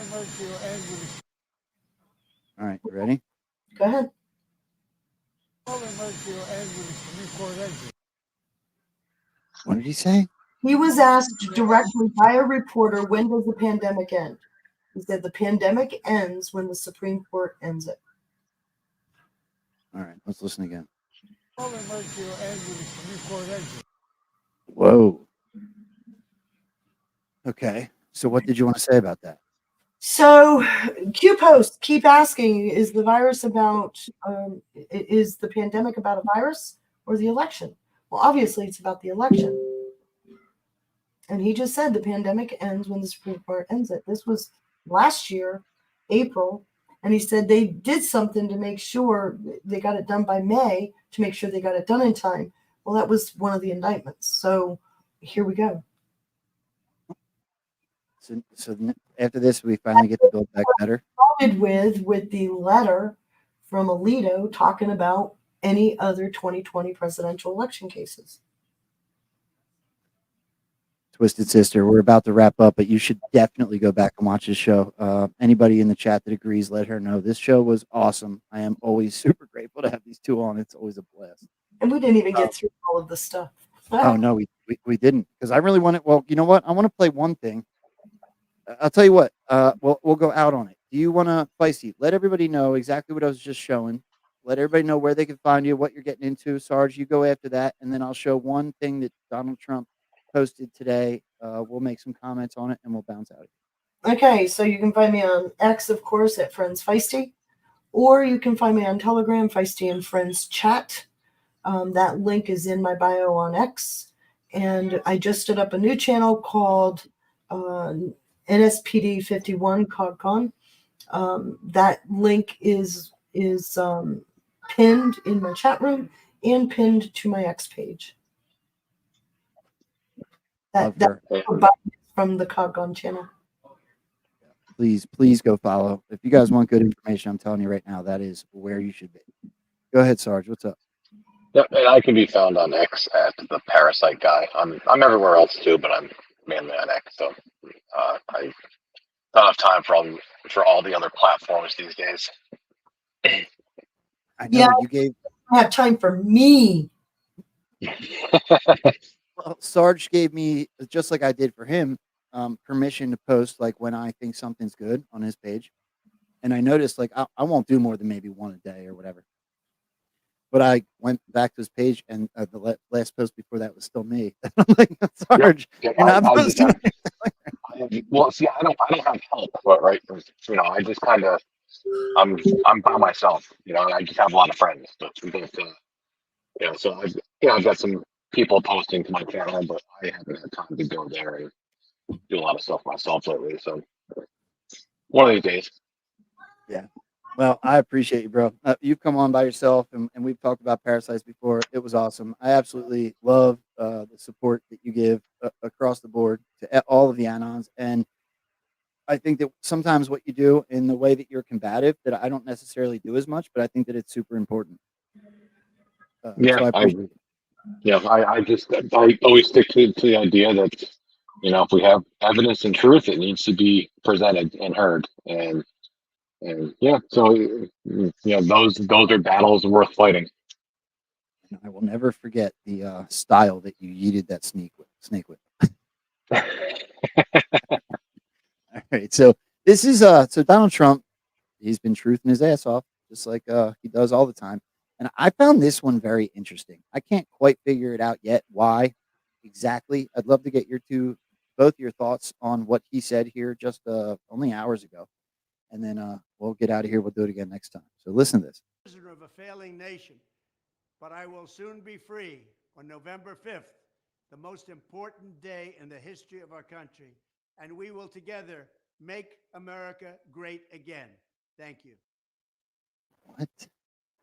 right, you ready? Go ahead. What did he say? He was asked directly by a reporter, when does the pandemic end? He said the pandemic ends when the Supreme Court ends it. All right, let's listen again. Whoa. Okay, So what did you want to say about that? So, Q post, keep asking, is the virus about, is the pandemic about a virus or the election? Well, obviously it's about the election. And he just said the pandemic ends when the Supreme Court ends it. This was last year, April. And he said they did something to make sure they got it done by May to make sure they got it done in time. Well, that was one of the indictments. So here we go. So after this, we finally get to build back better. Started with the letter from Alito talking about any other 2020 presidential election cases. Twisted Sister, we're about to wrap up, but you should definitely go back and watch this show. Anybody in the chat that agrees, let her know. This show was awesome. I am always super grateful to have these two on. It's always a blast. And we didn't even get through all of the stuff. Oh, no, we didn't. Because I really want it. Well, you know what? I want to play one thing. I'll tell you what. We'll go out on it. Do you want to, Feisty, let everybody know exactly what I was just showing. Let everybody know where they can find you, what you're getting into. Sarge, you go after that. And then I'll show one thing that Donald Trump posted today. We'll make some comments on it and we'll bounce out. Okay, so you can find me on X, of course, at Friends Feisty, or you can find me on Telegram, Feisty and Friends Chat. That link is in my bio on X. And I just stood up a new channel called NSPD 51 CogCon. That link is pinned in my chat room and pinned to my X page. That from the CogCon channel. Please go follow. If you guys want good information, I'm telling you right now, that is where you should be. Go ahead, Sarge. What's up? Yep, and I can be found on X at the Parasite Guy. I'm everywhere else too, but I'm mainly on X. So I don't have time for all the other platforms these days. I know you gave. I have time for me. Well, Sarge gave me, just like I did for him, permission to post like when I think something's good on his page. And I noticed like I won't do more than maybe one a day or whatever. But I went back to his page and the last post before that was still me. I'm like, Sarge, Yep, you're not posting. Well, see, I don't have help, right? You know, I just kind of, I'm by myself, you know, and I just have a lot of friends. So I've got some people posting to my channel, but I haven't had time to go there and do a lot of stuff myself lately. So one of these days. Yeah. Well, I appreciate you, bro. You've come on by yourself, and we've talked about Parasites before. It was awesome. I absolutely love the support that you give across the board to all of the Anons. And I think that sometimes what you do in the way that you're combative, that I don't necessarily do as much, but I think that it's super important. Yeah, so I appreciate it. I always stick to the idea that, you know, if we have evidence and truth, it needs to be presented and heard. And yeah, so you know, those are battles worth fighting. I will never forget the style that you yeeted that snake with. All right, so this is so Donald Trump, he's been truthing his ass off just like he does all the time. And I found this one very interesting. I can't quite figure it out yet why exactly. I'd love to get both your thoughts on what he said here just only hours ago. And then we'll get out of here. We'll do it again next time. So listen to this. Prisoner of a failing nation, but I will soon be free on November 5th, the most important day in the history of our country, and we will together make America great again. Thank you. What?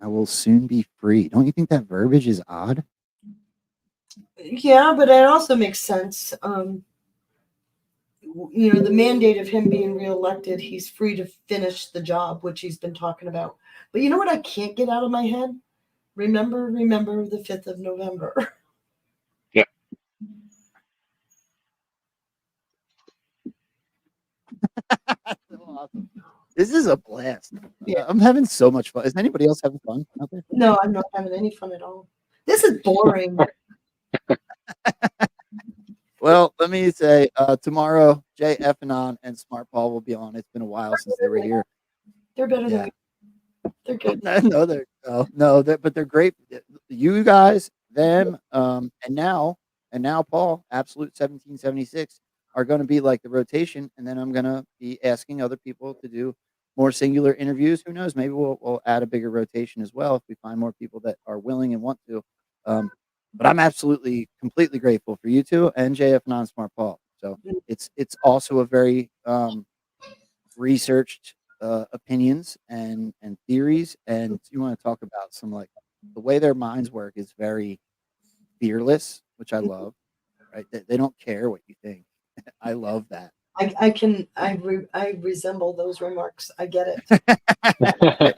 I will soon be free. Don't you think that verbiage is odd? Yeah, but it also makes sense. You know, the mandate of him being reelected, he's free to finish the job, which he's been talking about. But you know what I can't get out of my head? Remember the 5th of November. Yeah. Awesome. This is a blast. Yeah. I'm having so much fun. Is anybody else having fun out there? No, I'm not having any fun at all. This is boring. Well, let me say tomorrow, Jay Effanon and Smart Paul will be on. It's been a while since they were here. They're better than me. They're good. But they're great. You guys, them, and now Paul, Absolute 1776. are going to be like the rotation, and then I'm going to be asking other people to do more singular interviews. Who knows? Maybe we'll add a bigger rotation as well if we find more people that are willing and want to. But I'm absolutely completely grateful for you two and JF Non Smart Paul. So it's also a very researched opinions and theories, and you want to talk about some like the way their minds work is very fearless, which I love. Right? They don't care what you think. I love that. I resemble those remarks. I get it.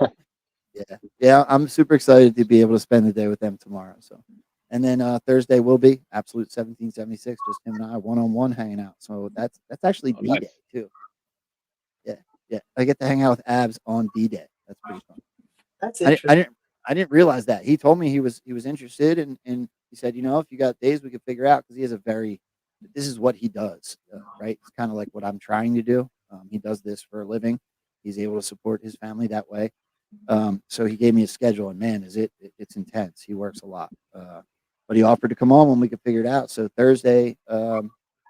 Yeah, I'm super excited to be able to spend the day with them tomorrow. So, and then Thursday will be absolute 1776, just him and I one-on-one hanging out. So that's actually D Day too. Yeah, I get to hang out with Abs on D Day. That's pretty fun. That's I interesting. didn't realize that. He told me he was interested, and he said, if you got days, we could figure out, because he has this is what he does, right? It's kind of like what I'm trying to do. He does this for a living. He's able to support his family that way. So he gave me a schedule, and man, it's intense. He works a lot, but he offered to come on when we could figure it out. So Thursday,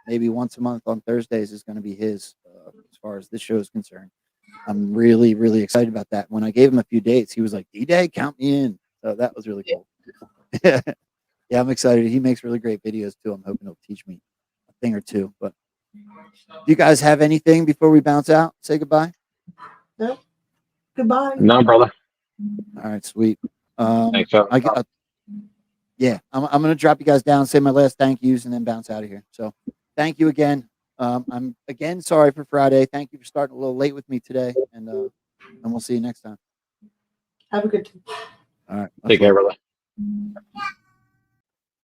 maybe once a month on Thursdays, is going to be his, as far as this show is concerned. I'm really, really excited about that. When I gave him a few dates, he was like, D-Day, count me in. So that was really cool. Yeah, I'm excited. He makes really great videos too. I'm hoping he'll teach me a thing or two. But do you guys have anything before we bounce out? Say goodbye. No. Goodbye. No, brother. All right, sweet. Thanks, yeah, I'm going to drop you guys down, say my last thank yous, and then bounce out of here. So thank you again. I'm again sorry for Friday. Thank you for starting a little late with me today, and we'll see you next time. Have a good day. All right. Take care, brother.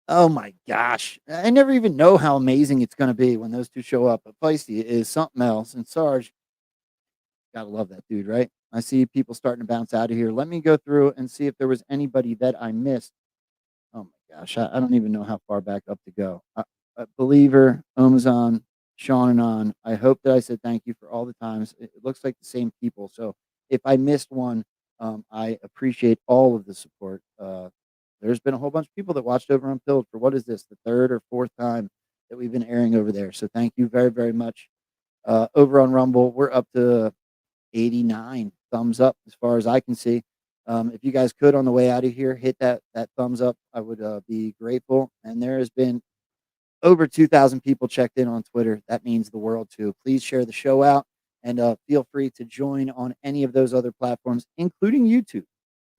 Oh my gosh. I never even know how amazing it's going to be when those two show up. But Feisty is something else. And Sarge, gotta love that dude, right? I see people starting to bounce out of here. Let me go through and see if there was anybody that I missed. Oh my gosh. I don't even know how far back up to go. Believer, Omazon, Sean and on. I hope that I said thank you for all the times. It looks like the same people. So if I missed one, I appreciate all of the support. There's been a whole bunch of people that watched over Unpilled for, what is this, the third or fourth time that we've been airing over there. So thank you very, very much. Over on Rumble, we're up to 89 thumbs up as far as I can see. If you guys could, on the way out of here, hit that thumbs up, I would be grateful. And there has been over 2,000 people checked in on Twitter. That means the world too. Please share the show out, and feel free to join on any of those other platforms, including YouTube.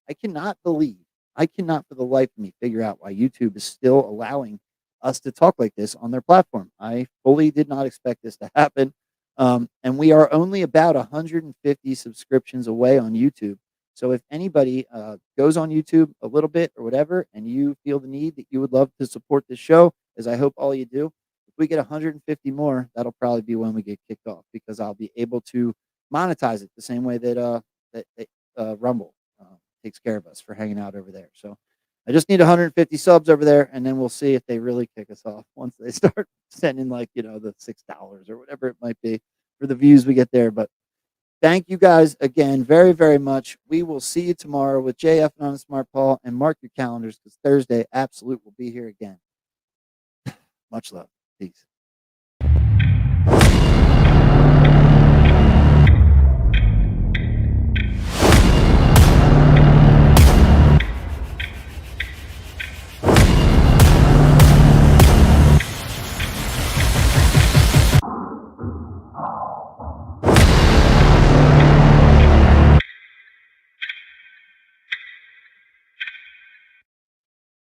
I cannot for the life of me figure out why YouTube is still allowing us to talk like this on their platform. I fully did not expect this to happen. And we are only about 150 subscriptions away on YouTube. So if anybody goes on YouTube a little bit or whatever, and you feel the need that you would love to support this show, as I hope all you do, if we get 150 more, that'll probably be when we get kicked off, because I'll be able to monetize it the same way that Rumble takes care of us for hanging out over there. So I just need 150 subs over there, and then we'll see if they really kick us off once they start sending, like, the $6 or whatever it might be for the views we get there. But thank you guys again very, very much. We will see you tomorrow with JF and on Smart Paul, and mark your calendars, because Thursday Absolute will be here again. Much love. Peace.